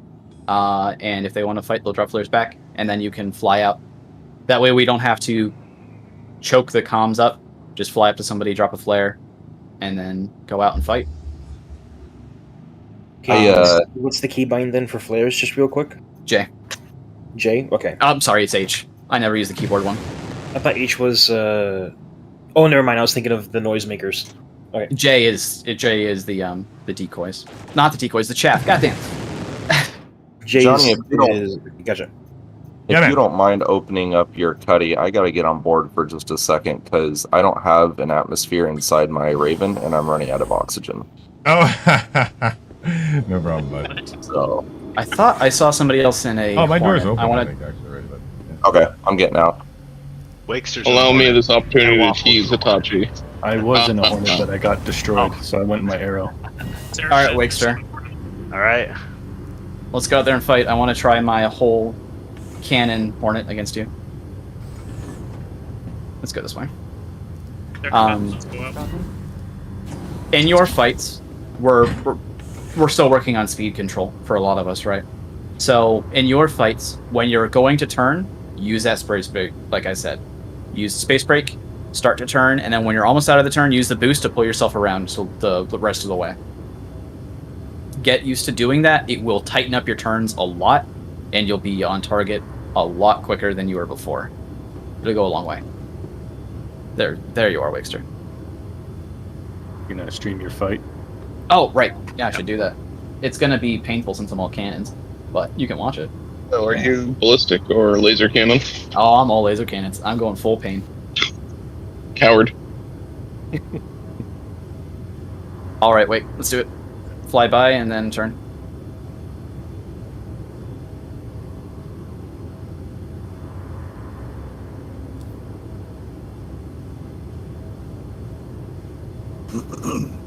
and if they want to fight, they'll drop flares back, and then you can fly out. That way we don't have to choke the comms up. Just fly up to somebody, drop a flare, and then go out and fight. Okay, what's the keybind then for flares, just real quick? J. J? Okay. I'm sorry, it's H. I never use the keyboard one. I thought H was. Oh, never mind. I was thinking of the noisemakers. Okay. J is the decoys, not the decoys. The chaff. Goddamn. Johnny, if you don't, gotcha. If you don't mind opening up your cuddy, I gotta get on board for just a second because I don't have an atmosphere inside my Raven and I'm running out of oxygen. Oh, no problem, bud. So I thought I saw somebody else in a. Oh, my door's Hornet. open. I I want think, to. actually, right, but, okay, I'm getting out. Wakester's Allow me this opportunity to tease Hitachi. I was in a Hornet, but I got destroyed, so I went in my arrow. All right, Wakester. All right. Let's go out there and fight. I want to try my whole cannon Hornet against you. Let's go this way. In your fights, we're still working on speed control for a lot of us, right? So in your fights, when you're going to turn, use that space brake, like I said. Use the space brake, start to turn, and then when you're almost out of the turn, use the boost to pull yourself around so the rest of the way. Get used to doing that. It will tighten up your turns a lot, and you'll be on target a lot quicker than you were before. It'll go a long way. There you are, Wakester. You're gonna stream your fight? Oh, right. Yeah, I should do that. It's gonna be painful since I'm all cannons, but you can watch it. So are you ballistic or laser cannon? Oh, I'm all laser cannons. I'm going full pain. Coward. All right, wait. Let's do it. Fly by and then turn.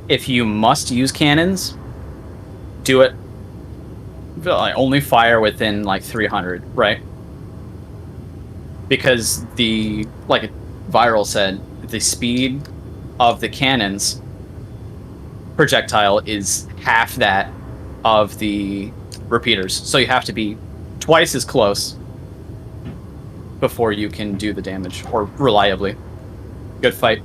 If you must use cannons, do it. Only fire within like 300, right? Because like Viral said, the speed of the cannons projectile is half that of the repeaters. So you have to be twice as close before you can do the damage, or reliably. Good fight.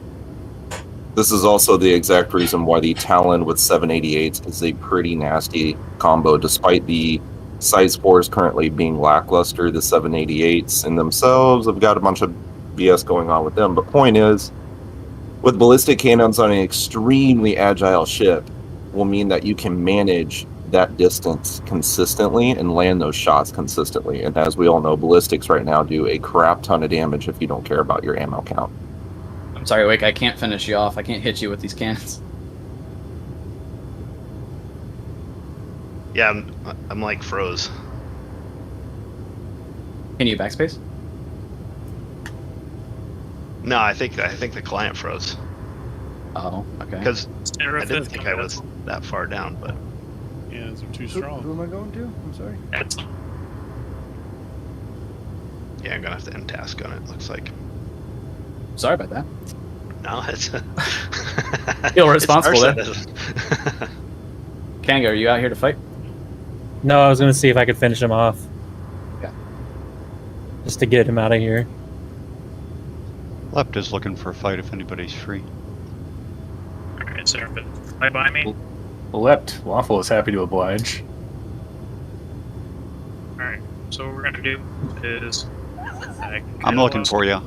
This is also the exact reason why the Talon with 788s is a pretty nasty combo, despite the size 4s currently being lackluster. The 788s in themselves have got a bunch of BS going on with them. But point is, with ballistic cannons on an extremely agile ship will mean that you can manage that distance consistently and land those shots consistently. And as we all know, ballistics right now do a crap ton of damage if you don't care about your ammo count. I'm sorry, Wake, I can't finish you off. I can't hit you with these cannons. Yeah, I'm like froze. Can you backspace? No, I think the client froze. Oh, okay. Because I didn't think I was that far down, but Cannons are too strong. Who am I going to? I'm sorry. yeah, I'm gonna have to end task on it. Looks like. Sorry about that. No, it's. Feel responsible there. It's Kanga, are you out here to fight? No, I was going to see if I could finish him off. Okay. Just to get him out of here. Left is looking for a fight if anybody's free. Alright, Seraphin, fly by me. Lept, Waffle is happy to oblige. Alright, so what we're gonna do is... I'm looking for you.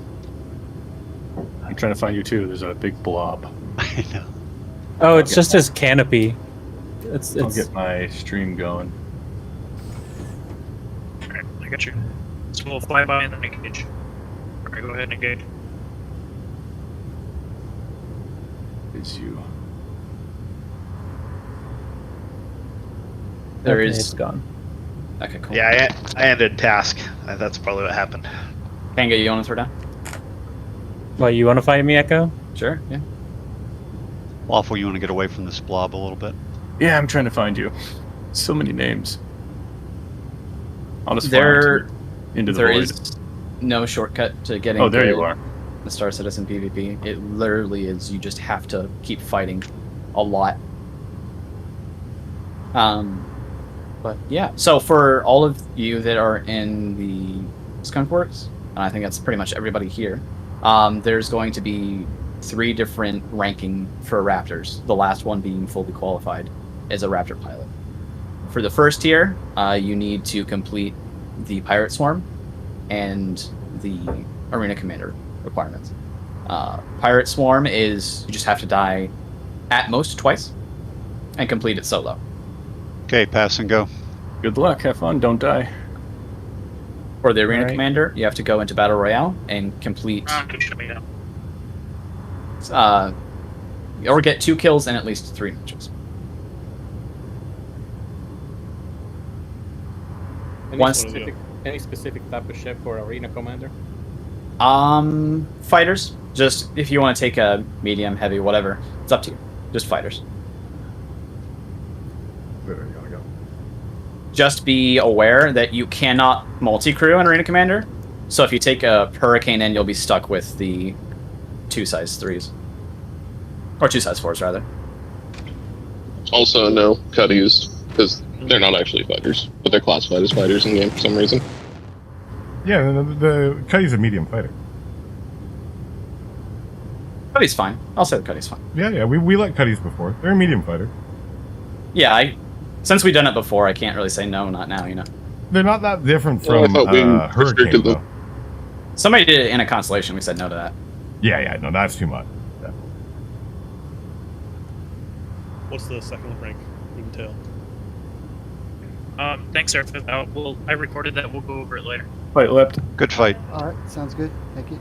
I'm trying to find you too. There's a big blob. I know. Oh, it's just his canopy. I'll get my stream going. Alright, I got you. So we'll fly by and then engage. Alright, go ahead and engage. It's you. There Okay, is... it's gone. Okay, cool. Yeah, I ended task. That's probably what happened. Kanga, you want to throw down? What, you want to fight me, Echo? Sure, yeah. Waffle, you want to get away from this blob a little bit? Yeah, I'm trying to find you. So many names. I'll just There into the void. is no shortcut to getting. Oh, there you are. The Star Citizen PvP. It literally is. You just have to keep fighting a lot. But yeah. So for all of you that are in the Skunk Works, and I think that's pretty much everybody here, there's going to be 3 different ranking for Raptors. The last one being fully qualified as a Raptor pilot. For the first tier, you need to complete the Pirate Swarm and the Arena Commander requirements. Pirate Swarm is you just have to die at most twice and complete it solo. Okay, pass and go. Good luck. Have fun. Don't die. For the Arena Commander, you have to go into Battle Royale and complete... or get 2 kills and at least 3 matches. Any specific type of ship for Arena Commander? Fighters. Just if you want to take a medium, heavy, whatever, it's up to you. Just fighters. Just be aware that you cannot multi-crew in Arena Commander. So if you take a Hurricane in, you'll be stuck with the 2 size 3s. Or 2 size 4s, rather. Also, no cutties, because they're not actually fighters, but they're classified as fighters in game for some reason. Yeah, the Cuddy's a medium fighter. Cuddy's fine. I'll say the Cuddy's fine. Yeah, we let Cuddies before. They're a medium fighter. Yeah, since we've done it before, I can't really say no, not now, you know. They're not that different from Hurricane, though. Somebody did it in a Constellation. We said no to that. Yeah, no, that's too much. Yeah. What's the second rank entail? Thanks, sir. I recorded that. We'll go over it later. Fight left. Good fight. All right, sounds good. Thank you.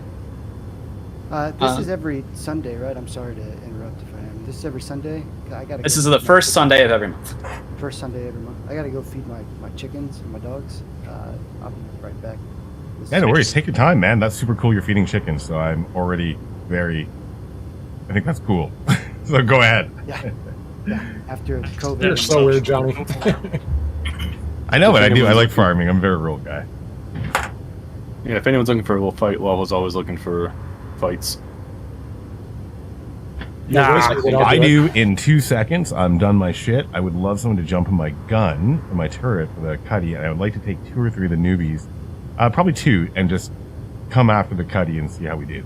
This is every Sunday, right? I'm sorry to interrupt if I am. This is every Sunday? I gotta. This is the first Sunday of every month. First Sunday every month. I gotta go feed my chickens and my dogs. I'll be right back. Yeah, no worries. Take your time, man. That's super cool you're feeding chickens, so I'm already I think that's cool. So go ahead. Yeah. After COVID. You're so weird, Johnny. I know, but I do. I like farming. I'm a very rural guy. Yeah, if anyone's looking for a little fight, Lava's always looking for fights. I do in 2 seconds. I'm done my shit. I would love someone to jump in my gun, in my turret with a Cuddy, and I would like to take 2 or 3 of the newbies, probably 2, and just come after the Cuddy and see how we do.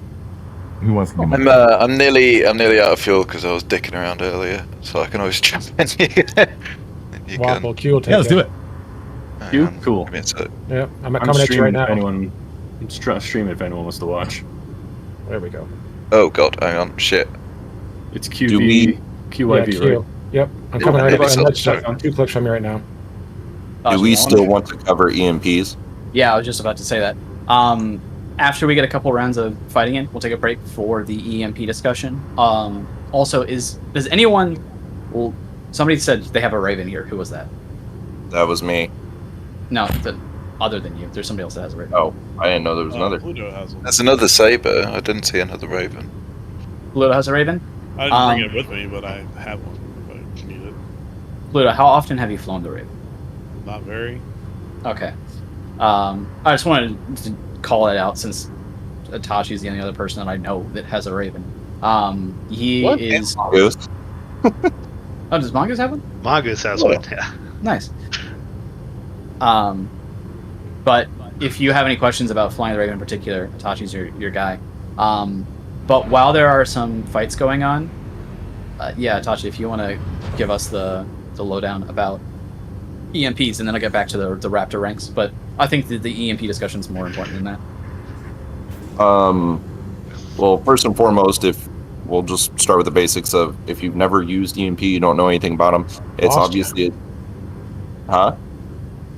Who wants to do I'm nearly out of fuel because I was dicking around earlier, so I can always jump in. You Waffle, Q will take let's do it. You? Cool. Yeah, I'm coming at you right now. I'm streaming if anyone wants to watch. There we go. Oh god, hang on, shit. It's QYV, right? Yep, I'm coming right up. I'm 2 clicks from you right now. Do we still want to cover EMPs? Yeah, I was just about to say that. After we get a couple rounds of fighting in, we'll take a break for the EMP discussion. Also, does anyone... Well, somebody said they have a Raven here. Who was that? That was me. No, other than you. There's somebody else that has a Raven. Oh, I didn't know there was another. Pluto has one. There's another Saber. I didn't see another Raven. Pluto has a Raven? I didn't bring it with me, but I have one if I need it. Pluto, how often have you flown the Raven? Not very. Okay. I just wanted to call it out since Itachi's the only other person that I know that has a Raven. He is... Mongoose. Oh, does Mongoose have one? Mongoose has one, yeah. Nice. But if you have any questions about flying the Raven in particular, Itachi's your guy. But while there are some fights going on, yeah, Itachi, if you want to give us the lowdown about EMPs, and then I'll get back to the Raptor ranks. But I think the EMP discussion is more important than that. Well, first and foremost, if we'll just start with the basics of if you've never used EMP, you don't know anything about them. It's obviously, huh?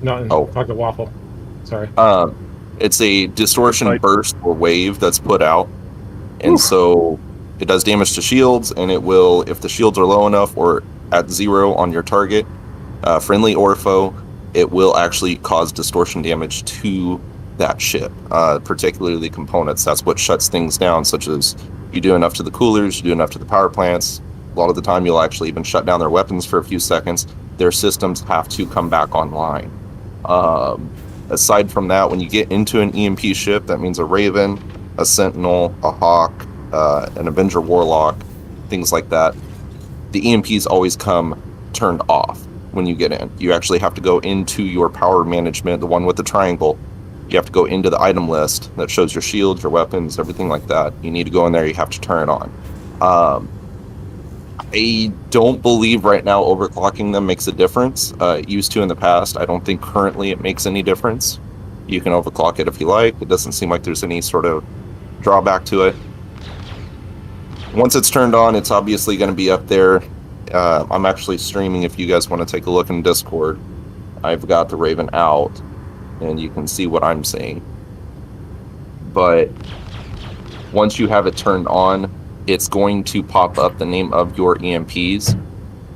No, talk to Waffle. Sorry. It's a distortion burst or wave that's put out, and so it does damage to shields, and it will, if the shields are low enough or at 0 on your target, friendly or foe, it will actually cause distortion damage to that ship, particularly components. That's what shuts things down, such as you do enough to the coolers, you do enough to the power plants. A lot of the time, you'll actually even shut down their weapons for a few seconds. Their systems have to come back online. Aside from that, when you get into an EMP ship, that means a Raven, a Sentinel, a Hawk, an Avenger Warlock, things like that. The EMPs always come turned off when you get in. You actually have to go into your power management, the one with the triangle. You have to go into the item list that shows your shields, your weapons, everything like that. You need to go in there, you have to turn it on. I don't believe right now overclocking them makes a difference. It used to in the past. I don't think currently it makes any difference. You can overclock it if you like. It doesn't seem like there's any sort of drawback to it. Once it's turned on, it's obviously going to be up there. I'm actually streaming if you guys want to take a look in Discord. I've got the Raven out, and you can see what I'm seeing. But once you have it turned on, it's going to pop up the name of your EMPs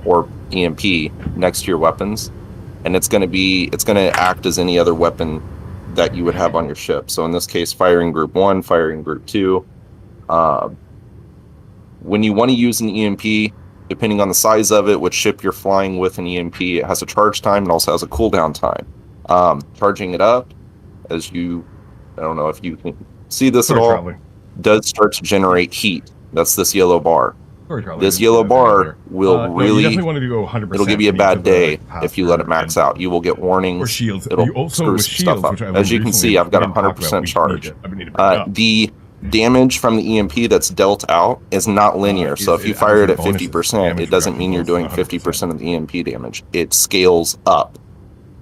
or EMP next to your weapons, and it's going to act as any other weapon that you would have on your ship. So in this case, firing group 1, firing group 2. When you want to use an EMP, depending on the size of it, which ship you're flying with an EMP, it has a charge time and also has a cooldown time. Charging it up, I don't know if you can see this at all, does start to generate heat. That's this yellow bar. This yellow bar will really, it'll give you a bad day if you let it max out. You will get warnings. Or shields. It'll screw some stuff up. which I As you can see, I've got 100% charge. The damage from the EMP that's dealt out is not linear. So if you fire it at 50%, it doesn't mean you're doing 50% of the EMP damage. It scales up.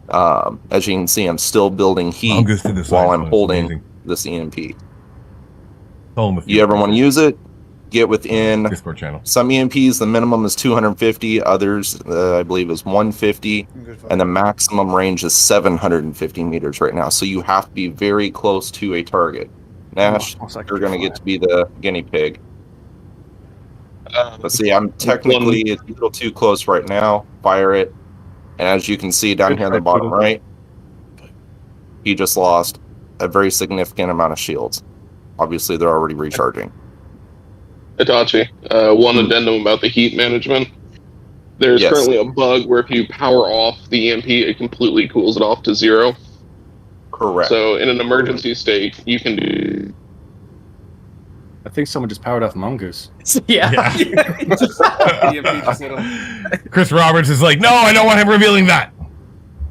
As you can see, I'm still building heat while I'm holding this EMP. You ever want to use it? Get within Discord channel. Some EMPs, the minimum is 250. Others, I believe, is 150. And the maximum range is 750 meters right now. So you have to be very close to a target. Nash, you're going to get to be the guinea pig. Let's see, I'm technically a little too close right now. Fire it. And as you can see down here on the bottom right, he just lost a very significant amount of shields. Obviously, they're already recharging. Itachi, one addendum about the heat management. There's currently a bug where if you power off the EMP, it completely cools it off to 0. Correct. So in an emergency state, you can do... I think someone just powered off Mongoose. Yeah. Chris Roberts is like, no, I don't want him revealing that.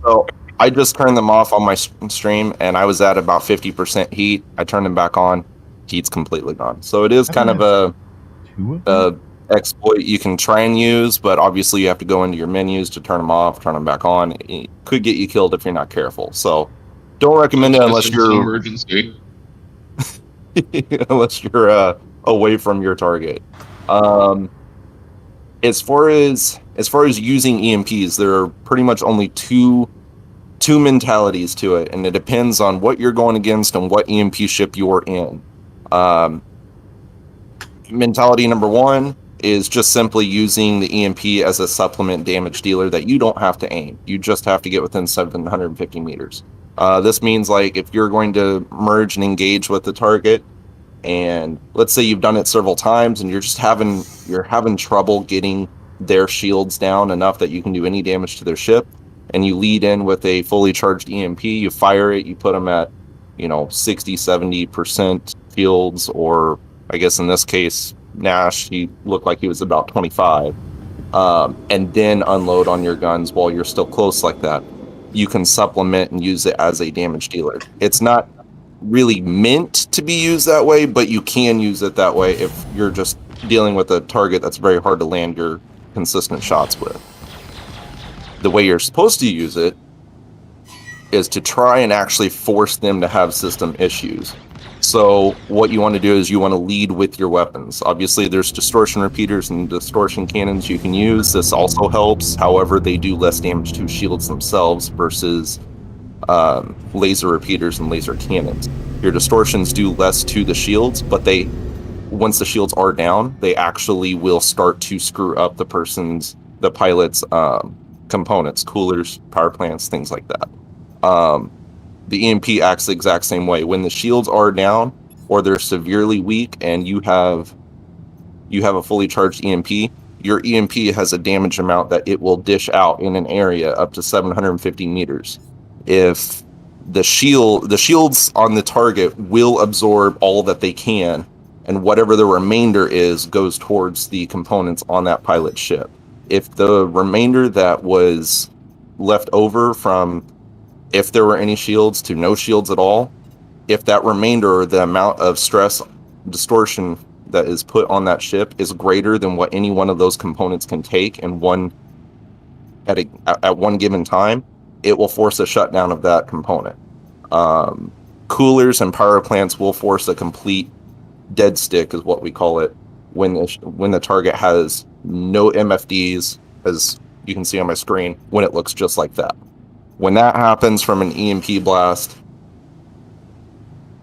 So I just turned them off on my stream, and I was at about 50% heat. I turned them back on. Heat's completely gone. So it is kind of a exploit you can try and use, but obviously you have to go into your menus to turn them off, turn them back on. It could get you killed if you're not careful. So don't recommend it unless you're emergency. unless you're away from your target. As far as using EMPs, there are pretty much only two mentalities to it, and it depends on what you're going against and what EMP ship you're in. Mentality number 1 is just simply using the EMP as a supplement damage dealer that you don't have to aim. You just have to get within 750 meters. This means, like, if you're going to merge and engage with the target, and let's say you've done it several times and you're having trouble getting their shields down enough that you can do any damage to their ship, and you lead in with a fully charged EMP, you fire it, you put them at 60-70% fields, or I guess in this case Nash, he looked like he was about 25, and then unload on your guns while you're still close like that. You can supplement and use it as a damage dealer. It's not really meant to be used that way, but you can use it that way if you're just dealing with a target that's very hard to land your consistent shots with. The way you're supposed to use it is to try and actually force them to have system issues. So what you want to do is you want to lead with your weapons. Obviously, there's distortion repeaters and distortion cannons you can use. This also helps. However, they do less damage to shields themselves versus laser repeaters and laser cannons. Your distortions do less to the shields, but once the shields are down, they actually will start to screw up the pilot's components, coolers, power plants, things like that. The EMP acts the exact same way. When the shields are down or they're severely weak and you have a fully charged EMP, your EMP has a damage amount that it will dish out in an area up to 750 meters. If the shields on the target will absorb all that they can, and whatever the remainder is goes towards the components on that pilot ship. If the remainder that was left over from, if there were any shields to no shields at all, if that remainder, or the amount of stress distortion that is put on that ship is greater than what any one of those components can take at one given time, it will force a shutdown of that component. Coolers and power plants will force a complete dead stick is what we call it, when the target has no MFDs, as you can see on my screen, when it looks just like that. When that happens from an EMP blast,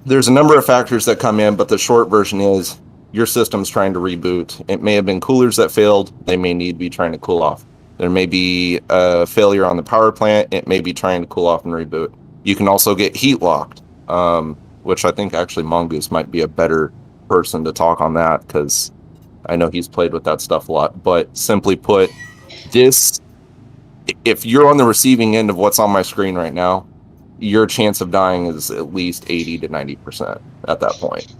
there's a number of factors that come in, but the short version is your system's trying to reboot. It may have been coolers that failed. They may need to be trying to cool off. There may be a failure on the power plant. It may be trying to cool off and reboot. You can also get heat locked, which I think actually Mongoose might be a better person to talk on that, because I know he's played with that stuff a lot. But simply put, if you're on the receiving end of what's on my screen right now, your chance of dying is at least 80 to 90% at that point.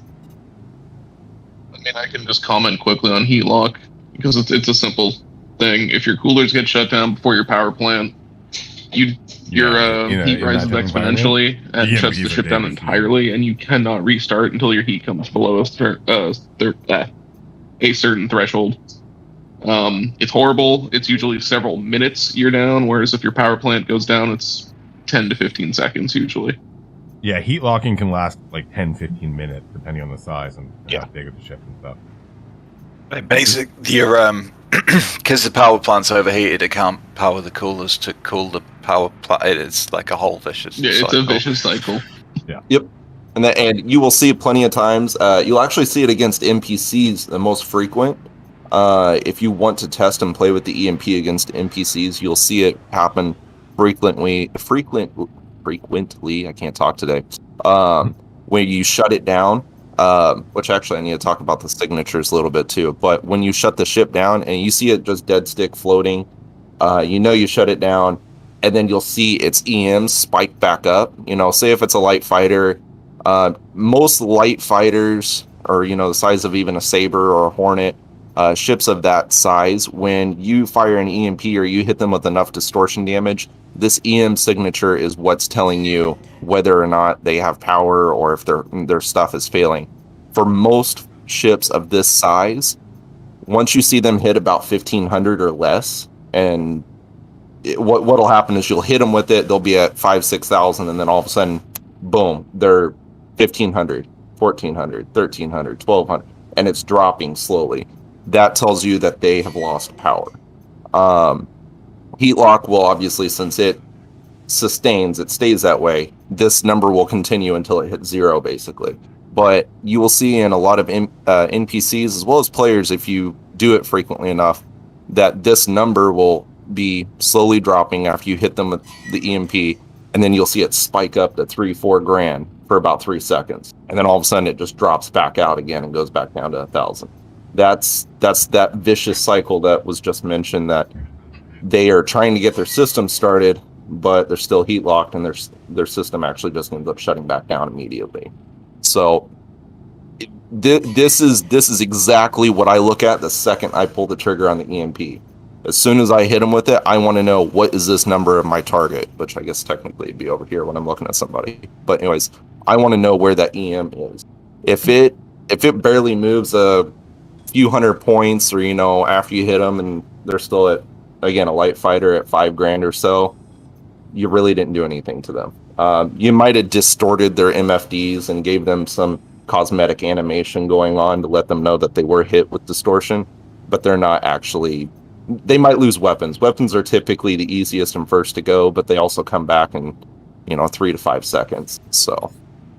I mean, I can just comment quickly on heat lock, because it's a simple thing. If your coolers get shut down before your power plant, your heat rises exponentially and shuts the ship down entirely, and you cannot restart until your heat comes below a certain threshold. It's horrible. It's usually several minutes you're down, whereas if your power plant goes down, it's 10 to 15 seconds usually. Yeah, heat locking can last like 10-15 minutes, depending on the size and how big of the ship and stuff. Basically, because the power plant's overheated, it can't power the coolers to cool the power plant. It's like a whole vicious cycle. It's a vicious cycle. Yeah. Yep. And you will see plenty of times. You'll actually see it against NPCs the most frequent. If you want to test and play with the EMP against NPCs, you'll see it happen frequently. I can't talk today. When you shut it down, which actually I need to talk about the signatures a little bit too. But when you shut the ship down and you see it just dead stick floating, you shut it down, and then you'll see its EM spike back up. Say if it's a light fighter, most light fighters, or the size of even a Saber or a Hornet, ships of that size, when you fire an EMP or you hit them with enough distortion damage, this EM signature is what's telling you whether or not they have power or if their stuff is failing. For most ships of this size, once you see them hit about 1,500 or less, and what'll happen is you'll hit them with it, they'll be at 5,000-6,000, and then all of a sudden, boom, they're 1,500, 1,400, 1,300, 1,200, and it's dropping slowly. That tells you that they have lost power. Heat lock will obviously, since it sustains, it stays that way, this number will continue until it hits 0, basically. But you will see in a lot of NPCs, as well as players, if you do it frequently enough, that this number will be slowly dropping after you hit them with the EMP, and then you'll see it spike up to 3-4 grand for about 3 seconds. And then all of a sudden it just drops back out again and goes back down to 1,000. That's that vicious cycle that was just mentioned, that they are trying to get their system started, but they're still heat locked, and their system actually just ends up shutting back down immediately. So this is exactly what I look at the second I pull the trigger on the EMP. As soon as I hit them with it, I want to know, what is this number of my target, which I guess technically would be over here when I'm looking at somebody. But anyways, I want to know where that EM is. If it barely moves a few hundred points, or after you hit them and they're still at, again, a light fighter at 5 grand or so, you really didn't do anything to them. You might have distorted their MFDs and gave them some cosmetic animation going on to let them know that they were hit with distortion, but they're not actually. They might lose weapons. Weapons are typically the easiest and first to go, but they also come back in 3 to 5 seconds. So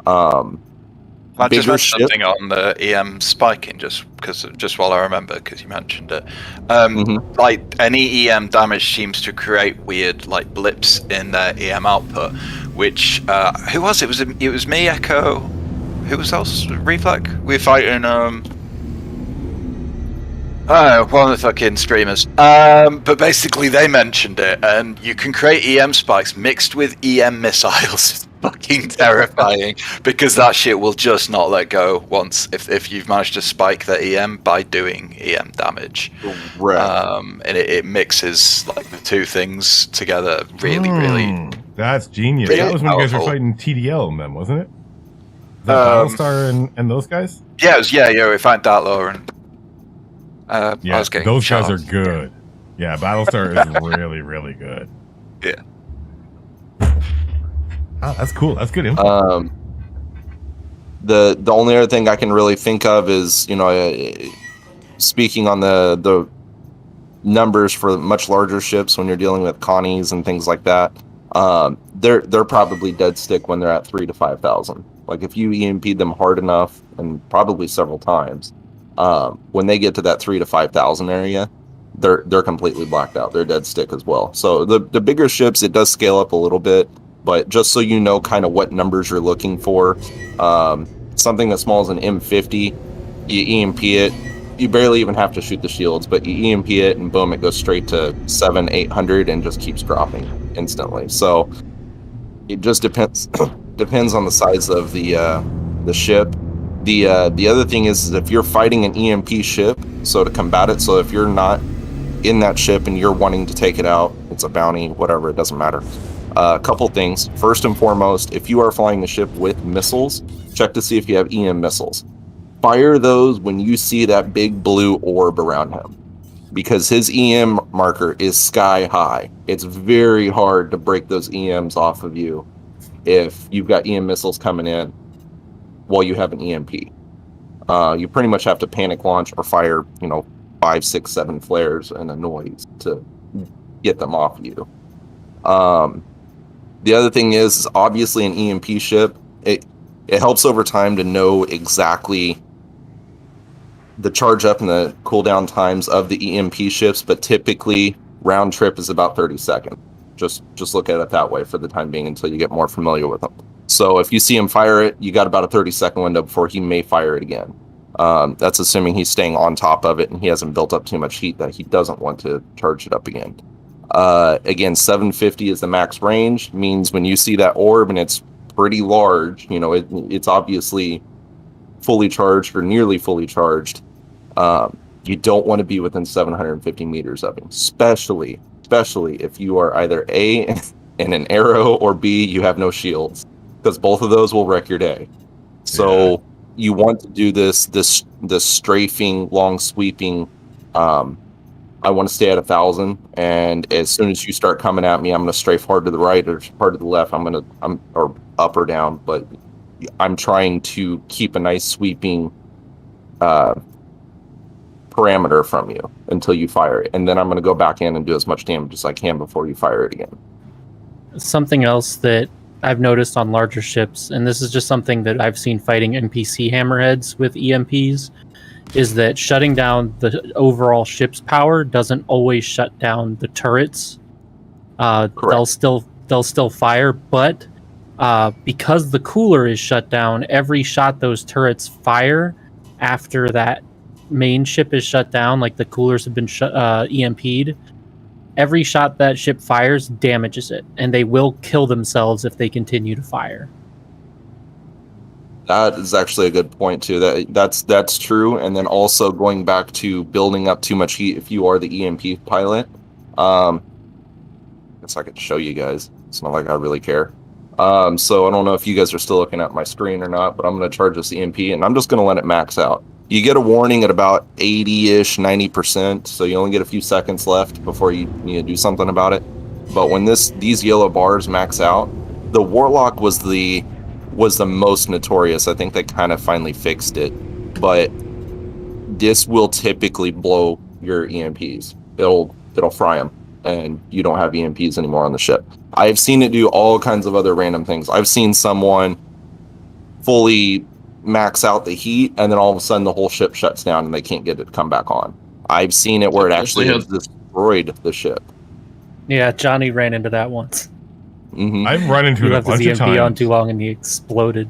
I just mentioned something on the EM spiking, just while I remember, because you mentioned it. Like, any EM damage seems to create weird blips in their EM output. Which who was it? It was me, Echo. Who was else? Reflect. We were fighting one of the fucking streamers. But basically they mentioned it, and you can create EM spikes mixed with EM missiles. Fucking terrifying, because that shit will just not let go once if you've managed to spike the EM by doing EM damage. Right. And it mixes the two things together really. That's genius. Really that was when you guys were powerful. fighting TDL and them, wasn't it? Is that Battlestar and those guys? Yeah, we find Dartlaw and I was getting those guys shot. are good. Yeah, Battlestar is really, really good. Yeah. Oh, that's cool. That's good info. The only other thing I can really think of is, speaking on the numbers for much larger ships when you're dealing with Connies and things like that, they're probably dead stick when they're at 3,000 to 5,000. Like if you EMP'd them hard enough, and probably several times, when they get to that 3,000 to 5,000 area, they're completely blacked out. They're dead stick as well. So the bigger ships, it does scale up a little bit, but just so you know kind of what numbers you're looking for, something as small as an M50, you EMP it, you barely even have to shoot the shields, but you EMP it and boom, it goes straight to 700-800 and just keeps dropping instantly. So it just depends on the size of the ship. The other thing is if you're fighting an EMP ship, so to combat it, so if you're not in that ship and you're wanting to take it out, it's a bounty, whatever, it doesn't matter. A couple things. First and foremost, if you are flying the ship with missiles, check to see if you have EM missiles. Fire those when you see that big blue orb around him, because his EM marker is sky high. It's very hard to break those EMs off of you if you've got EM missiles coming in while you have an EMP. You pretty much have to panic launch or fire, 5, 6, 7 flares and a noise to get them off you. The other thing is obviously an EMP ship, it helps over time to know exactly the charge up and the cooldown times of the EMP ships, but typically round trip is about 30 seconds. Just look at it that way for the time being until you get more familiar with them. So if you see him fire it, you got about a 30-second window before he may fire it again. That's assuming he's staying on top of it and he hasn't built up too much heat that he doesn't want to charge it up again. Again, 750 is the max range, means when you see that orb and it's pretty large, it's obviously fully charged or nearly fully charged. You don't want to be within 750 meters of him, especially if you are either A, in an arrow, or B, you have no shields, because both of those will wreck your day. So you want to do this strafing, long sweeping. I want to stay at 1,000, and as soon as you start coming at me, I'm going to strafe hard to the right or hard to the left. Or up or down, but I'm trying to keep a nice sweeping parameter from you until you fire it, and then I'm going to go back in and do as much damage as I can before you fire it again. Something else that I've noticed on larger ships, and this is just something that I've seen fighting NPC hammerheads with EMPs, is that shutting down the overall ship's power doesn't always shut down the turrets. They'll still fire, but because the cooler is shut down, every shot those turrets fire after that main ship is shut down, like the coolers have been EMP'd, every shot that ship fires damages it, and they will kill themselves if they continue to fire. That is actually a good point too. That's true. And then also going back to building up too much heat if you are the EMP pilot. I guess I could show you guys. It's not like I really care. So I don't know if you guys are still looking at my screen or not, but I'm going to charge this EMP and I'm just going to let it max out. You get a warning at about 80-ish, 90%, so you only get a few seconds left before you need to do something about it. But when these yellow bars max out, the Warlock was the most notorious. I think they kind of finally fixed it, but this will typically blow your EMPs. It'll fry them, and you don't have EMPs anymore on the ship. I've seen it do all kinds of other random things. I've seen someone fully max out the heat, and then all of a sudden the whole ship shuts down and they can't get it to come back on. I've seen it where it actually has destroyed the ship. Yeah, Johnny ran into that once. Mm-hmm. I've run into it a bunch of times. on too long and he exploded.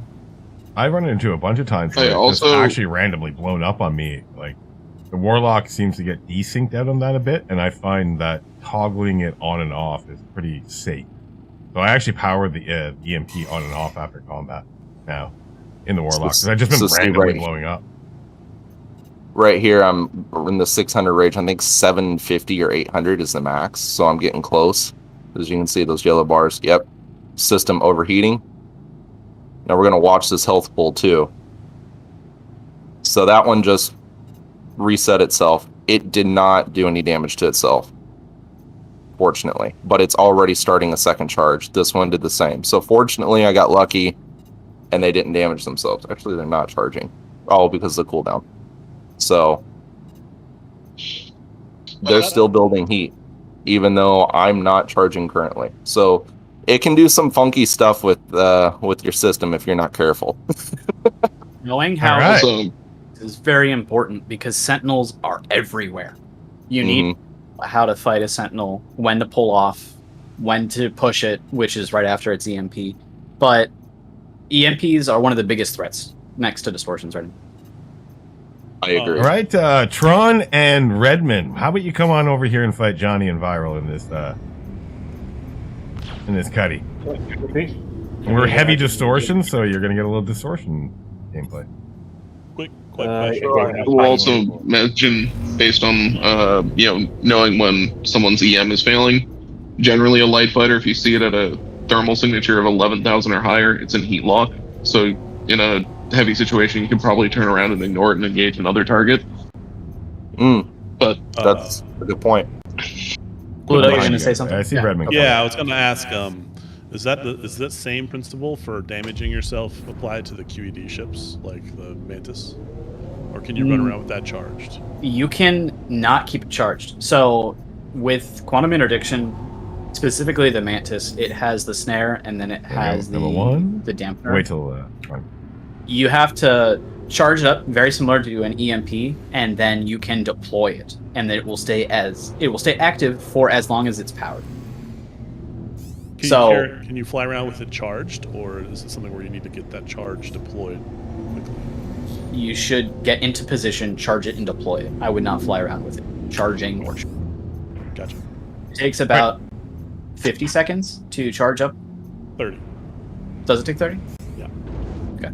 I've run into a bunch of times where it's just actually randomly blown up on me. Like, the Warlock seems to get desynced out on that a bit, and I find that toggling it on and off is pretty safe. So I actually power the EMP on and off after combat now in the Warlock, because I've just been randomly blowing up. Right here, I'm in the 600 range. I think 750 or 800 is the max, so I'm getting close. As you can see, those yellow bars. Yep. System overheating. Now we're going to watch this health pool too. So that one just reset itself. It did not do any damage to itself, fortunately, but it's already starting a second charge. This one did the same. So fortunately, I got lucky and they didn't damage themselves. Actually, they're not charging, all because of the cooldown. So they're still building heat, even though I'm not charging currently. So it can do some funky stuff with your system if you're not careful. Knowing how Right. is very important because sentinels are everywhere. You need how to fight a sentinel, when to pull off, when to push it, which is right after its EMP. But EMPs are one of the biggest threats next to distortions right now. I agree. All right, Tron and Redmond, how about you come on over here and fight Johnny and Viral in this cuddy? We're heavy distortion, so you're going to get a little distortion gameplay. Quick question. We'll also mention, based on knowing when someone's EM is failing, generally a light fighter, if you see it at a thermal signature of 11,000 or higher, it's in heat lock. So in a heavy situation, you can probably turn around and ignore it and engage another target. But that's a good point. Pluto, you're going to say something? I see Redmond. Yeah, I was going to ask. Is that same principle for damaging yourself applied to the QED ships like the Mantis, or can you run around with that charged? You can not keep it charged. So with quantum interdiction, specifically the Mantis, it has the snare and then it has the dampener. Wait till you have to charge it up, very similar to an EMP, and then you can deploy it, and then it will stay active for as long as it's powered. Can you fly around with it charged, or is it something where you need to get that charge deployed quickly? You should get into position, charge it, and deploy it. I would not fly around with it, charging or. Gotcha. It takes about 50 seconds to charge up. 30. Does it take 30? Yeah. Okay.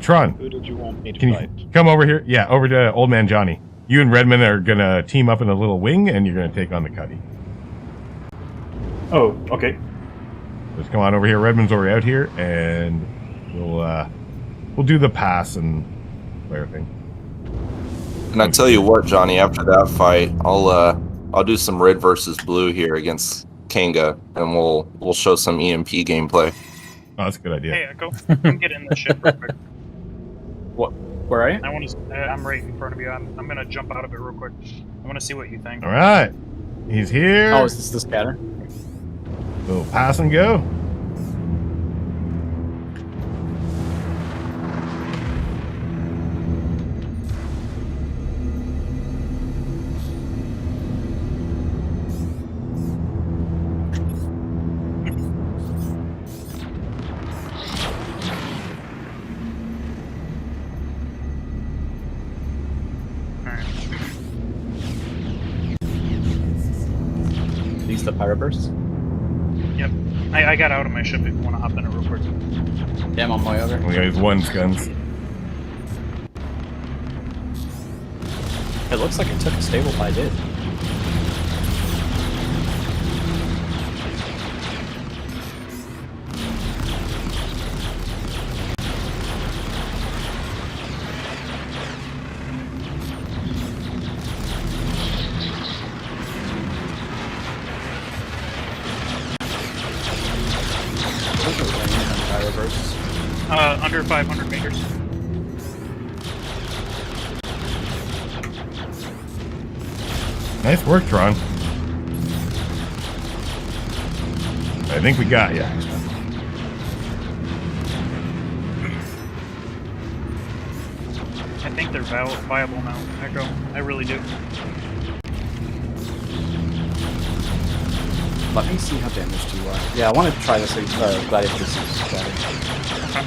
Tron, Who did you want me to can fight? you come over here? Yeah, over to Old Man Johnny. You and Redmond are going to team up in a little wing, and you're going to take on the cuddy. Oh, okay. Just come on over here. Redmond's already out here, and we'll do the pass and player thing. And I tell you what, Johnny, after that fight, I'll do some red versus blue here against Kanga, and we'll show some EMP gameplay. Oh, that's a good idea. Hey, Echo, come get in the ship real quick. What? Where are you? I'm right in front of you. I'm gonna jump out of it real quick. I want to see what you think. All right, he's here. Oh, is this the scatter? We'll pass and go. These the pyro bursts? Yep. I got out of my ship if you want to hop in it real quick. Yeah, I'm on my way over. We got his one's guns. It looks like it took a stable if I did. Under 500 meters. Nice work, Tron. I think we got you. I think they're viable now, Echo. I really do. Let me see how damaged you are. Yeah, I want to try this Gladiator scatter. Okay.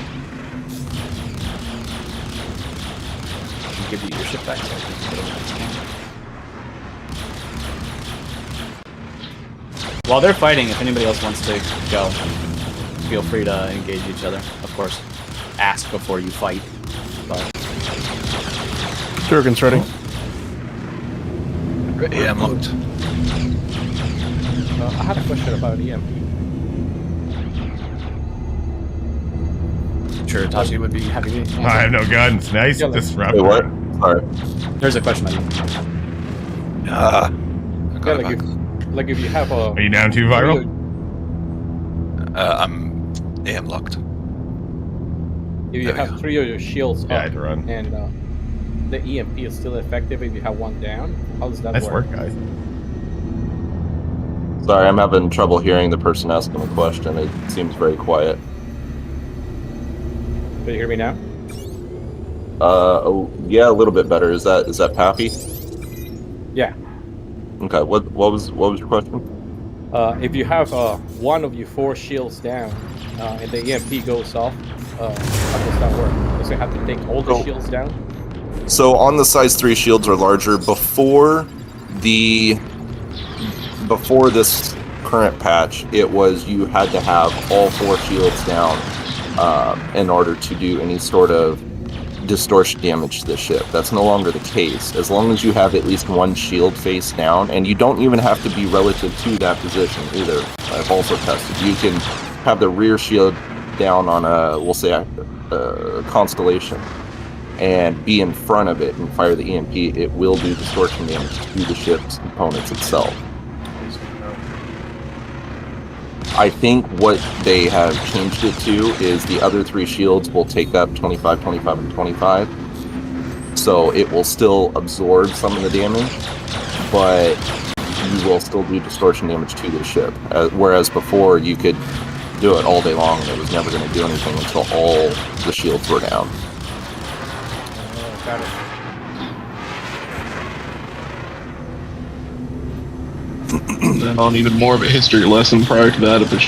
I'll give you your ship back so I can get over that scan. While they're fighting, if anybody else wants to go, feel free to engage each other. Of course, ask before you fight. But Durgan's ready. Yeah, I'm locked. I had a question about EMP. Sure, Tachi would be happy to answer. I have no guns. Nice disruptor. Wait, what? Sorry. There's a question about you. Like if you have a... Are you down too, Viral? I'm locked. if you have 3 of your shields up, I had to run. and the EMP is still effective if you have 1 down, how does that Nice work? work, guys. Sorry, I'm having trouble hearing the person asking the question. It seems very quiet. Can you hear me now? Oh, yeah, a little bit better. Is that Pappy? Yeah. Okay. What was your question? If you have 1 of your 4 shields down, and the EMP goes off, how does that work? Does it have to take all the shields down? So on the size 3 shields are larger. Before this current patch, it was you had to have all 4 shields down in order to do any sort of distortion damage to the ship. That's no longer the case. As long as you have at least 1 shield face down, and you don't even have to be relative to that position either. I've also tested. You can have the rear shield down on we'll say a constellation, and be in front of it and fire the EMP. It will do distortion damage to the ship's components itself. I think what they have changed it to is the other 3 shields will take up 25, 25, and 25. So it will still absorb some of the damage, but you will still do distortion damage to the ship. Whereas before, you could do it all day long and it was never going to do anything until all the shields were down. Got it. On even more of a history lesson prior to that, if 1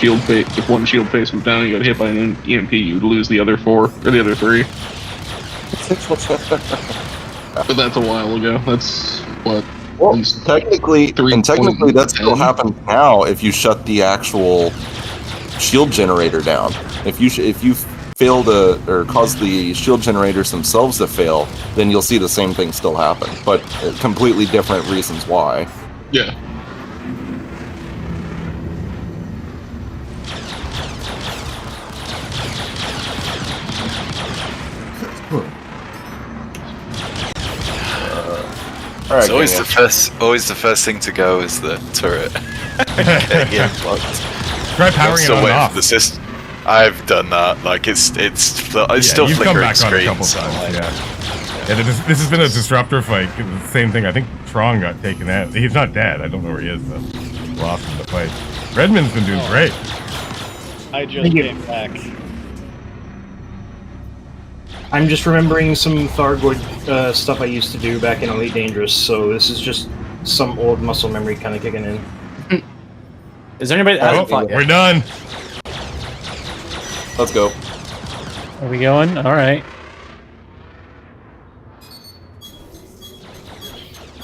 shield face was down and you got hit by an EMP, you would lose the other 4 or the other 3. But that's a while ago. That's what. Well, technically that still happens now if you shut the actual shield generator down. If you fail to or cause the shield generators themselves to fail, then you'll see the same thing still happen, but completely different reasons why. Yeah. It's always the first thing to go is the turret. Try powering it on and off. The system. I've done that. Like it's still you've come flickering back on a screens. couple times. This has been a disruptor fight. The same thing. I think Tron got taken out. He's not dead. I don't know where he is though. Lost in the fight. Redmond's been doing great. I just came back. I'm just remembering some Thargoid stuff I used to do back in Elite Dangerous, so this is just some old muscle memory kind of kicking in. Is there anybody that hasn't fought yet? We're done. Let's go. Are we going? All right.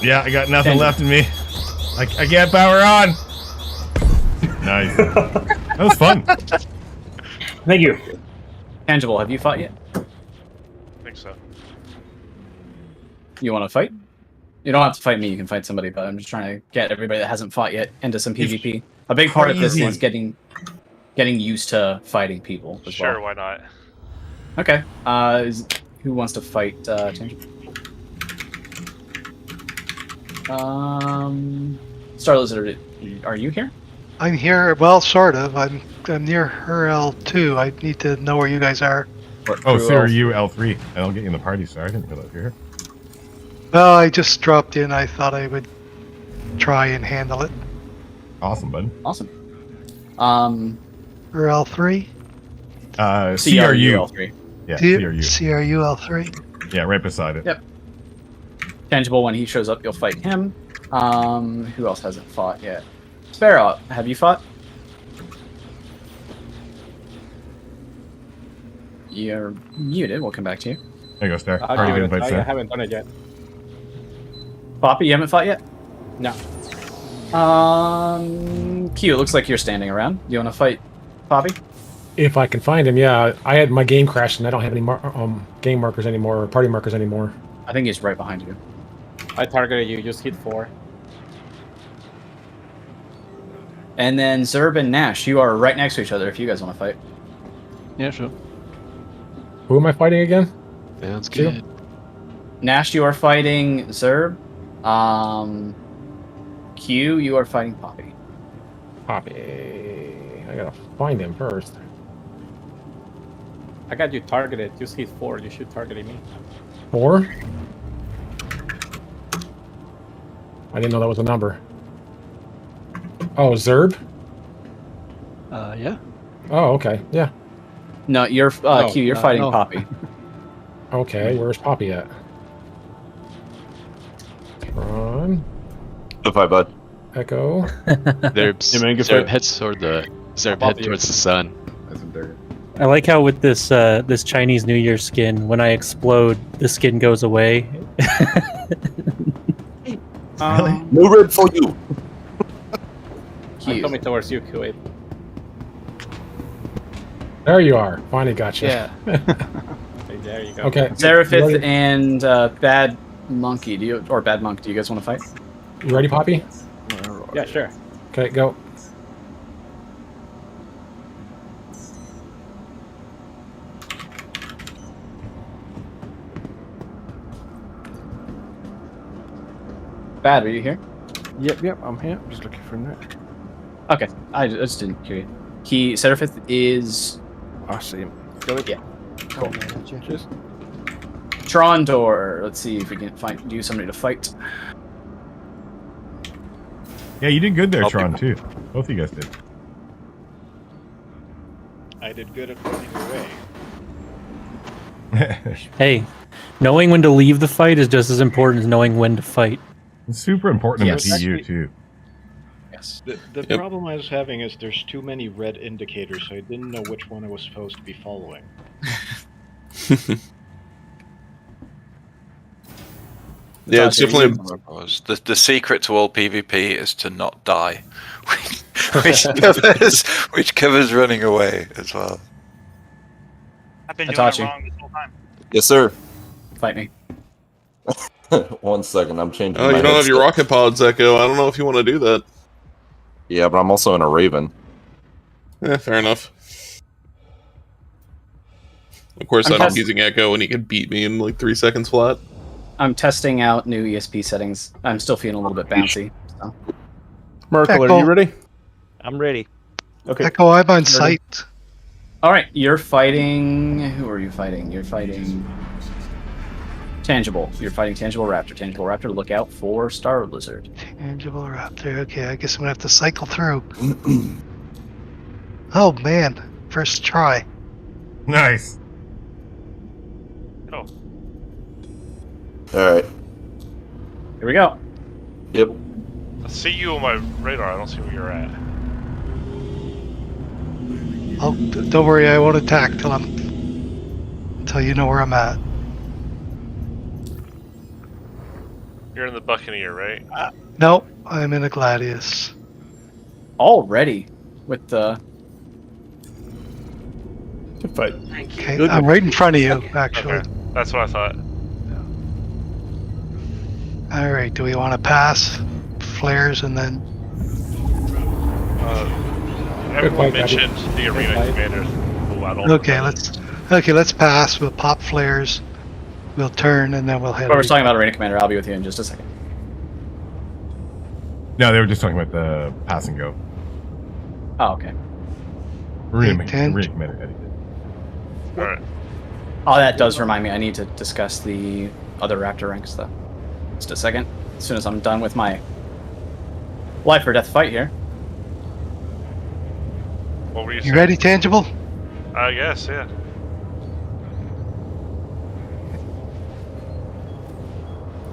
Yeah, I got nothing left in me. I can't power on. Nice. That was fun. Thank you. Tangible, have you fought yet? I think so. You want to fight? You don't have to fight me. You can fight somebody, but I'm just trying to get everybody that hasn't fought yet into some PvP. A big part of this is getting used to fighting people as well. Sure, why not? Okay. Who wants to fight Tangible? Star Lizard, are you here? I'm here. Well, sort of. I'm near her L2. I need to know where you guys are. Oh, so are you L3? And I'll get you in the party. Sorry, I didn't realize you're here. Well, I just dropped in. I thought I would try and handle it. Awesome, bud. Awesome. Or L3? CRU L3. Yeah, CRU. CRU L3? Yeah, right beside it. Yep. Tangible, when he shows up, you'll fight him. Who else hasn't fought yet? Sparrow, have you fought? You're muted. We'll come back to you. There you go, Star. I haven't done it yet. Poppy, you haven't fought yet? No. Q, it looks like you're standing around. You want to fight Poppy? If I can find him, yeah. I had my game crashed and I don't have any game markers anymore, or party markers anymore. I think he's right behind you. I targeted you, just hit 4. And then Zerb and Nash, you are right next to each other if you guys want to fight. Yeah, sure. Who am I fighting again? Sounds good. Nash, you are fighting Zerb. Q, you are fighting Poppy. Poppy. I gotta find him first. I got you targeted. Just hit 4. You should target me. 4? I didn't know that was a number. Oh, Zerb? Yeah. Oh, okay. Yeah. No, you're Q. You're fighting no. Poppy. Okay, where's Poppy at? Ron. Goodbye, bud. Echo. Zerb heads toward the towards the sun. I like how with this this Chinese New Year skin, when I explode, the skin goes away. No red for you. I'm coming towards you, Kuwait. There you are. Finally got you. Yeah. There you go. Okay. Zerafith and Bad Monkey, or Bad Monk, do you guys want to fight? You ready, Poppy? Yeah, sure. Okay, go. Bad, are you here? Yep, I'm here. I'm just looking for a note. Okay, I just didn't hear you. Serafith is... I see him. Yeah. Cool. Cheers. Trondor, let's see if we can do somebody to fight. Yeah, you did good there, Tron, too. Both of you guys did. I did good at running away. Hey, knowing when to leave the fight is just as important as knowing when to fight. It's super important in Yes. the PU, too. Yes. The problem I was having is there's too many red indicators, so I didn't know which one I was supposed to be following. Yeah, it's definitely the secret to all PvP is to not die, which covers running away as well. I've been doing Itachi. it wrong this whole time. Yes, sir. Fight me. 1 second, I'm changing. Oh, my you don't have your headset. rocket pods, Echo. I don't know if you want to do that. Yeah, but I'm also in a Raven. Fair enough. Of course, I'm using Echo, and he can beat me in like 3 seconds flat. I'm testing out new ESP settings. I'm still feeling a little bit bouncy. So. Merkel, are you ready? I'm ready. Okay. Echo, I'm on site. All right, you're fighting. Who are you fighting? You're fighting Tangible. You're fighting Tangible Raptor. Tangible Raptor, look out for Star Lizard. Tangible Raptor. Okay, I guess I'm gonna have to cycle through. Oh man, first try. Nice. Oh. All right. Here we go. Yep. I see you on my radar. I don't see where you're at. Oh, don't worry, I won't attack till you know where I'm at. You're in the Buccaneer, right? No, I'm in a Gladius. Already with the. Good fight. Okay, I'm right in front of you, actually. Okay, that's what I thought. All right, do we want to pass flares and then? Everyone mentioned the arena commander. Okay, let's pass. We'll pop flares. We'll turn and then we'll head. Whoever's talking about Arena Commander, I'll be with you in just a second. No, they were just talking about the pass and go. Oh, okay. Arena Commander. Alright. Oh, that does remind me. I need to discuss the other Raptor ranks, though. Just a second. As soon as I'm done with my life or death fight here. What were you You saying? ready, Tangible? I guess, yeah.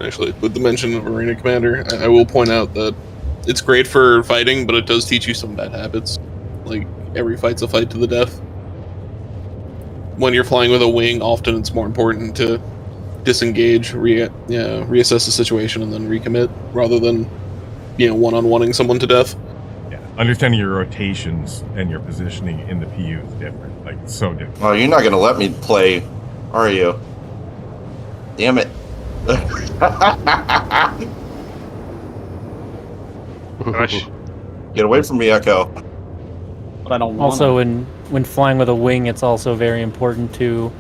Actually, with the mention of Arena Commander, I will point out that it's great for fighting, but it does teach you some bad habits. Like, every fight's a fight to the death. When you're flying with a wing, often it's more important to disengage, reassess the situation, and then recommit, rather than, one-on-oneing someone to death. Yeah. Understanding your rotations and your positioning in the PU is different. Like, so different. Oh, you're not gonna let me play, are you? Damn it. Get away from me, Echo. But I don't want Also, when flying with a wing, it's also very important to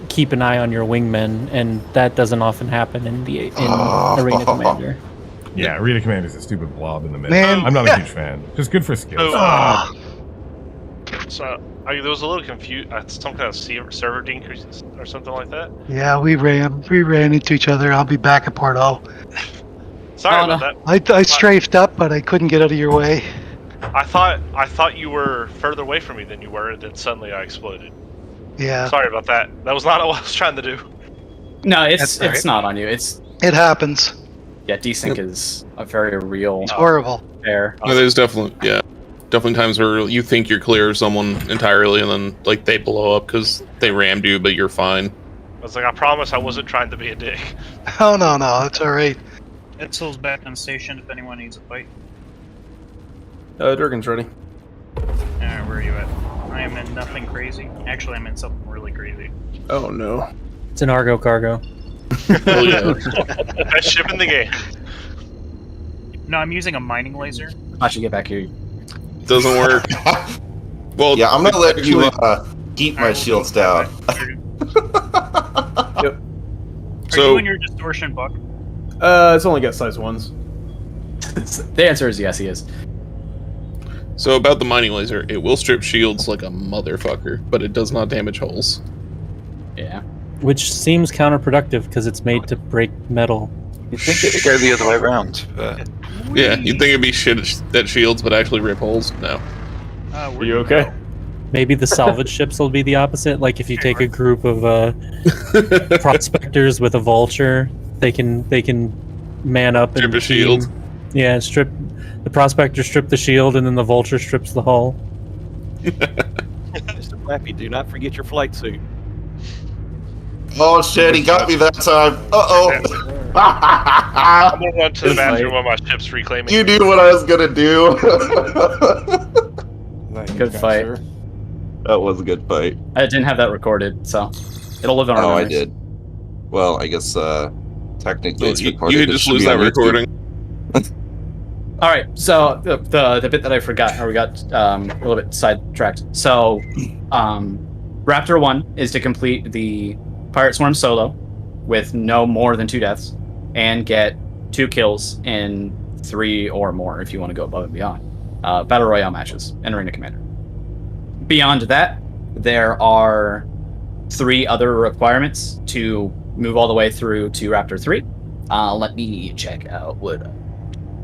keep an eye on your wingmen, and that doesn't often happen in Arena Commander. Yeah, Arena Commander is a stupid blob in the middle. Man. I'm not a huge fan. Just good for skills. So there was a little confused. Some kind of server decreases or something like that. Yeah, we ran into each other. I'll be back at Port O. Sorry about that. I strafed up, but I couldn't get out of your way. I thought you were further away from me than you were, and then suddenly I exploded. Yeah. Sorry about that. That was not what I was trying to do. No, it's not on you. It happens. Yeah, desync is a very real. It's horrible. Fair. No, there's definitely times where you think you're clear of someone entirely, and then like they blow up because they rammed you, but you're fine. I was like, I promise I wasn't trying to be a dick. Oh no, it's all right. Edsel's back on station if anyone needs a fight. Durgan's ready. Alright, where are you at? I am in nothing crazy. Actually, I'm in something really crazy. Oh no. It's an Argo cargo. Oh yeah. Best ship in the game. No, I'm using a mining laser. I should get back here. Doesn't work. Well, yeah, I'm gonna let you actually- keep my shields down. Yep. Are you in your distortion, Buck? It's only got size 1s. The answer is yes, he is. So about the mining laser, it will strip shields like a motherfucker, but it does not damage hulls. Yeah. Which seems counterproductive because it's made to break metal. You think it would go the other way around, but... Yeah, you'd think it'd be shit that shields, but actually rip holes. No. Are you okay? Maybe the salvage ships will be the opposite. Like if you take a group of prospectors with a vulture, they can man up strip and a shield. Yeah, the prospector strip the shield, and then the vulture strips the hull. Mr. Flappy, do not forget your flight suit. Oh shit, he got me that time. Uh-oh. I'm gonna run to the bathroom while my ship's reclaiming. You knew what I was gonna do. Good fight. That was a good fight. I didn't have that recorded, so it'll live on our Oh, I memories. did. Well, I guess technically it's recorded. You could It just should lose be on that YouTube. recording. All right, so the bit that I forgot, or we got a little bit sidetracked. So, Raptor 1 is to complete the Pirate Swarm solo with no more than 2 deaths, and get 2 kills in 3 or more if you want to go above and beyond. Battle Royale matches and Arena Commander. Beyond that, there are 3 other requirements to move all the way through to Raptor 3. Let me check out what.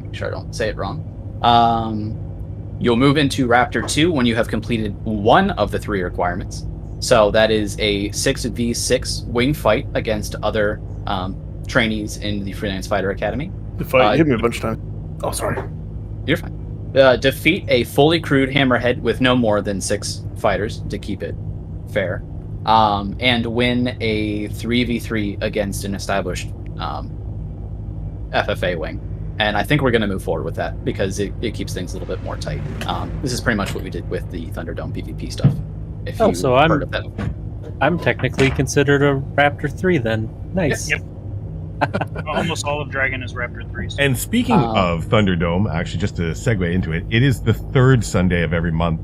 Make sure I don't say it wrong. You'll move into Raptor 2 when you have completed 1 of the 3 requirements. So that is a 6v6 wing fight against other trainees in the Freelance Fighter Academy. The fight hit me a bunch of times. Oh, sorry. You're fine. Defeat a fully crewed hammerhead with no more than 6 fighters to keep it fair. And win a 3v3 against an established FFA wing. And I think we're going to move forward with that because it keeps things a little bit more tight. This is pretty much what we did with the Thunderdome PvP stuff. If you so heard of that. I'm technically considered a Raptor 3 then. Nice. Yep. Almost all of Dragon is Raptor 3s. And speaking of Thunderdome, actually, just to segue into it, it is the 3rd Sunday of every month.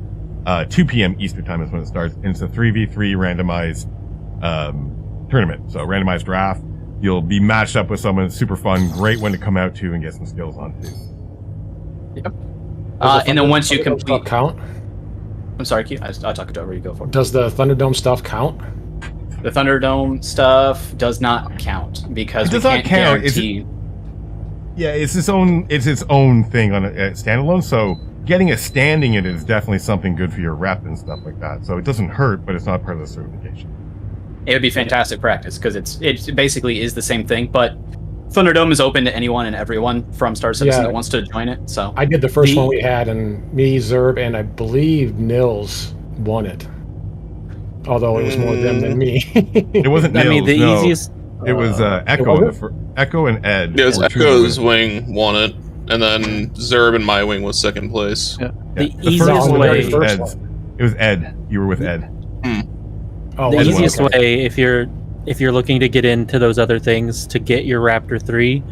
2 p.m. Eastern time is when it starts, and it's a 3v3 randomized tournament. So randomized draft. You'll be matched up with someone super fun, great one to come out to and get some skills on too. Yep. And then once you complete count. I'm sorry, Q. I'll talk it over. You go for it. Does the Thunderdome stuff count? The Thunderdome stuff does not count because It does we not can't count. It's guarantee. Yeah, it's its own thing on a standalone. So getting a standing in it is definitely something good for your rep and stuff like that. So it doesn't hurt, but it's not part of the certification. It would be fantastic practice because it basically is the same thing, but Thunderdome is open to anyone and everyone from Star Citizen that wants to join it. So I did the first one we had, and me, Zerb, and I believe Nils won it. Although it was more them than me. It wasn't Nils, I mean, the easiest. It was Echo. Echo and Ed. Yeah, it was were two Echo's winners. wing won it, and then Zerb and my wing was 2nd place. Yeah. The easiest way. It was Ed. You were with Ed. Oh, The Ed won, easiest okay. way, if you're looking to get into those other things to get your Raptor 3,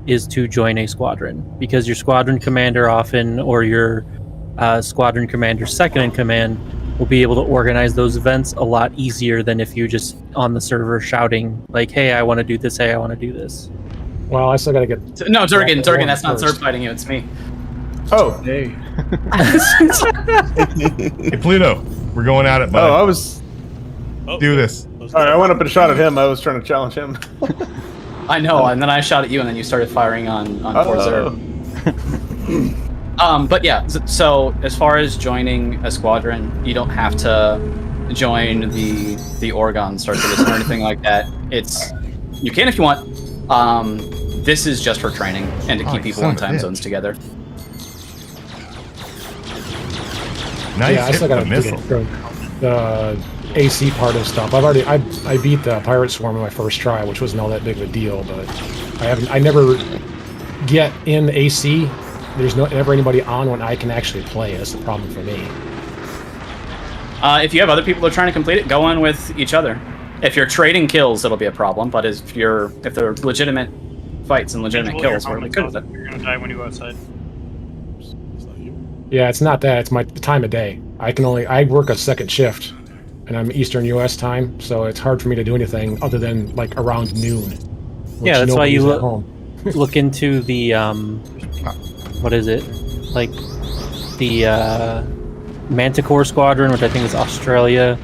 is to join a squadron, because your squadron commander often, or your squadron commander second in command, will be able to organize those events a lot easier than if you just on the server shouting like, "Hey, I want to do this. Hey, I want to do this." Well, I still got to get. No, Durgan, that's not Zerb fighting you. It's me. Oh, hey. Hey, Pluto. We're going at it, bud. Oh, I was. Do this. All right, I went up and shot at him. I was trying to challenge him. I know, and then I shot at you, and then you started firing on poor Zerb. But yeah, so as far as joining a squadron, you don't have to join the Oregon Star Citizen or anything like that. You can if you want. This is just for training and to keep people in time zones together. Nice. Yeah, I still got to do the AC part of stuff. I beat the Pirate Swarm in my first try, which wasn't all that big of a deal, but I never get in AC. There's never anybody on when I can actually play. That's the problem for me. If you have other people that are trying to complete it, go in with each other. If you're trading kills, it'll be a problem. But if they're legitimate fights and legitimate kills, we're good with it. You're gonna die when you go outside. Yeah, it's not that. It's the time of day. I work a second shift, and I'm Eastern U.S. time, so it's hard for me to do anything other than like around noon. Yeah, that's why you look look into the what is it? Like the Manticore Squadron, which I think is Australia.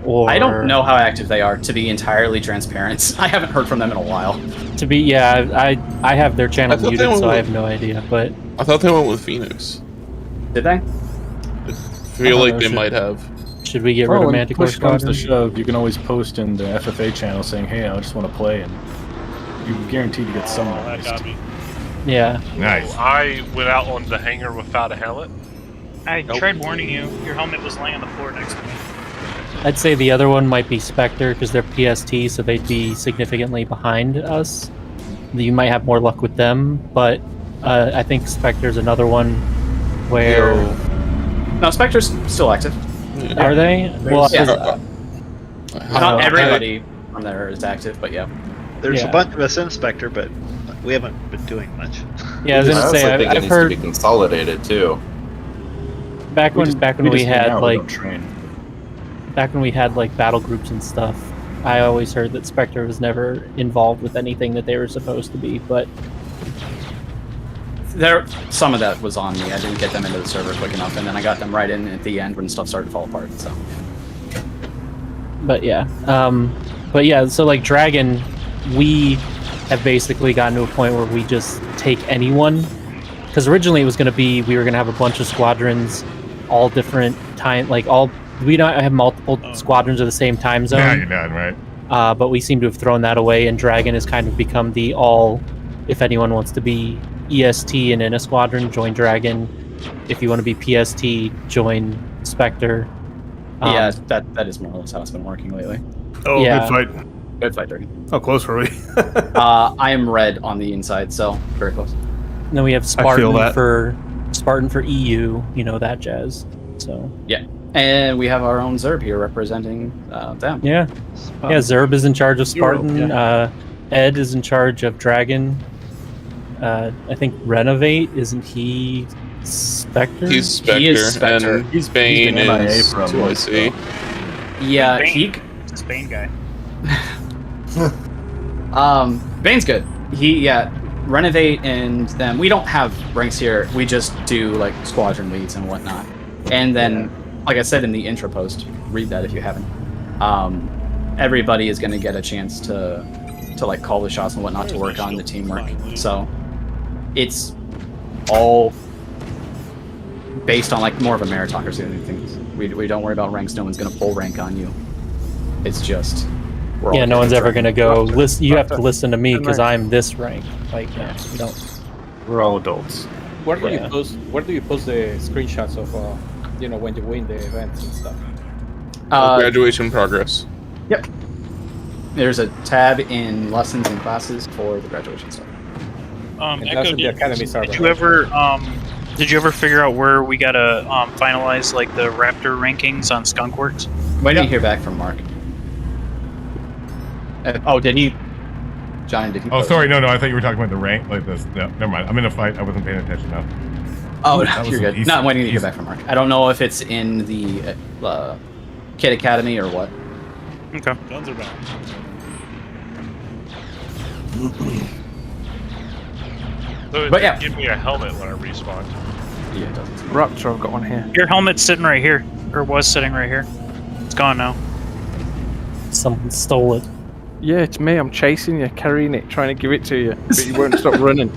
Or I don't know how active they are, to be entirely transparent. I haven't heard from them in a while. I have their channel muted, so I have no idea. But I thought they went with Phoenix. Did they? I feel like they might have. Should we get rid of when Manticore push comes to Squadron? shove, you can always post in the FFA channel saying, "Hey, I just want to play," and you're guaranteed to get someone. That got me. Yeah. Nice. I went out on the hangar without a helmet. I tried warning you. Your helmet was laying on the floor next to me. I'd say the other one might be Spectre because they're PST, so they'd be significantly behind us. You might have more luck with them, but I think Spectre's another one where. No, Spectre's still active. Are they? Well, not everybody on there is active, but yeah. There's a bunch of us in Spectre, but we haven't been doing much. Yeah, I was gonna say, think it needs to be consolidated too. Back when we had like battle groups and stuff, I always heard that Spectre was never involved with anything that they were supposed to be, but some of that was on me. I didn't get them into the server quick enough, and then I got them right in at the end when stuff started to fall apart. So, but yeah, so like Dragon, we have basically gotten to a point where we just take anyone, because originally it was going to be we were going to have a bunch of squadrons, all different time, we don't have multiple squadrons of the same time zone. Yeah, you're done, right? But we seem to have thrown that away, and Dragon has kind of become the all. If anyone wants to be EST and in a squadron, join Dragon. If you want to be PST, join Spectre. Yeah, that is more or less how it's been working lately. Oh, Yeah. good fight. Good fight, Dragon. How close were we? I am red on the inside, so very close. And then we have Spartan for EU, that jazz. So yeah, and we have our own Zerb here representing them. Yeah, Zerb is in charge of Spartan. Ed is in charge of Dragon. I think Renovate, isn't he Spectre? He's Spectre, He is Spectre. and he's Bane is who I see. Yeah, This Bane guy. Bane's good. Renovate and them. We don't have ranks here. We just do like squadron leads and whatnot. And then, like I said in the intro post, read that if you haven't. Everybody is going to get a chance to like call the shots and whatnot to work on the teamwork. So it's all based on like more of a meritocracy than anything. We don't worry about ranks. No one's going to pull rank on you. It's just no one's ever going to go. Listen, you have to listen to me because I'm this rank. Like, you don't. We're all adults. Where do you post the screenshots of when you win the events and stuff? Graduation progress. Yep. There's a tab in lessons and classes for the graduation stuff. Echo, the academy server. Did you ever figure out where we gotta finalize like the Raptor rankings on Skunkworks? When did you hear back from Mark? Did he? Johnny, did he? Oh, sorry, no, I thought you were talking about the rank, like this. No, never mind. I'm in a fight. I wasn't paying attention now. Oh, no, you're good. No, I'm waiting to hear back from Mark. I don't know if it's in the Kid Academy or what. Okay. Guns are back. So But yeah. give me a helmet when I respawn. Raptor, I've got one here. Your helmet's sitting right here. Or was sitting right here. It's gone now. Someone stole it. Yeah, it's me. I'm chasing you, carrying it, trying to give it to you, but you won't stop running.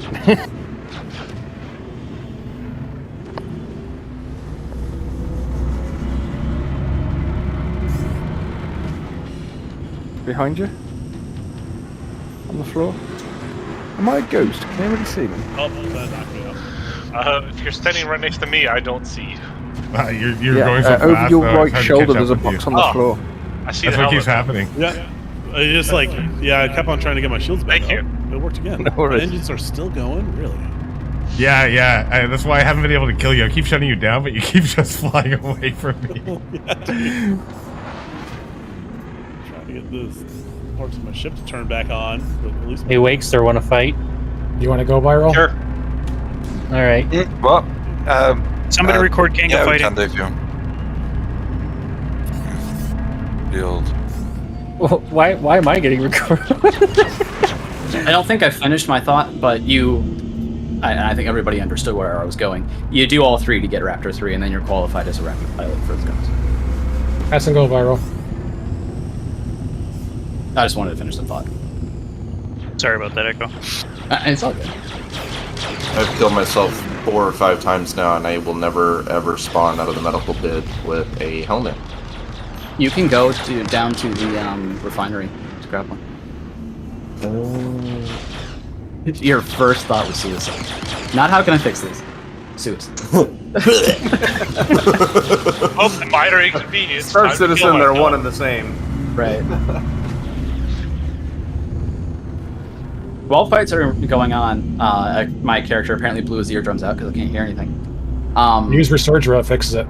Behind you? On the floor? Am I a ghost? Can anybody see me? Oh, that knocked me out. If you're standing right next to me, I don't see you. You're going so fast. Over your though, it's right hard to shoulder, catch up there's a with box you. on the floor. I see That's the what keeps helmet. happening. Yeah. It's just like, yeah, I kept on trying to get my shields back. Thank you. It worked again. No My worries. engines are still going? Really? Yeah. That's why I haven't been able to kill you. I keep shutting you down, but you keep just flying away from me. Trying to get this parts of my ship to turn back on. But at least Hey, Wakester, want to fight? You want to go viral? Sure. All right. Well, Somebody record King yeah, of we Fighting. can do if you want. The old. Well, why am I getting recorded? I don't think I finished my thought, but I think everybody understood where I was going. You do all three to get Raptor 3, and then you're qualified as a Raptor pilot for the guns. Pass and go viral. I just wanted to finish the thought. Sorry about that, Echo. It's all good. I've killed myself 4 or 5 times now, and I will never ever spawn out of the medical bed with a helmet. You can go down to the refinery to grab one. Your first thought was suicide. Not how can I fix this? Suicide. Oh, minor inconvenience. Star Time to kill Citizen, they're myself. one and the same. Right. While fights are going on, my character apparently blew his eardrums out because I can't hear anything. Use Resurgera, it fixes it.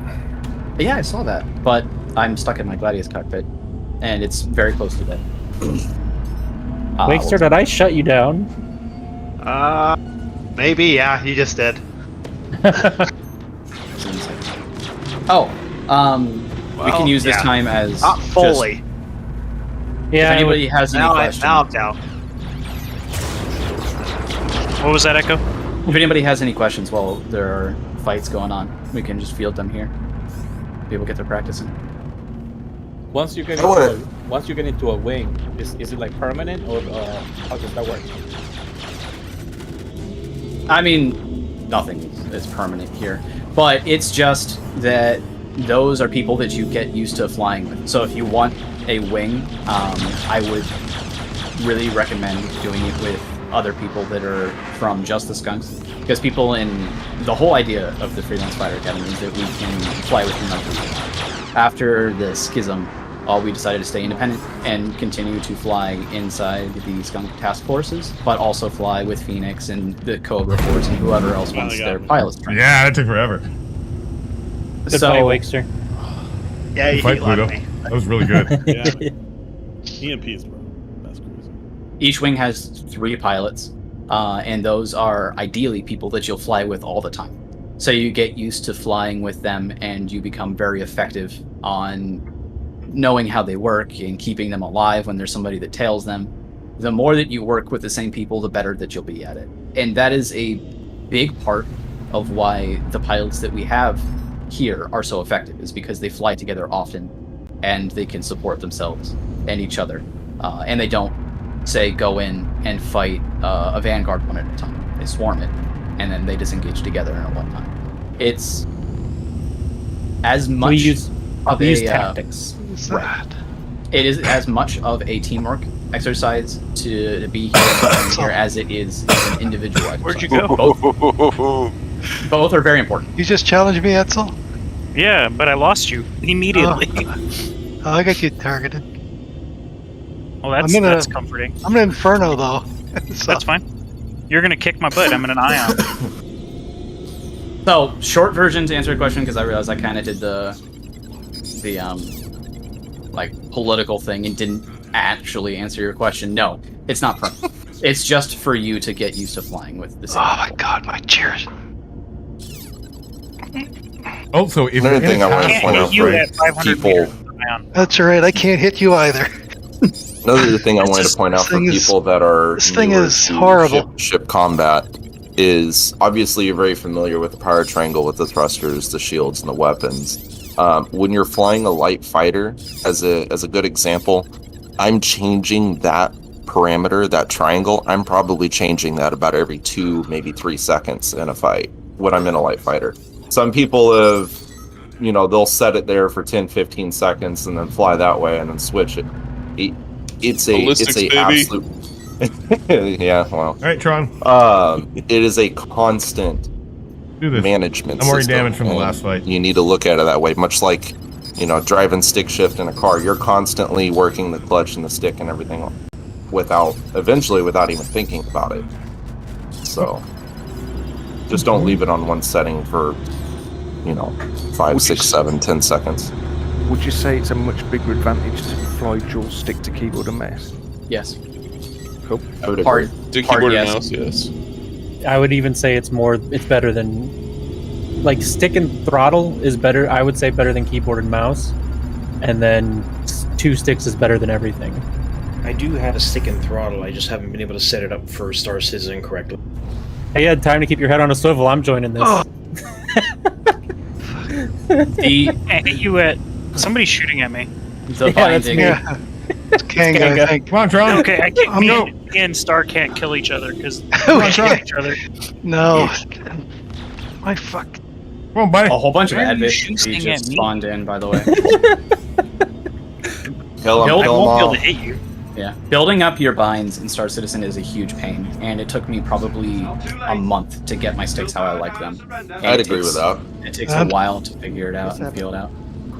Yeah, I saw that, but I'm stuck in my Gladius cockpit, and it's very close to dead. Wakester, did I shut you down? Maybe, yeah, you just did. We can use this time as not fully. If anybody has any questions, Now I'm down. What was that, Echo? if anybody has any questions while there are fights going on, we can just field them here. People get their practice in. Once you get into a wing, is it like permanent, or how does that work? I mean, nothing is permanent here, but it's just that those are people that you get used to flying with. So if you want a wing, I would really recommend doing it with other people that are from just the Skunks, because people in the whole idea of the Freelance Fighter Academy is that we can fly with another people. After the schism, we decided to stay independent and continue to fly inside the Skunk task forces, but also fly with Phoenix and the Cobra Force and whoever else wants their pilots trained. Yeah, that took forever. Good fight, Wakester. Yeah, Good fight, Pluto. That was really good. Yeah. EMPs, bro. That's crazy. Each wing has 3 pilots, and those are ideally people that you'll fly with all the time. So you get used to flying with them, and you become very effective on knowing how they work and keeping them alive when there's somebody that tails them. The more that you work with the same people, the better that you'll be at it. And that is a big part of why the pilots that we have here are so effective, is because they fly together often and they can support themselves and each other. And they don't, say, go in and fight a Vanguard one at a time. They swarm it, and then they disengage together at one time. It's as much use of tactics. Right. It is as much of a teamwork exercise to be here as it is an individual exercise. Where'd you go? Both are very important. You just challenged me, Edsel? Yeah, but I lost you immediately. Oh, I got you targeted. Well, that's comforting. I'm in Inferno, though. That's fine. You're gonna kick my butt. I'm in an ion. So, short version to answer your question, because I realized I kind of did the like political thing and didn't actually answer your question. No, it's not permanent. It's just for you to get used to flying with the same. Oh my god, my cheers. Also, if Another thing I want to point out for people. That's right, I can't hit you either. Another thing I wanted to point out for people that are this thing newer is to horrible. ship combat is obviously you're very familiar with the power triangle with the thrusters, the shields, and the weapons. When you're flying a light fighter, as a good example, I'm changing that parameter, that triangle. I'm probably changing that about every 2, maybe 3 seconds in a fight when I'm in a light fighter. Some people have, they'll set it there for 10, 15 seconds and then fly that way and then switch it. It's a absolute. Yeah, well. All right, Tron. It is a constant management I'm already system, damaged from the and last fight. You need to look at it that way, much like, driving stick shift in a car. You're constantly working the clutch and the stick and everything without even thinking about it. So just don't leave it on one setting for 5, 6, 7, 10 seconds. Would you say it's a much bigger advantage to fly dual stick to keyboard and mouse? Yes. Cool. I would Hard, agree. To keyboard and mouse, yes. I would even say it's better than, like, stick and throttle is better. I would say better than keyboard and mouse, and then 2 sticks is better than everything. I do have a stick and throttle. I just haven't been able to set it up for Star Citizen correctly. Hey, you had time to keep your head on a swivel. I'm joining this. Oh. Hey, you at somebody's shooting at me. The binding. It's Kanga, I think. Come on, Tron. Okay, I think me and Star can't kill each other because we kill each other. No. My fuck. Come on, buddy. A whole bunch of Why are you advents shooting just at me? spawned in, by the way. Kill them I won't be able all. to hit you. Yeah, building up your binds in Star Citizen is a huge pain, and it took me probably a month to get my sticks how I like them. And I'd agree with that. It takes a while to figure it out and feel it out.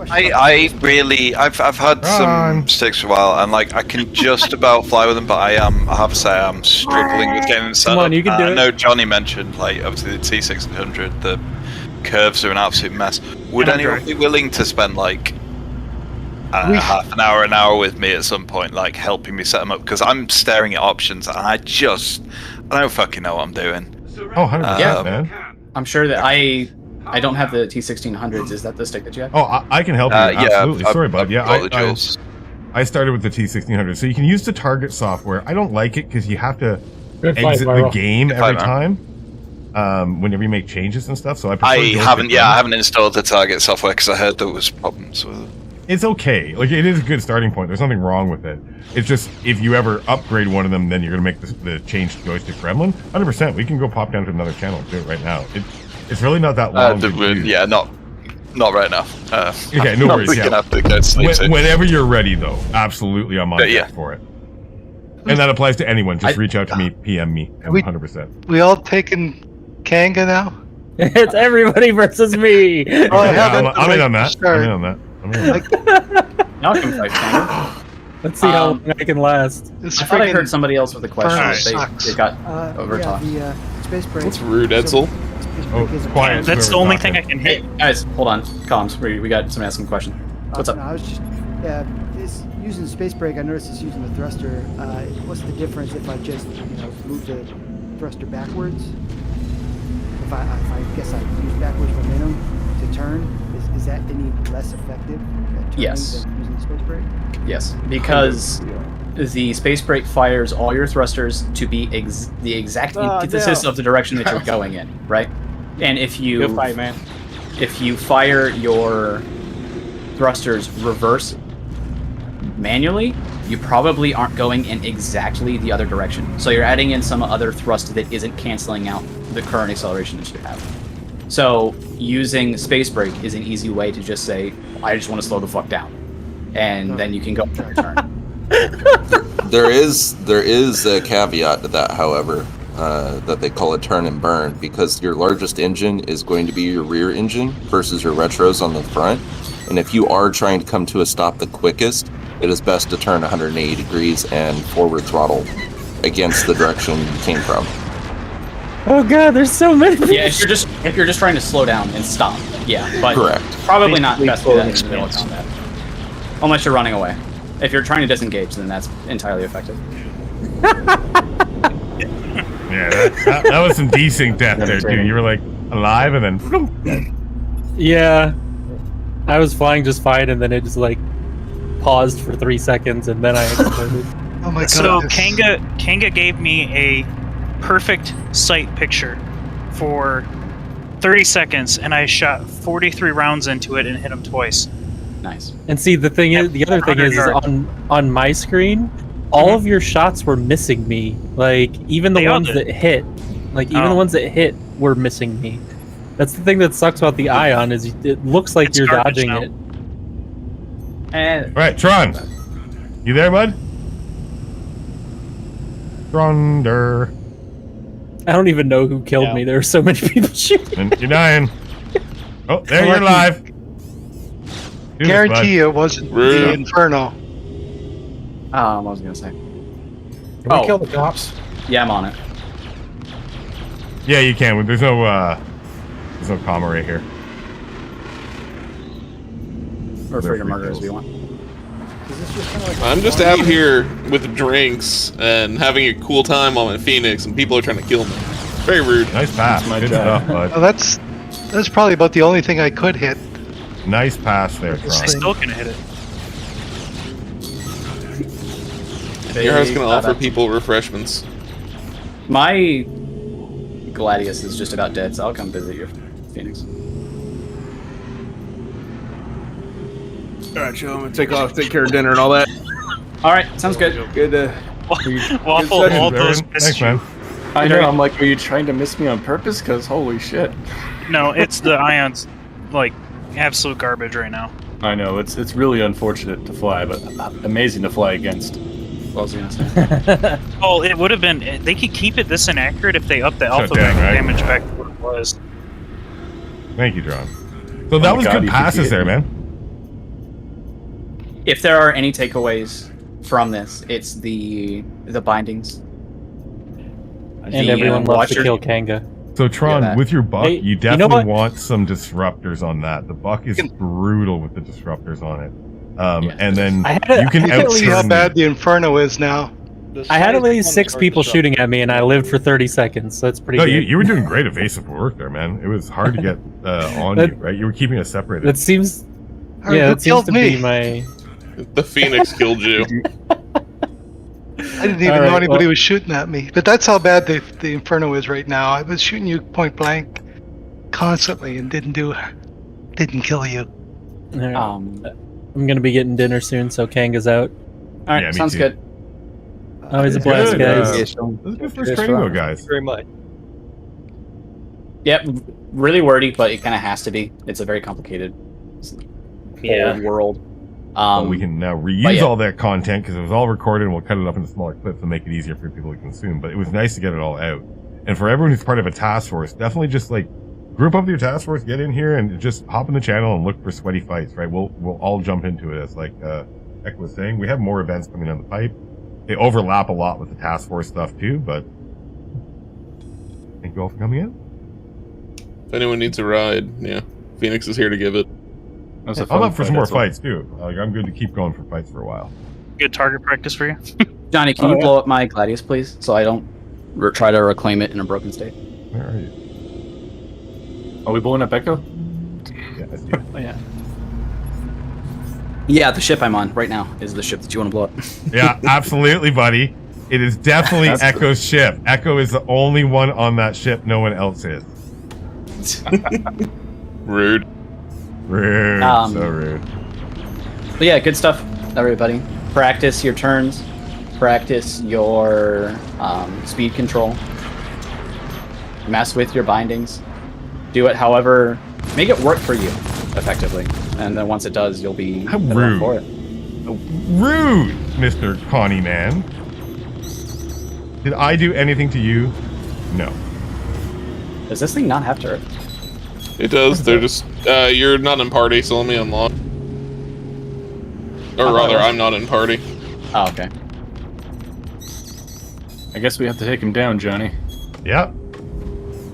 I've had some sticks for a while, and like I can just about fly with them, but I have to say I'm struggling with getting them set Come on, up. you can do I it. know Johnny mentioned like obviously the T600, the curves are an absolute mess. Would anyone be willing to spend like half an hour with me at some point, like helping me set them up? Because I'm staring at options and I don't fucking know what I'm doing. Oh, 100%, man. I'm sure that I don't have the T1600s. Is that the stick that you have? Oh, I can help you. Absolutely. I've- Sorry, bud. I've Yeah, got the jewels. I started with the T1600. So you can use the target software. I don't like it because you have to Good fight, exit the Viral. game Good every fight, time. Whenever you make changes and stuff. So I prefer I Ghost haven't Recon. installed the target software because I heard there was problems with it. It's okay. Like, it is a good starting point. There's nothing wrong with it. It's just, if you ever upgrade one of them, then you're going to make the change to joystick gremlin. 100%. We can go pop down to another channel and do it right now. It's really not that long. Yeah, not right now. Okay, no worries. We Yeah. can have to go to sleep soon. Whenever you're ready, though, absolutely, I'm on deck for it. And that applies to anyone. Just reach out to me, PM me, 100%. We all taking Kanga now? It's everybody versus me. Oh, I'm in on that. I'm in on that. Now I can fight Kanga. Let's see how long I can last. I thought I heard somebody else with a question. They got overtalked. Yeah, the space break. That's rude, Edsel. Quiet. That's the only thing I can hit. Hey, guys, hold on. Comms, we got somebody asking a question. What's up? No, I was just it's using the space brake. I noticed it's using the thruster. What's the difference if I just move the thruster backwards? If I guess I use backwards momentum to turn, is that any less effective at turning Yes. than using the space brake? Yes, because the space brake fires all your thrusters to be the exact antithesis of the direction that you're going in, right? And if you Good fight, man. if you fire your thrusters reverse manually, you probably aren't going in exactly the other direction. So you're adding in some other thrust that isn't canceling out the current acceleration that you have. So using space brake is an easy way to just say, I just want to slow the fuck down. And then you can go for your turn. There is a caveat to that, however, that they call a turn and burn, because your largest engine is going to be your rear engine versus your retros on the front. And if you are trying to come to a stop the quickest, it is best to turn 180 degrees and forward throttle against the direction you came from. Oh god, there's so many. Yeah, if you're just trying to slow down and stop, yeah, but Correct. probably not best to do that in the middle of combat, unless you're running away. If you're trying to disengage, then that's entirely effective. Yeah, that was some desync death there, dude. You were like alive and then. Yeah, I was flying just fine, and then it just like paused for 3 seconds, and then I exploded. Oh my god. So Kanga gave me a perfect sight picture for 30 seconds, and I shot 43 rounds into it and hit him twice. Nice. And see, the thing is, the other thing is on my screen, all of your shots were missing me. Like even the ones that hit, the ones that hit were missing me. That's the thing that sucks about the Ion is it looks like you're dodging it. And right, Tron, you there, bud? Tronder. I don't even know who killed me. There are so many people shooting. And you're dying. Oh, there you're alive. Guarantee it wasn't the Inferno. I was gonna say. Can we kill the cops? Yeah, I'm on it. Yeah, you can. There's no comma right here. Or free to murder as we want. I'm just out here with drinks and having a cool time on my Phoenix, and people are trying to kill me. Very rude. Nice pass. Good stuff, bud. Well, that's probably about the only thing I could hit. Nice pass there, Tron. I still can hit it. Your house gonna offer people refreshments. My Gladius is just about dead, so I'll come visit your Phoenix. Alright, Joe, I'm gonna take off, take care of dinner and all that. Alright, sounds good. Good, Waffle, all those Thanks, man. I know, I'm like, are you trying to miss me on purpose? Because holy shit. No, it's the Ion's, like, absolute garbage right now. I know, it's really unfortunate to fly, but amazing to fly against. What was I gonna say? Oh, it would have been. They could keep it this inaccurate if they upped the alpha down, right? damage back to what it was. Thank you, Tron. So that was good passes there, man. If there are any takeaways from this, it's the bindings. And everyone loves to kill Kanga. So Tron, with your buck, Hey, you definitely want some disruptors on that. The buck is brutal with the disruptors on it. And then you can I see how outsturn bad the Inferno is now. I had at least 6 people shooting at me, and I lived for 30 seconds. So that's pretty No, good. you were doing great evasive work there, man. It was hard to get on you, right? You were keeping us separated. That seems. Alright, who that seems killed to me? be my. The Phoenix killed you. I didn't even know anybody was shooting at me. But that's how bad the Inferno is right now. I was shooting you point blank constantly and didn't kill you. I'm gonna be getting dinner soon, so Kanga's out. All right, sounds good. Always a blast, guys. This is good first training, though, guys. Very much. Yep, really wordy, but it kind of has to be. It's a very complicated old world. We can now reuse all that content because it was all recorded, and we'll cut it up into smaller clips and make it easier for people to consume. But it was nice to get it all out. And for everyone who's part of a task force, definitely just like group up with your task force, get in here, and just hop in the channel and look for sweaty fights. Right? We'll all jump into it. As like Ek was saying, we have more events coming down the pipe. They overlap a lot with the task force stuff too. But thank you all for coming in. If anyone needs a ride, yeah, Phoenix is here to give it. I'm up for some more fights too. Like, I'm good to keep going for fights for a while. Good target practice for you. Johnny, can you blow up my Gladius, please, so I don't try to reclaim it in a broken state? Where are you? Are we blowing up Echo? Yeah, I see. Oh yeah. Yeah, the ship I'm on right now is the ship that you want to blow up. Yeah, absolutely, buddy. It is definitely Echo's ship. Echo is the only one on that ship. No one else is. Rude. Rude. So rude. But yeah, good stuff, everybody. Practice your turns. Practice your speed control. Mess with your bindings. Do it however, make it work for you, effectively. And then once it does, you'll be better off for it. Rude, Mr. Connie Man. Did I do anything to you? No. Does this thing not have turret? It does. They're just you're not in party, so let me unlock. Or rather, I'm not in party. Oh, okay. I guess we have to take him down, Johnny. Yep.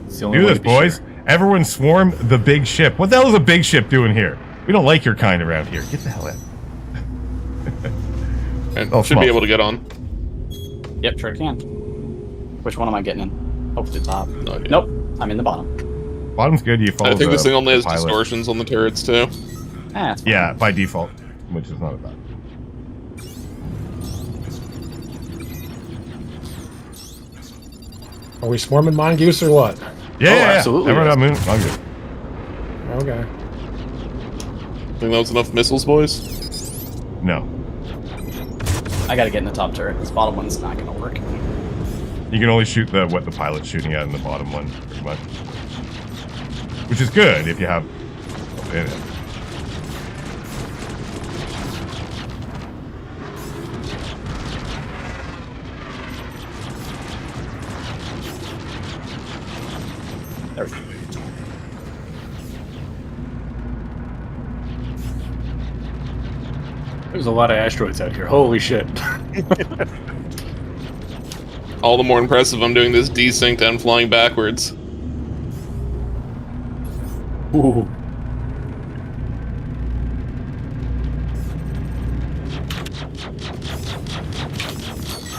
It's the only Do way this, to be boys. sure. Everyone swarm the big ship. What the hell is a big ship doing here? We don't like your kind around here. Get the hell out. And Oh, should small. be able to get on. Yep, sure can. Which one am I getting in? Hopefully the top. No idea. Nope, I'm in the bottom. Bottom's good. You follow I think the this thing only has pilot. distortions on the turrets too. That's fine. Yeah, by default, which is not bad. Are we swarming mongoose or what? Yeah, absolutely. Everyone on moon. I'm good. Okay. Think that was enough missiles, boys? No. I gotta get in the top turret. This bottom one's not gonna work. You can only shoot what the pilot's shooting at in the bottom one, pretty much. Which is good if you have in it. There we go. There's a lot of asteroids out here. Holy shit. All the more impressive I'm doing this desynced and flying backwards. Ooh.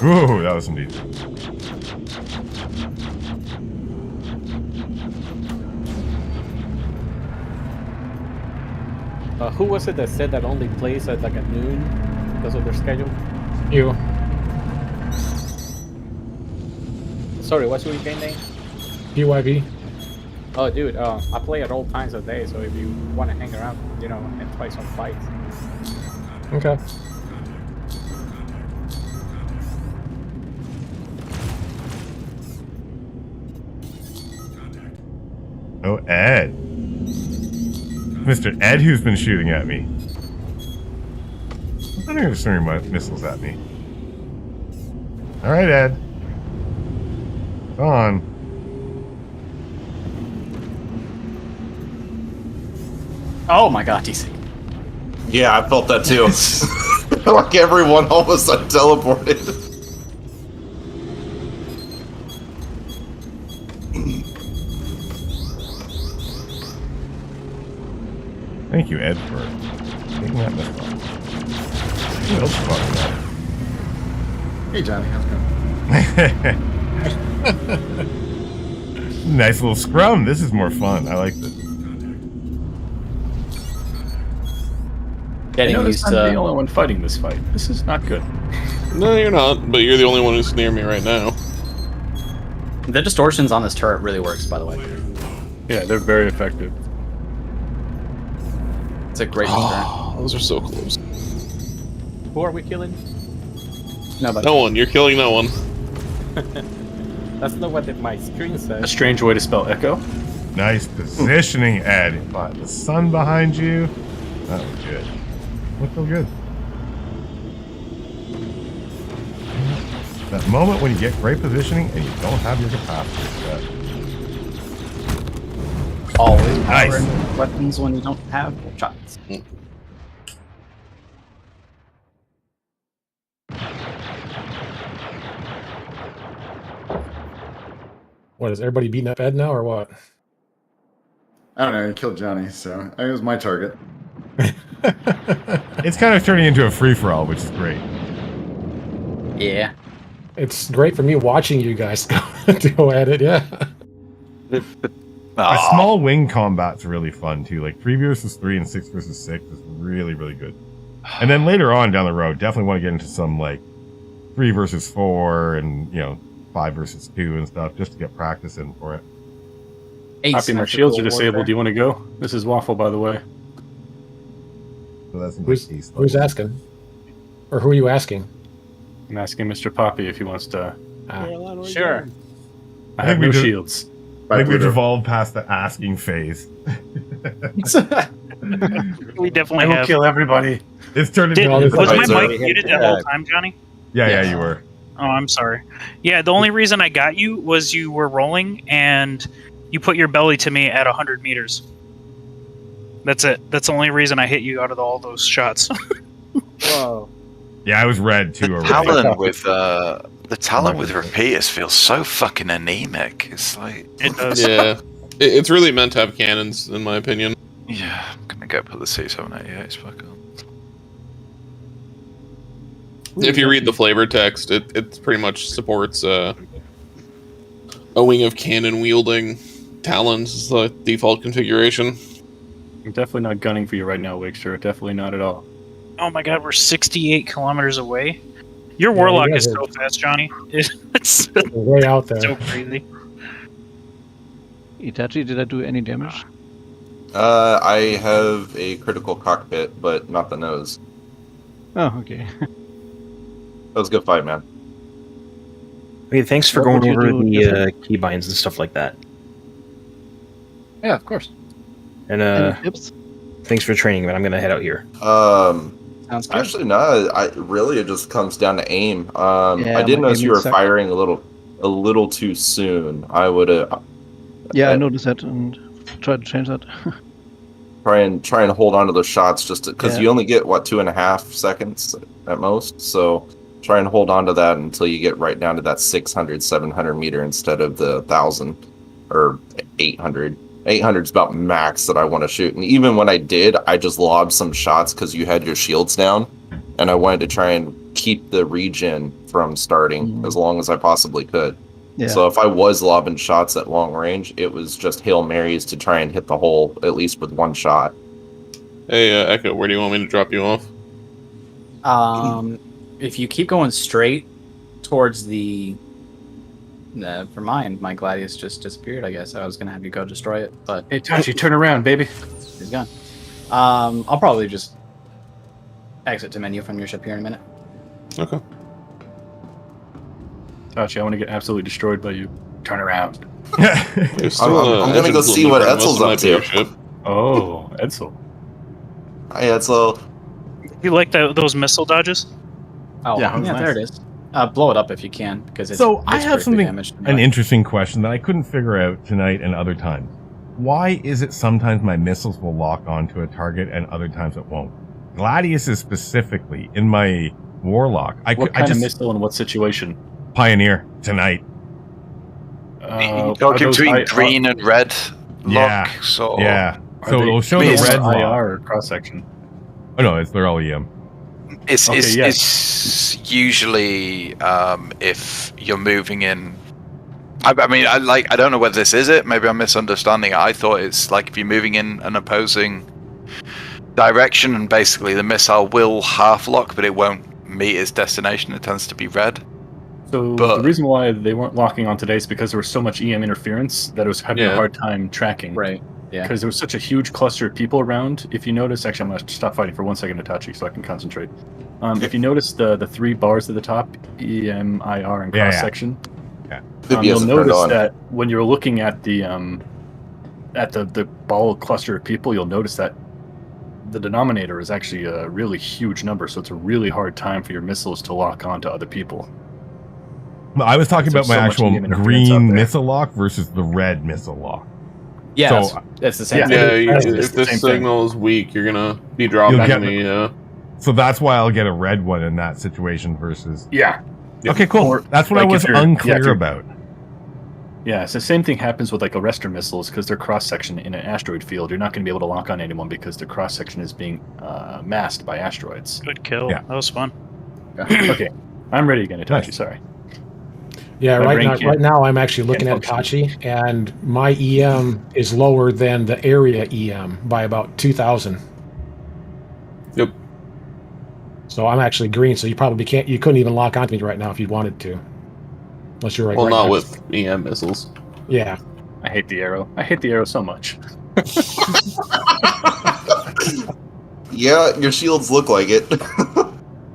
Ooh, that was indeed. Who was it that said that only plays at like at noon because of their schedule? You. Sorry, what's your game name? PYB. Oh, dude, I play at all times of day, so if you want to hang around, you know, and play some fights. Okay. Oh, Ed. Mr. Ed, who's been shooting at me. I think he's throwing my missiles at me. Alright, Ed. Go on. Oh my god, DC. Yeah, I felt that too. Like everyone all of a sudden teleported. Thank you, Ed, for taking that missile off. Who else fucked that? Hey, Johnny, how's it going? Nice little scrum. This is more fun. I like this. I noticed I'm the only one fighting this fight. This is not good. No, you're not, but you're the only one who's near me right now. The distortions on this turret really works, by the way. Yeah, they're very effective. It's a great turret. Those are so close. Who are we killing? Nobody. No one. You're killing no one. That's not what my screen says. A strange way to spell echo. Nice positioning, Ed. The sun behind you. That was good. Looked so good. That moment when you get great positioning and you don't have your capacitor set. Always Nice. powering weapons when you don't have shots. What, is everybody beating up Ed now, or what? I don't know. He killed Johnny, so I think it was my target. It's kind of turning into a free-for-all, which is great. Yeah. It's great for me watching you guys go at it, yeah. A small wing combat's really fun, too. Like 3 versus 3 and 6 versus 6 is really, really good. And then later on down the road, definitely want to get into some, like, 3 versus 4 and, you know, 5 versus 2 and stuff, just to get practice in for it. Happy, my shields are disabled. Do you want to go? This is Waffle, by the way. So that's who's asking? Or who are you asking? I'm asking Mr. Poppy if he wants to. Sure. I have no shields. I think we've evolved past the asking phase. We definitely I will have. kill everybody. It's turned into Was my mic muted that whole time, Johnny? Yeah, you were. Oh, I'm sorry. Yeah, the only reason I got you was you were rolling and you put your belly to me at 100 meters. That's it. That's the only reason I hit you out of all those shots. Whoa. Yeah, I was red too. The talent with repeaters feels so fucking anemic. It's like it does. Yeah, it's really meant to have cannons, in my opinion. Yeah, I'm gonna go put the C788s back on. If you read the flavor text, it pretty much supports a wing of cannon wielding talons is the default configuration. I'm definitely not gunning for you right now, Wixer. Definitely not at all. Oh my god, we're 68 kilometers away. Your warlock is so fast, Johnny. It's way out there. So crazy. Itachi, did I do any damage? I have a critical cockpit, but not the nose. Oh, okay. That was a good fight, man. Okay, thanks for What would going you over do the different? keybinds and stuff like that. Yeah, of course. And Any tips? thanks for training, but I'm gonna head out here. Sounds good. Actually, no. It just comes down to aim. Yeah, I did my notice you aiming were sucked. firing a little too soon. I would Yeah, I noticed that and tried to change that. try and hold on to those shots just because Yeah. you only get 2.5 seconds at most. So try and hold on to that until you get right down to that 600, 700 meter instead of the 1,000 or 800. 800 is about max that I want to shoot. And even when I did, I just lobbed some shots because you had your shields down, and I wanted to try and keep the regen from starting as long as I possibly could. Yeah. So if I was lobbing shots at long range, it was just Hail Marys to try and hit the hole at least with one shot. Hey, Echo, where do you want me to drop you off? If you keep going straight towards the... for mine, my Gladius just disappeared, I guess. I was going to have you go destroy it, but... Hey, Tachi, turn around, baby. He's gone. I'll probably just exit to menu from your ship here in a minute. Okay. Tachi, I want to get absolutely destroyed by you. Turn around. I'm going to go see what Etzel's up to. Oh, Edsel. Hi, Etzel. You like those missile dodges? Oh, Yeah, yeah, nice. there it is. Blow it up if you can, because it's So I it's have pretty something, damage. an interesting question that I couldn't figure out tonight and other times. Why is it sometimes my missiles will lock onto a target and other times it won't? Gladius is specifically in my Warlock. What kind of missile and what situation? Pioneer tonight. You're talking between green and red lock, so... Yeah. Are So they it'll show the based red on lock. IR or cross section. Oh no, they're all EM. It's Okay, yes. it's usually if you're moving in. I mean, I don't know whether this is it. Maybe I'm misunderstanding it. I thought it's like if you're moving in an opposing direction, and basically the missile will half lock, but it won't meet its destination. It tends to be red. So the reason why they weren't locking on today is because there was so much EM interference that it was having a hard time tracking. Right. Yeah. Because there was such a huge cluster of people around. If you notice, actually, I'm going to stop fighting for 1 second, Itachi, so I can concentrate. If you notice the 3 bars at the top, EM, IR, and cross section, you'll notice that when you're looking at the ball cluster of people, you'll notice that the denominator is actually a really huge number. So it's a really hard time for your missiles to lock on to other people. Well, I was talking about There's my so much actual EM interference out green there. missile lock versus the red missile lock. Yeah, So, that's the same Yeah, thing. if the signal is weak, you're gonna be dropping the. So that's why I'll get a red one in that situation versus. Yeah. Okay, cool. Or, That's what I like, was if you're- unclear if you're- about. Yeah, so the same thing happens with like Arrestor missiles because they're cross section in an asteroid field. You're not going to be able to lock on anyone because the cross section is being masked by asteroids. Good kill. Yeah. That was fun. Okay, I'm ready again, Itachi. Sorry. Yeah, My right brain now, can't- right now I'm actually looking can't at Tachi, and my EM is lower than the area EM by about 2,000. Yep. So I'm actually green, so you probably can't. You couldn't even lock onto me right now if you wanted to, unless you're right. Well, right not next- with EM missiles. Yeah. I hate the arrow. I hate the arrow so much. Yeah, your shields look like it.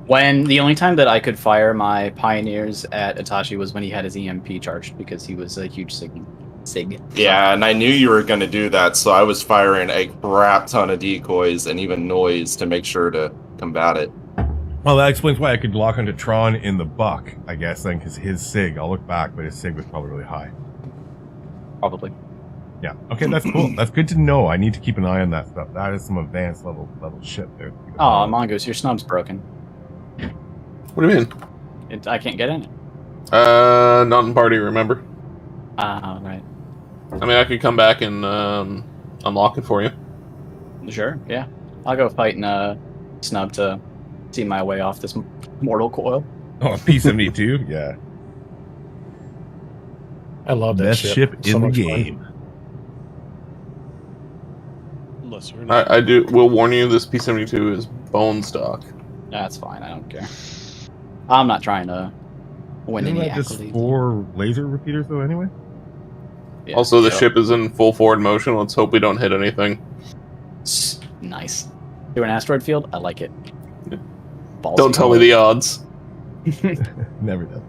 When the only time that I could fire my pioneers at Itachi was when he had his EMP charged because he was a huge sig. Yeah, and I knew you were going to do that, so I was firing a crap ton of decoys and even noise to make sure to combat it. Well, that explains why I could lock onto Tron in the buck, I guess, then, because his SIG, I'll look back, but his SIG was probably really high. Probably. Yeah. Okay, that's cool. That's good to know. I need to keep an eye on that stuff. That is some advanced level shit there. Oh, Mongoose, your snub's broken. What do you mean? I can't get in it. Not in party, remember? Right. I mean, I could come back and unlock it for you. Sure, yeah. I'll go fight in snub to see my way off this mortal coil. Oh, P-72? Yeah. I love that Best ship So in the much fun. game. Unless you're I do. Will warn you, this P-72 is bone stock. That's fine. I don't care. I'm not trying to win Isn't any that just accolades. 4 laser repeaters, though, anyway? Yeah. Also, the ship is in full forward motion. Let's hope we don't hit anything. Nice. Do an asteroid field? I like it. Ballsy. Don't tell me the odds. Never does.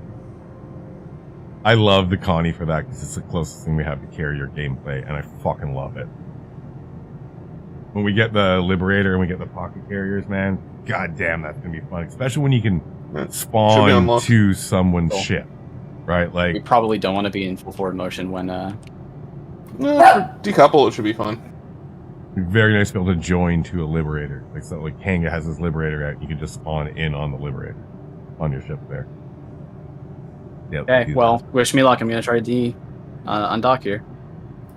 I love the Connie for that because it's the closest thing we have to carrier gameplay, and I fucking love it. When we get the Liberator and we get the pocket carriers, man, god damn, that's gonna be fun. Especially when you can spawn to someone's ship, right? Like we probably don't want to be in full forward motion when. No, for decouple, it should be fun. It'd be very nice to be able to join to a Liberator. Like so, like Kanga has his Liberator out, you can just spawn in on the Liberator on your ship there. Yep, Okay, well, wish me luck. I'm gonna try to undock here.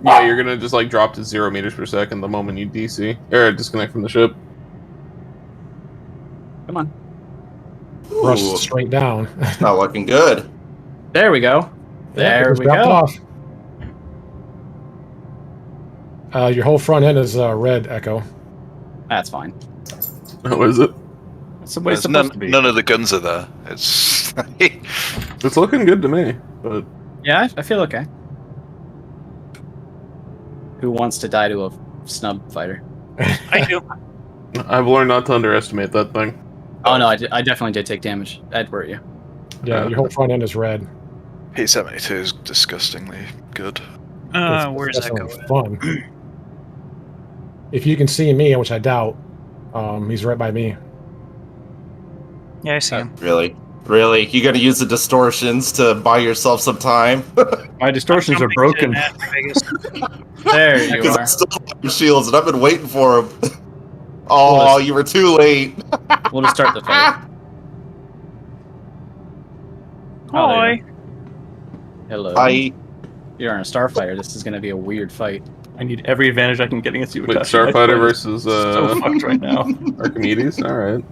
Yeah, you're gonna just like drop to 0 meters per second the moment you DC or disconnect from the ship. Come on. Rush straight down. Not looking good. There we go. There we go. Your whole front end is red, Echo. That's fine. Oh, is it? That's the way it's supposed to be. None of the guns are there. It's it's looking good to me, but yeah, I feel okay. Who wants to die to a snub fighter? I do. I've learned not to underestimate that thing. Oh no, I definitely did take damage. I'd worry you. Yeah, your whole front end is red. P72 is disgustingly good. Where's that going? Fun. If you can see me, which I doubt, he's right by me. Yeah, I see him. Really? You gotta use the distortions to buy yourself some time? My distortions are broken. There you Because I are. still have your shields, and I've been waiting for them. Oh, you were too late. We'll just start the fight. Hi. Hello. Hi. You're on a starfighter. This is going to be a weird fight. I need every advantage I can get against you. Wait, Itachi. Starfighter versus so fucked right now. Archimedes. All right.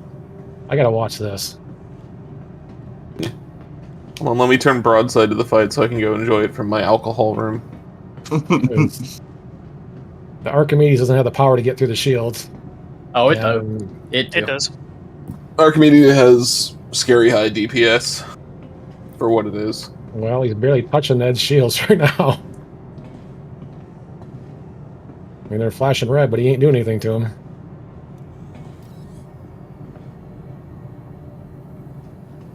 I gotta watch this. Well, let me turn broadside to the fight so I can go enjoy it from my alcohol room. The Archimedes doesn't have the power to get through the shields. Oh, It does. Archimedes has scary high DPS for what it is. Well, he's barely touching Ed's shields right now. I mean, they're flashing red, but he ain't doing anything to him.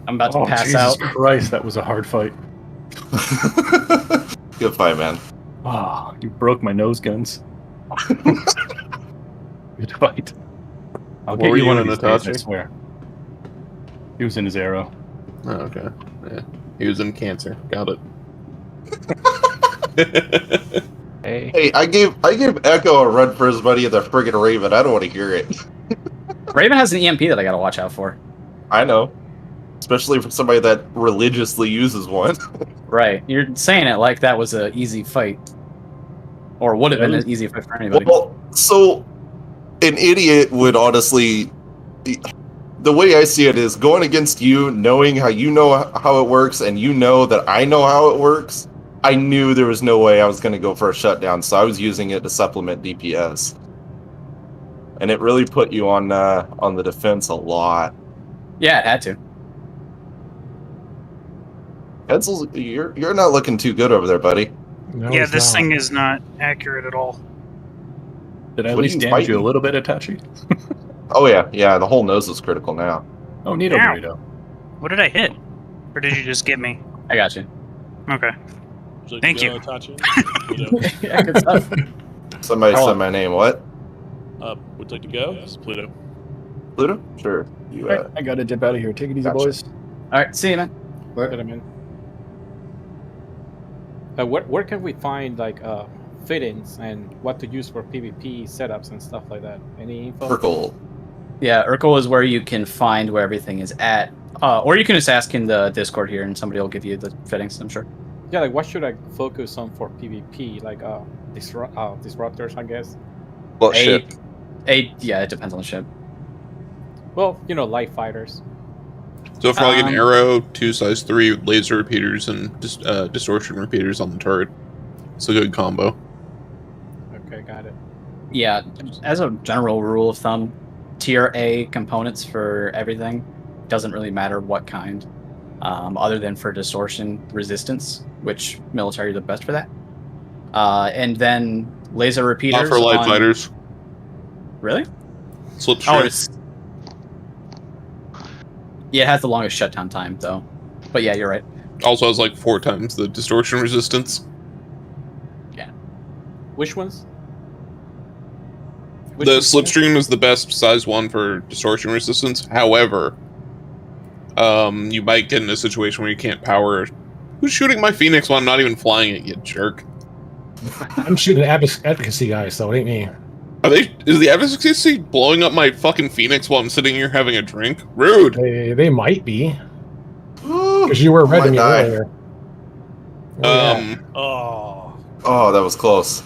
I'm about to pass Jesus out. Christ, that was a hard fight. Good fight, man. Oh, you broke my nose guns. Good fight. I'll What get were you you one in, of these days, I Itachi? swear. He was in his arrow. Oh, okay. Yeah. He was in Cancer. Got it. Hey, I gave Echo a run for his money in the friggin' Raven. I don't want to hear it. Raven has an EMP that I got to watch out for. I know. Especially for somebody that religiously uses one. Right. You're saying it like that was an easy fight. Or would have been an easy fight for anybody. Well, so an idiot would honestly... The way I see it is going against you, knowing how you know how it works, and you know that I know how it works, I knew there was no way I was going to go for a shutdown, so I was using it to supplement DPS. And it really put you on the defense a lot. Yeah, it had to. Edsel, you're not looking too good over there, buddy. No, Yeah, he's this not. thing is not accurate at all. Did I at What are least you damage you a fighting? little bit, Itachi? Oh yeah, the whole nose is critical now. Oh, neato Ow. burrito. What did I hit? Or did you just get me? I got you. Okay. Would Thank to you. go, Itachi? Yeah, good stuff. Somebody said my name. What? Would like to go? This is Pluto. Pluto? Sure. You. Alright, I gotta dip out of here. Take it easy, Gotcha. boys. All right, see you, man. Get him in. Where can we find like fittings and what to use for PvP setups and stuff like that? Any info? Urkel. Yeah, Urkel is where you can find where everything is at. Or you can just ask in the Discord here and somebody will give you the fittings, I'm sure. Yeah, like what should I focus on for PvP? Like disruptors, I guess. What ship? Yeah, it depends on the ship. Well, light fighters. So for like an arrow, 2 size 3 laser repeaters and distortion repeaters on the turret, it's a good combo. Okay, got it. Yeah, as a general rule of thumb, tier A components for everything doesn't really matter what kind, other than for distortion resistance, which military are the best for that. And then laser repeaters. Not for light on... fighters. Really? Slipstream. Oh, it's... Yeah, it has the longest shutdown time, though. But yeah, you're right. Also has like 4 times the distortion resistance. Yeah. Which ones? The Slipstream is the best size one for distortion resistance. However, you might get in a situation where you can't power. Who's shooting my Phoenix while I'm not even flying it, you jerk? I'm shooting advocacy guys, so it ain't me. Is the advocacy blowing up my fucking Phoenix while I'm sitting here having a drink? Rude. They might be. Because you were reading me earlier. Oh, that was close.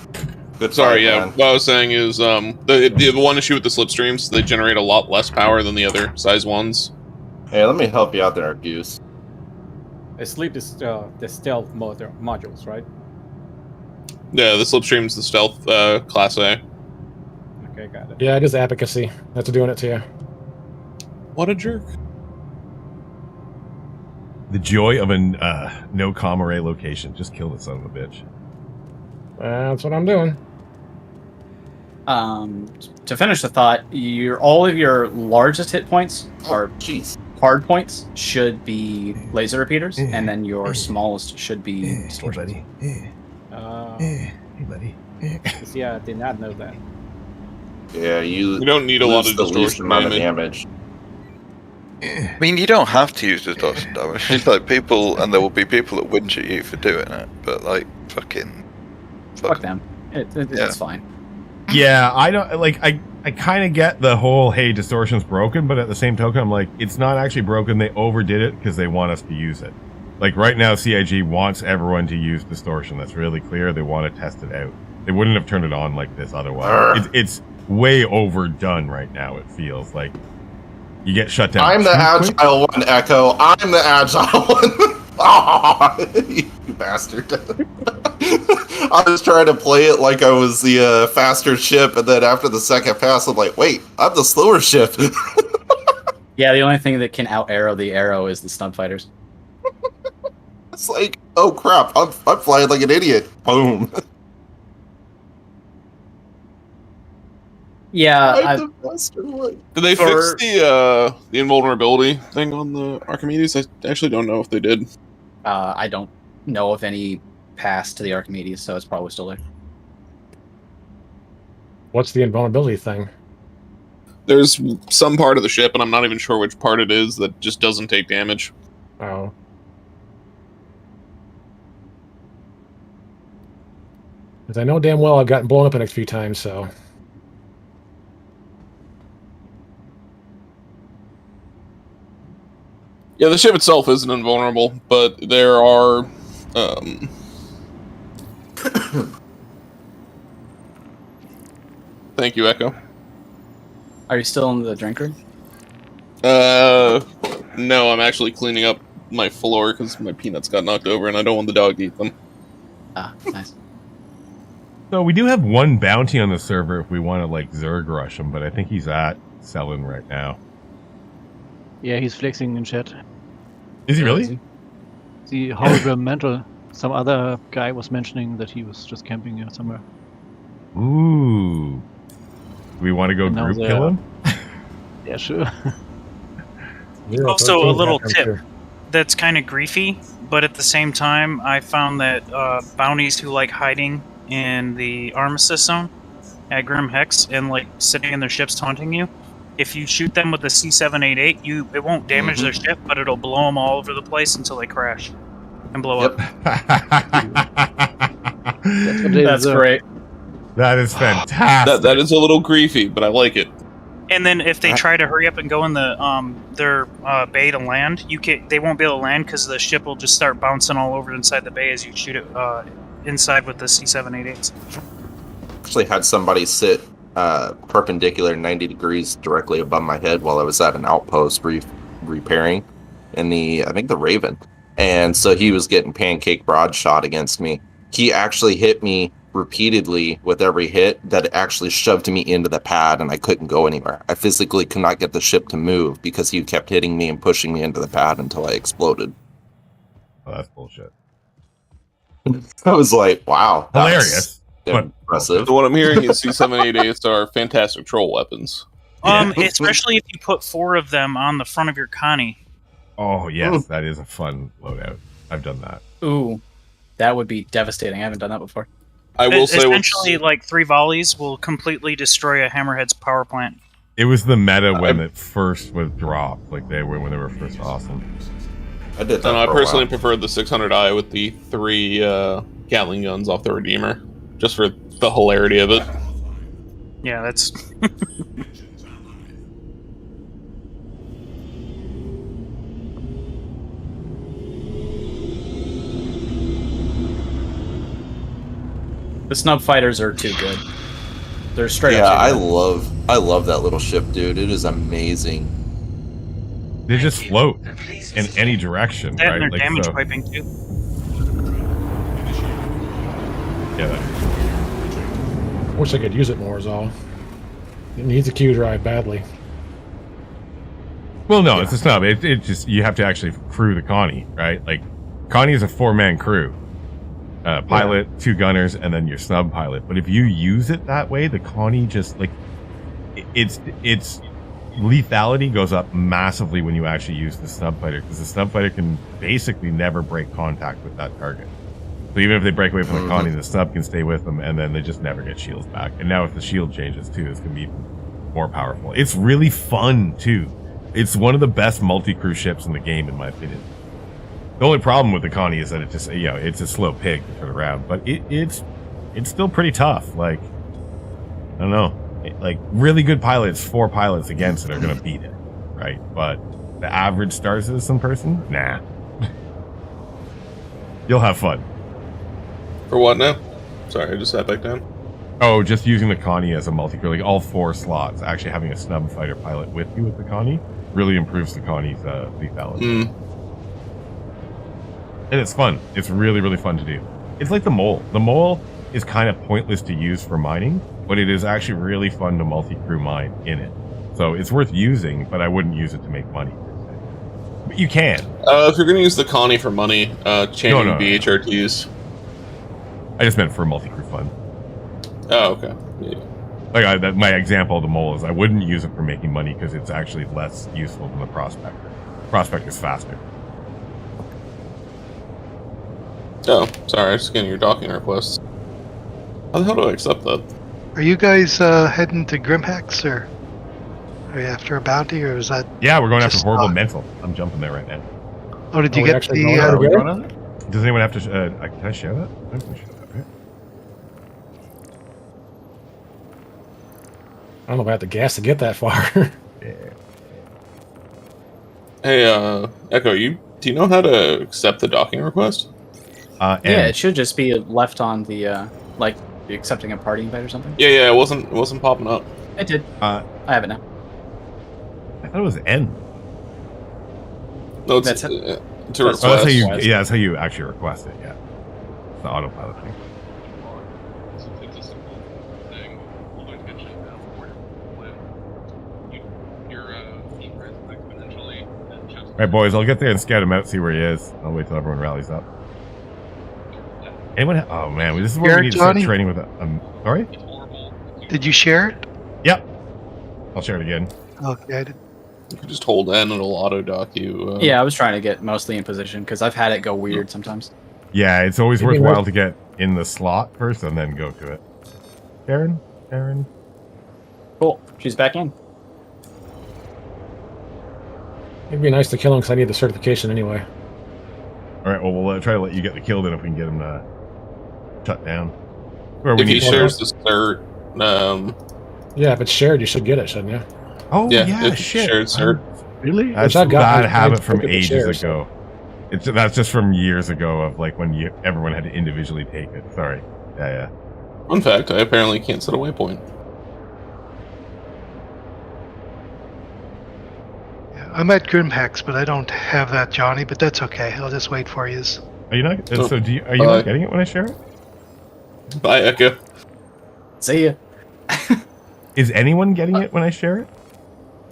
Good. Sorry, fight, yeah. man. What I was saying is, the one issue with the Slipstreams, they generate a lot less power than the other size ones. Hey, let me help you out there, Goose. Sleep is the stealth modules, right? Yeah, the Slipstream's the stealth class A. Okay, got it. Yeah, it is advocacy. That's doing it to you. What a jerk. The joy of a no comm array location. Just kill the son of a bitch. That's what I'm doing. To finish the thought, all of your largest hit points or hard points should be laser repeaters, and then your smallest should be distortions. Hey, buddy. Yeah, I did not know that. Yeah, you don't need a lot of the least distortion amount of damage. I mean, you don't have to use distortion damage. Like people, and there will be people that whinge at you for doing it, but like, fuck them. It's fine. Yeah, I don't like. I kind of get the whole hey, distortion's broken, but at the same token, I'm like, it's not actually broken. They overdid it because they want us to use it. Like right now, CIG wants everyone to use distortion. That's really clear. They want to test it out. They wouldn't have turned it on like this otherwise. It's way overdone right now. It feels like you get shut down. I'm the agile one, Echo. I'm the agile one. Oh, you bastard. I was trying to play it like I was the faster ship, and then after the second pass, I'm like, wait, I'm the slower ship. Yeah, the only thing that can out arrow the arrow is the stun fighters. It's like, oh crap, I'm flying like an idiot. Boom. Yeah, Did they fix the invulnerability thing on the Archimedes? I actually don't know if they did. I don't know of any pass to the Archimedes, so it's probably still there. What's the invulnerability thing? There's some part of the ship, and I'm not even sure which part it is, that just doesn't take damage. Oh. Because I know damn well I've gotten blown up the next few times, so... Yeah, the ship itself isn't invulnerable, but there are... Thank you, Echo. Are you still in the drinker? No, I'm actually cleaning up my floor because my peanuts got knocked over and I don't want the dog to eat them. Ah, nice. So we do have one bounty on the server if we want to like Zerg rush him, but I think he's at Selin right now. Yeah, he's flexing in chat. Is he really? The hologram mental. Some other guy was mentioning that he was just camping here somewhere. Ooh. Do we want to go group kill him? Yeah, sure. Also, a little tip that's kind of griefy, but at the same time, I found that bounties who like hiding in the armistice zone at Grim Hex and like sitting in their ships taunting you, if you shoot them with the C788, it won't damage their ship, but it'll blow them all over the place until they crash and blow up. That's great. That is fantastic. That is a little griefy, but I like it. And then if they try to hurry up and go in the their bay to land, they won't be able to land because the ship will just start bouncing all over inside the bay as you shoot it inside with the C788s. Actually had somebody sit perpendicular 90 degrees directly above my head while I was at an outpost repairing in I think the Raven. And so he was getting pancake broad shot against me. He actually hit me repeatedly with every hit that actually shoved me into the pad and I couldn't go anywhere. I physically could not get the ship to move because he kept hitting me and pushing me into the pad until I exploded. Oh, that's bullshit. I was like, wow, hilarious. But impressive. So what I'm hearing is C788s are fantastic troll weapons. Especially if you put 4 of them on the front of your Connie. Oh yes, that is a fun loadout. I've done that. Ooh, that would be devastating. I haven't done that before. I will say, essentially, like 3 volleys will completely destroy a Hammerhead's power plant. It was the meta when it first was dropped, like when they were first awesome. I did that. I personally preferred the 600i with the 3 Gatling guns off the Redeemer, just for the hilarity of it. Yeah, that's. The snub fighters are too good. They're straight Yeah, up. I love that little ship, dude. It is amazing. They just float in any direction, That right? and their damage so. piping too. Yeah. Wish I could use it more, is all. It needs a Q drive badly. Well, no, it's a snub. It just you have to actually crew the Connie, right? Like Connie is a 4-man crew. Pilot, 2 gunners, and then your snub pilot. But if you use it that way, the Connie just like it's lethality goes up massively when you actually use the snub fighter, because the snub fighter can basically never break contact with that target. So even if they break away from the Connie, the snub can stay with them, and then they just never get shields back. And now if the shield changes too, it's gonna be even more powerful. It's really fun too. It's one of the best multi-crew ships in the game, in my opinion. The only problem with the Connie is that it just, it's a slow pig to turn around, but it's still pretty tough. Like, I don't know, like really good pilots, 4 pilots against it are gonna beat it, right? But the average Star Citizen person, nah. You'll have fun. For what now? Sorry, I just sat back down. Oh, just using the Connie as a multi-crew, like all 4 slots, actually having a snub fighter pilot with you with the Connie really improves the Connie's lethality. And it's fun. It's really, really fun to do. It's like the Mole. The Mole is kind of pointless to use for mining, but it is actually really fun to multi-crew mine in it. So it's worth using, but I wouldn't use it to make money. But you can. If you're going to use the Connie for money, chaining BHRTs. I just meant for multi-crew fun. Oh, okay. Yeah. Like my example of the Mole is I wouldn't use it for making money because it's actually less useful than the Prospector. Prospector's faster. Oh, sorry, I was just getting your docking requests. How the hell do I accept that? Are you guys heading to Grimhex, or are you after a bounty, or is that? Yeah, we're going after Horrible Mental. I'm jumping there right now. Oh, did you get the? Are we going on it? Does anyone have to? Can I share that? I can share that, right? I don't know about the gas to get that far. Hey, Echo, do you know how to accept the docking request? Yeah, it should just be left on the like accepting a party invite or something. Yeah, it wasn't popping up. It did. I have it now. I thought it was N. No, it's That's to That's request. how you, yeah, that's how you actually request it. Yeah, the autopilot thing. All right, boys, I'll get there and scout him out, see where he is. I'll wait till everyone rallies up. Anyone? Oh man, this is where we need to start training with. Sorry. Did you share it? Yep. I'll share it again. Okay, I did. You can just hold N and it'll auto dock you. Yeah, I was trying to get mostly in position because I've had it go weird sometimes. Yeah, it's always worthwhile to get in the slot first and then go to it. Karen? Cool. She's back in. It'd be nice to kill him because I need the certification anyway. All right, well, we'll try to let you get the kill then if we can get him shut down. If he shares the cert, yeah, if it's shared, you should get it, shouldn't you? Oh yeah, if shit. Shared cert. Really? That's a bad habit from ages ago. That's just from years ago of like when everyone had to individually take it. Sorry. Yeah. Fun fact: I apparently can't set a waypoint. I'm at Grimhex, but I don't have that, Johnny. But that's okay. I'll just wait for you. Are you not? So are you not getting it when I share it? Bye, Echo. See ya. Is anyone getting it when I share it?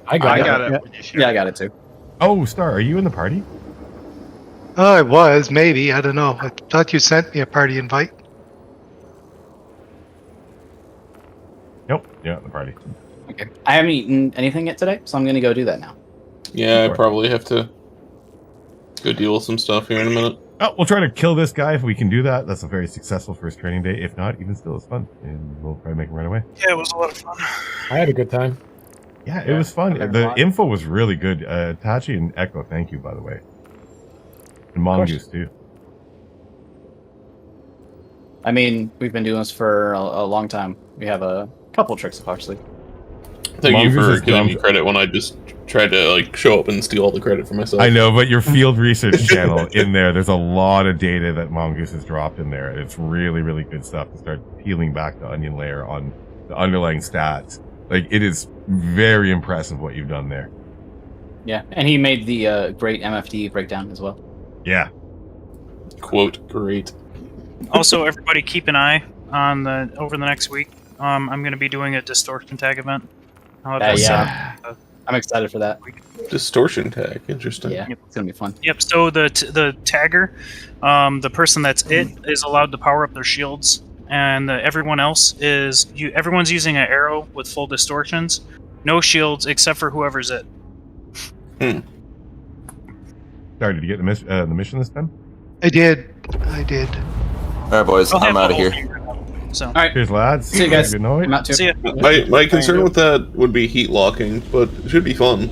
I got it. Yeah, I got it too. Oh, Star, are you in the party? Oh, it was, maybe. I don't know. I thought you sent me a party invite. Nope. Yeah, the party. Okay. I haven't eaten anything yet today, so I'm going to go do that now. Yeah, I probably have to go deal with some stuff here in a minute. Oh, we'll try to kill this guy if we can do that. That's a very successful first training day. If not, even still, it's fun. And we'll try to make him right away. Yeah, it was a lot of fun. I had a good time. Yeah, it was fun. The info was really good. Tachi and Echo, thank you, by the way. And Mongoose, too. I mean, we've been doing this for a long time. We have a couple tricks up our sleeve. Thank you for giving me credit when I just tried to show up and steal all the credit for myself. I know, but your field research channel in there's a lot of data that Mongoose has dropped in there. It's really, really good stuff to start peeling back the onion layer on the underlying stats. It is very impressive what you've done there. Yeah, and he made the great MFD breakdown as well. Yeah. Quote, great. Also, everybody keep an eye on over the next week. I'm going to be doing a distortion tag event. Yeah, I'm excited for that. Distortion tag, interesting. Yeah, it's gonna be fun. Yep. So the tagger, the person that's is allowed to power up their shields, and everyone else is everyone's using an arrow with full distortions, no shields except for whoever's it. Sorry, did you get the mission this time? I did. All right, boys, I'm out of here. So, all right. Cheers, lads. See you guys. Good night. I'm out too. See ya. My concern with that would be heat locking, but it should be fun.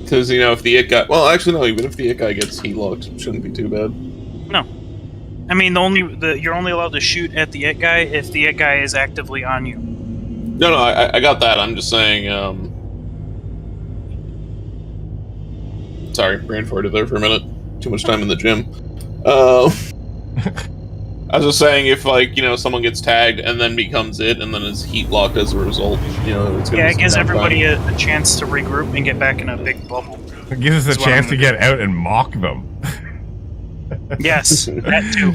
Because if the it guy, well, actually no, even if the it guy gets heat locked, it shouldn't be too bad. No, I mean you're only allowed to shoot at the it guy if the it guy is actively on you. No, I got that. I'm just saying. Sorry, brain farted there for a minute. Too much time in the gym. I was just saying, if someone gets tagged and then becomes it, and then is heat locked as a result, it's gonna. Yeah, it gives everybody a chance to regroup and get back in a big bubble. It gives us a chance to get out and mock them. Yes, that too.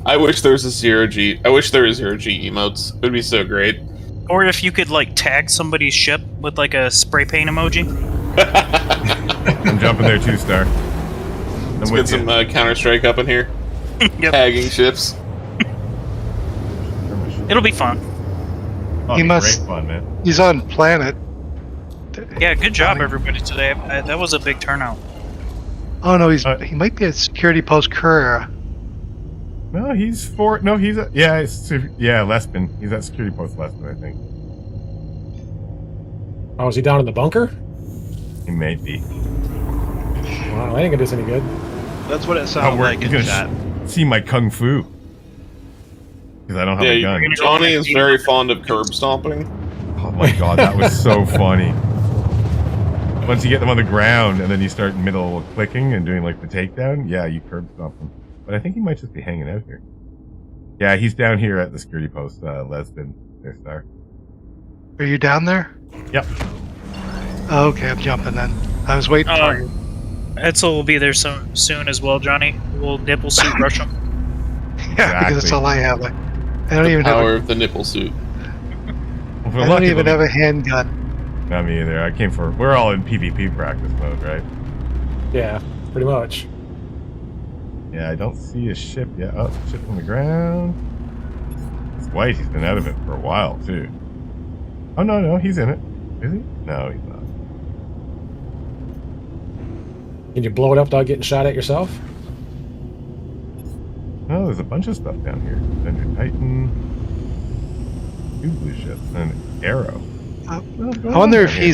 I wish there was a zero G. I wish there was zero G emotes. It would be so great. Or if you could tag somebody's ship with a spray paint emoji. I'm jumping there too, Star. Let's get some Counter-Strike up in here. Yep. Tagging ships. It'll be fun. He must. Great fun, man. He's on planet. Yeah, good job everybody today. That was a big turnout. Oh no, he might be at Security Post Courier. No, he's Lespin. He's at Security Post Lespin, I think. Oh, is he down in the bunker? He may be. Wow, that ain't gonna do us any good. That's what it sounded like in chat. See my kung fu. Because I don't have a gun. Johnny is very fond of curb stomping. Oh my god, that was so funny. Once you get them on the ground and then you start middle clicking and doing the takedown, yeah, you curb stomp them. But I think he might just be hanging out here. Yeah, he's down here at the security post, Lesbin. There, Star. Are you down there? Yep. Oh, okay, I'm jumping then. I was waiting for you. Edsel will be there soon as well, Johnny. We'll nipple suit rush him. Yeah, because that's all I have. I don't even have of the nipple suit. I don't even have a handgun. Not me either. We're all in PvP practice mode, right? Yeah, pretty much. Yeah, I don't see a ship yet. Oh, ship on the ground. It's white. He's been out of it for a while, too. Oh, no, he's in it. Is he? No, he's not. Can you blow it up without getting shot at yourself? Oh, there's a bunch of stuff down here. Avenger Titan, 2 blue ships, and an arrow. I wonder if he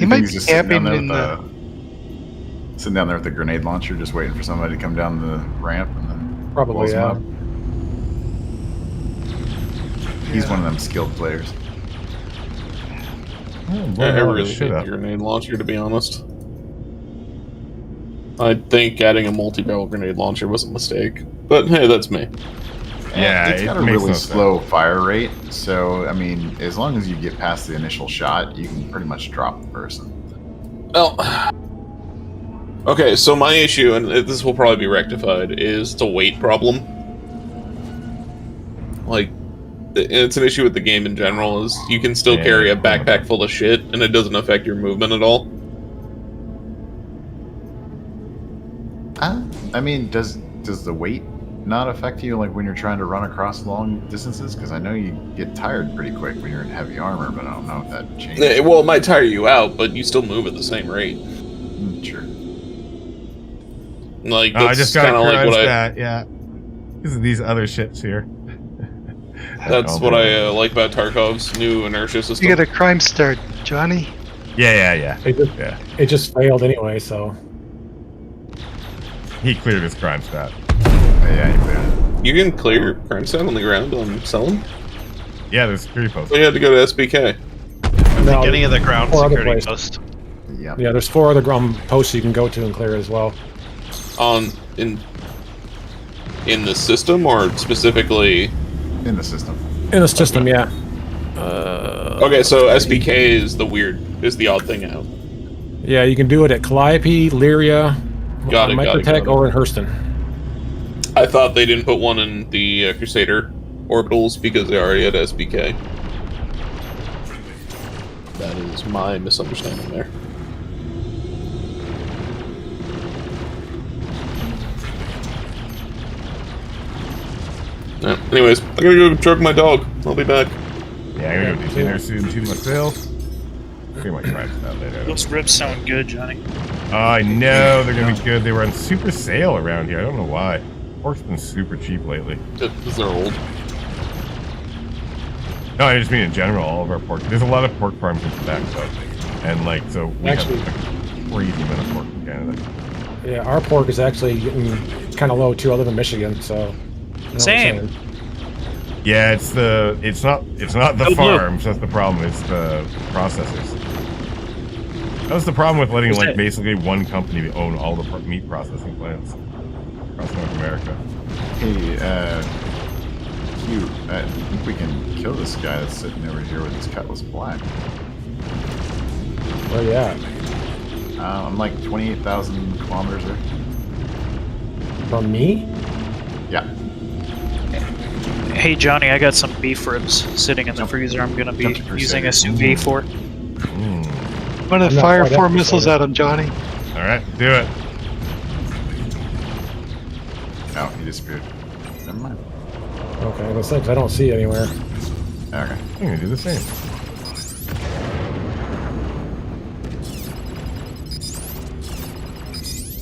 might be just camping in sitting down there with the grenade launcher, just waiting for somebody to come down the ramp and then probably, blows him yeah. up. He's one of them skilled players. I really hate the grenade launcher, to be honest. I think adding a multi-barrel grenade launcher was a mistake, but hey, that's me. Yeah, it's got a really slow fire rate, so I mean, as long as you get past the initial shot, you can pretty much drop the person. Well, okay, so my issue, and this will probably be rectified, is the weight problem. It's an issue with the game in general, is you can still carry a backpack full of shit, and it doesn't affect your movement at all. I mean, does the weight not affect you like when you're trying to run across long distances? Because I know you get tired pretty quick when you're in heavy armor, but I don't know if that changes. Well, it might tire you out, but you still move at the same rate. Sure. Like I just got like what yeah, because of these other ships here. That's what I like about Tarkov's new inertia system. You got a crime start, Johnny. Yeah. It just failed anyway, so. He cleared his crime stat. Yeah, he cleared it. You can clear crime stat on the ground on selling? Yeah, there's security posts. So you had to go to SBK. No, any of the ground security posts. Yeah. Yeah, there's 4 other ground posts you can go to and clear as well. In the system or specifically? In the system. In the system, yeah. Okay, so SBK is the odd thing out. Yeah, you can do it at Calliope, Lyria, Microtech, or in Hurston. I thought they didn't put one in the Crusader orbitals because they already had SBK. That is my misunderstanding there. Anyways, I'm gonna go choke my dog. I'll be back. Yeah, I'm gonna go do dinner soon too myself. Pretty much right about later. Those ribs sound good, Johnny. Oh, I know they're gonna be good. They were on super sale around here. I don't know why. Pork's been super cheap lately. Because they're old. No, I just mean in general, all of our pork. There's a lot of pork farms in Quebec, though, and like so we have a crazy amount of pork in Canada. Yeah, our pork is actually getting kind of low too, other than Michigan. So. Same. Yeah, it's not the farms. That's the problem. It's the processors. That was the problem with letting like basically one company own all the meat processing plants across North America. Hey, Hugh, I think we can kill this guy that's sitting over here with his Cutlass Black. Where you at? I'm like 28,000 kilometers there. From me? Yeah. Hey Johnny, I got some beef ribs sitting in the freezer. I'm gonna be using a sous vide for. I'm gonna fire 4 missiles at him, Johnny. All right, do it. No, he disappeared. Never mind. Okay, that's because I don't see it anywhere. Okay, I'm gonna do the same.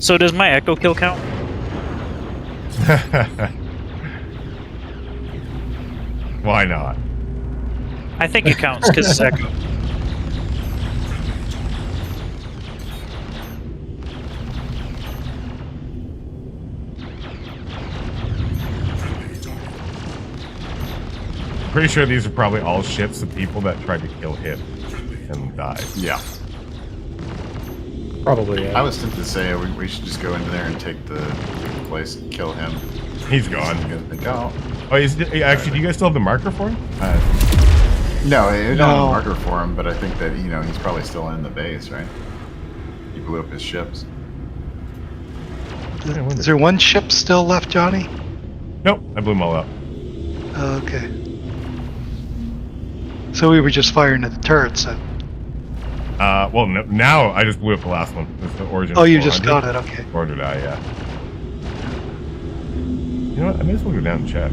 So does my echo kill count? Why not? I think it counts because it's echo. Pretty sure these are probably all ships of people that tried to kill him and died. Yeah. Probably, yeah. I was tempted to say we should just go into there and take the place and kill him. He's gone. Oh, actually, do you guys still have the marker for him? No, I don't have a marker for him, but I think that, he's probably still in the base, right? He blew up his ships. Is there one ship still left, Johnny? Nope, I blew them all up. Okay. So we were just firing at the turrets then? Well, no, now I just blew up the last one. It's the origin. Oh, you just got it, okay. Or did I, yeah. You know what, I may as well go down and check.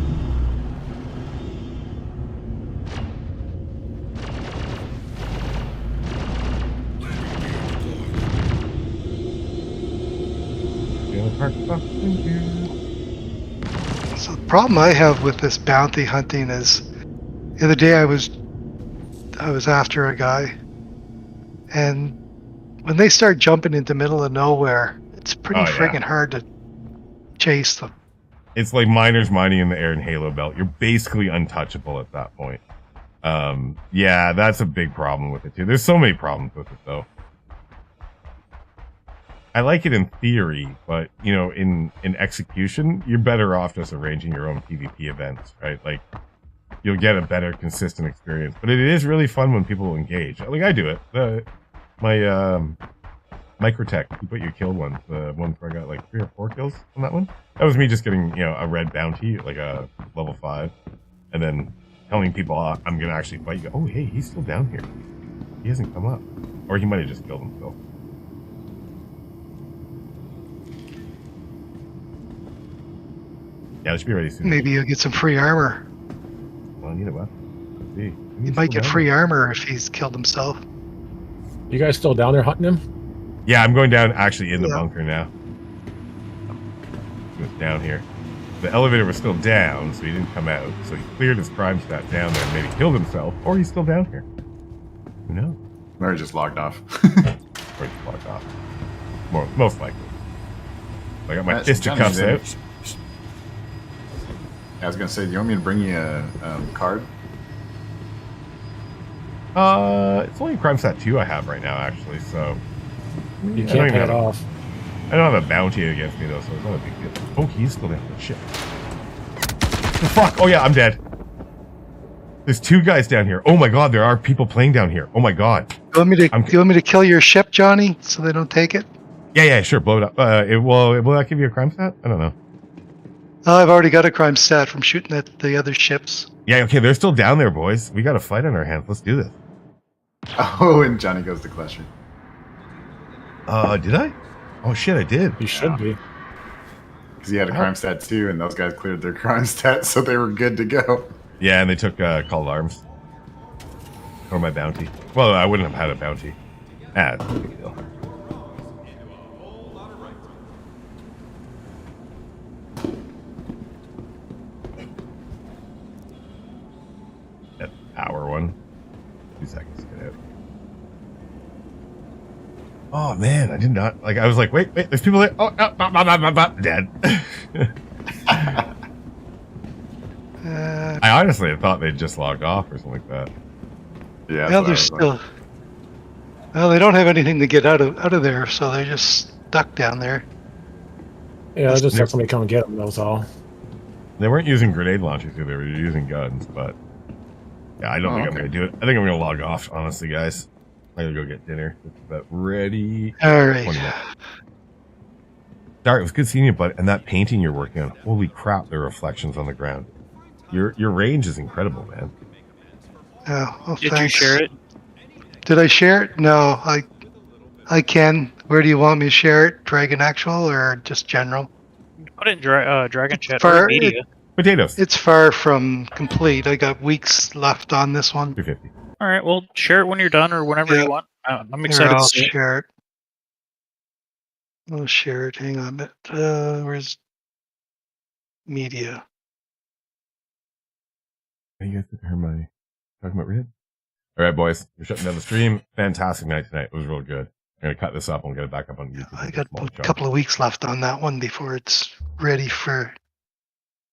So the problem I have with this bounty hunting is the other day I was after a guy, and when they start jumping into the middle of nowhere, it's pretty friggin' hard to chase them. It's like miners mining in the air in Halo Belt. You're basically untouchable at that point. Yeah, that's a big problem with it too. There's so many problems with it though. I like it in theory, but in execution, you're better off just arranging your own PvP events, right? Like you'll get a better, consistent experience. But it is really fun when people engage. Like I do it. My Microtech, you put your kill one, the one where I got like 3 or 4 kills on that one. That was me just getting a red bounty, like a level 5, and then telling people I'm gonna actually fight you. Oh hey, he's still down here. He hasn't come up, or he might have just killed himself. Yeah, it should be ready soon. Maybe you'll get some free armor. Well, you know what? See, You might get free armor if he's killed himself. You guys still down there hunting him? Yeah, I'm going down actually in the bunker now. He was down here. The elevator was still down, so he didn't come out. So he cleared his crime stat down there and maybe killed himself, or he's still down here. Who knows? Or he just logged off. Or he logged off. Most likely. I got my fisticuffs out. I was gonna say, do you want me to bring you a card? It's only crime stat 2 I have right now, actually. So you can't pay it off. I don't have a bounty against me though, so it's not a big deal. Oh, he's still down. Shit. The fuck? Oh yeah, I'm dead. There's 2 guys down here. Oh my god, there are people playing down here. Oh my god. Do you want me to kill your ship, Johnny, so they don't take it? Yeah, sure. Blow it up. Will that give you a crime stat? I don't know. Oh, I've already got a crime stat from shooting at the other ships. Yeah, okay, they're still down there, boys. We got a fight on our hands. Let's do this. Oh, and Johnny goes to Klesher. Did I? Oh shit, I did. You should be. Because he had a crime stat 2, and those guys cleared their crime stat, so they were good to go. Yeah, and they took called arms. Or my bounty. Well, I wouldn't have had a bounty. That's a big deal. That power one. 2 seconds to get out. Oh man, I did not I was like, wait, there's people there. Oh no, dead. I honestly thought they'd just logged off or something like that. Yeah. Well, they're still. Well, they don't have anything to get out of there, so they're just stuck down there. Yeah, I just had somebody come and get them. That was all. They weren't using grenade launchers either. They were using guns, but yeah, I don't think I'm gonna do it. I think I'm gonna log off, honestly, guys. I'm gonna go get dinner. It's about ready. All right. Sorry, it was good seeing you, bud. And that painting you're working on, holy crap, the reflections on the ground. Your range is incredible, man. Oh, well, Did you share it? Did I share it? No, I can. Where do you want me to share it? Dragon Actual or just general? Put it in Dragon Chat Far, or media. Potatoes. It's far from complete. I got weeks left on this one. 250. All right, well, share it when you're done or whenever you want. I'm excited I'll to see it. share it. I'll share it. Hang on a bit. Where's media? Hey, you guys didn't hear my talking about Red? All right, boys. We're shutting down the stream. Fantastic night tonight. It was real good. I'm going to cut this up and get it back up on YouTube. I got a couple of weeks left on that one before it's ready for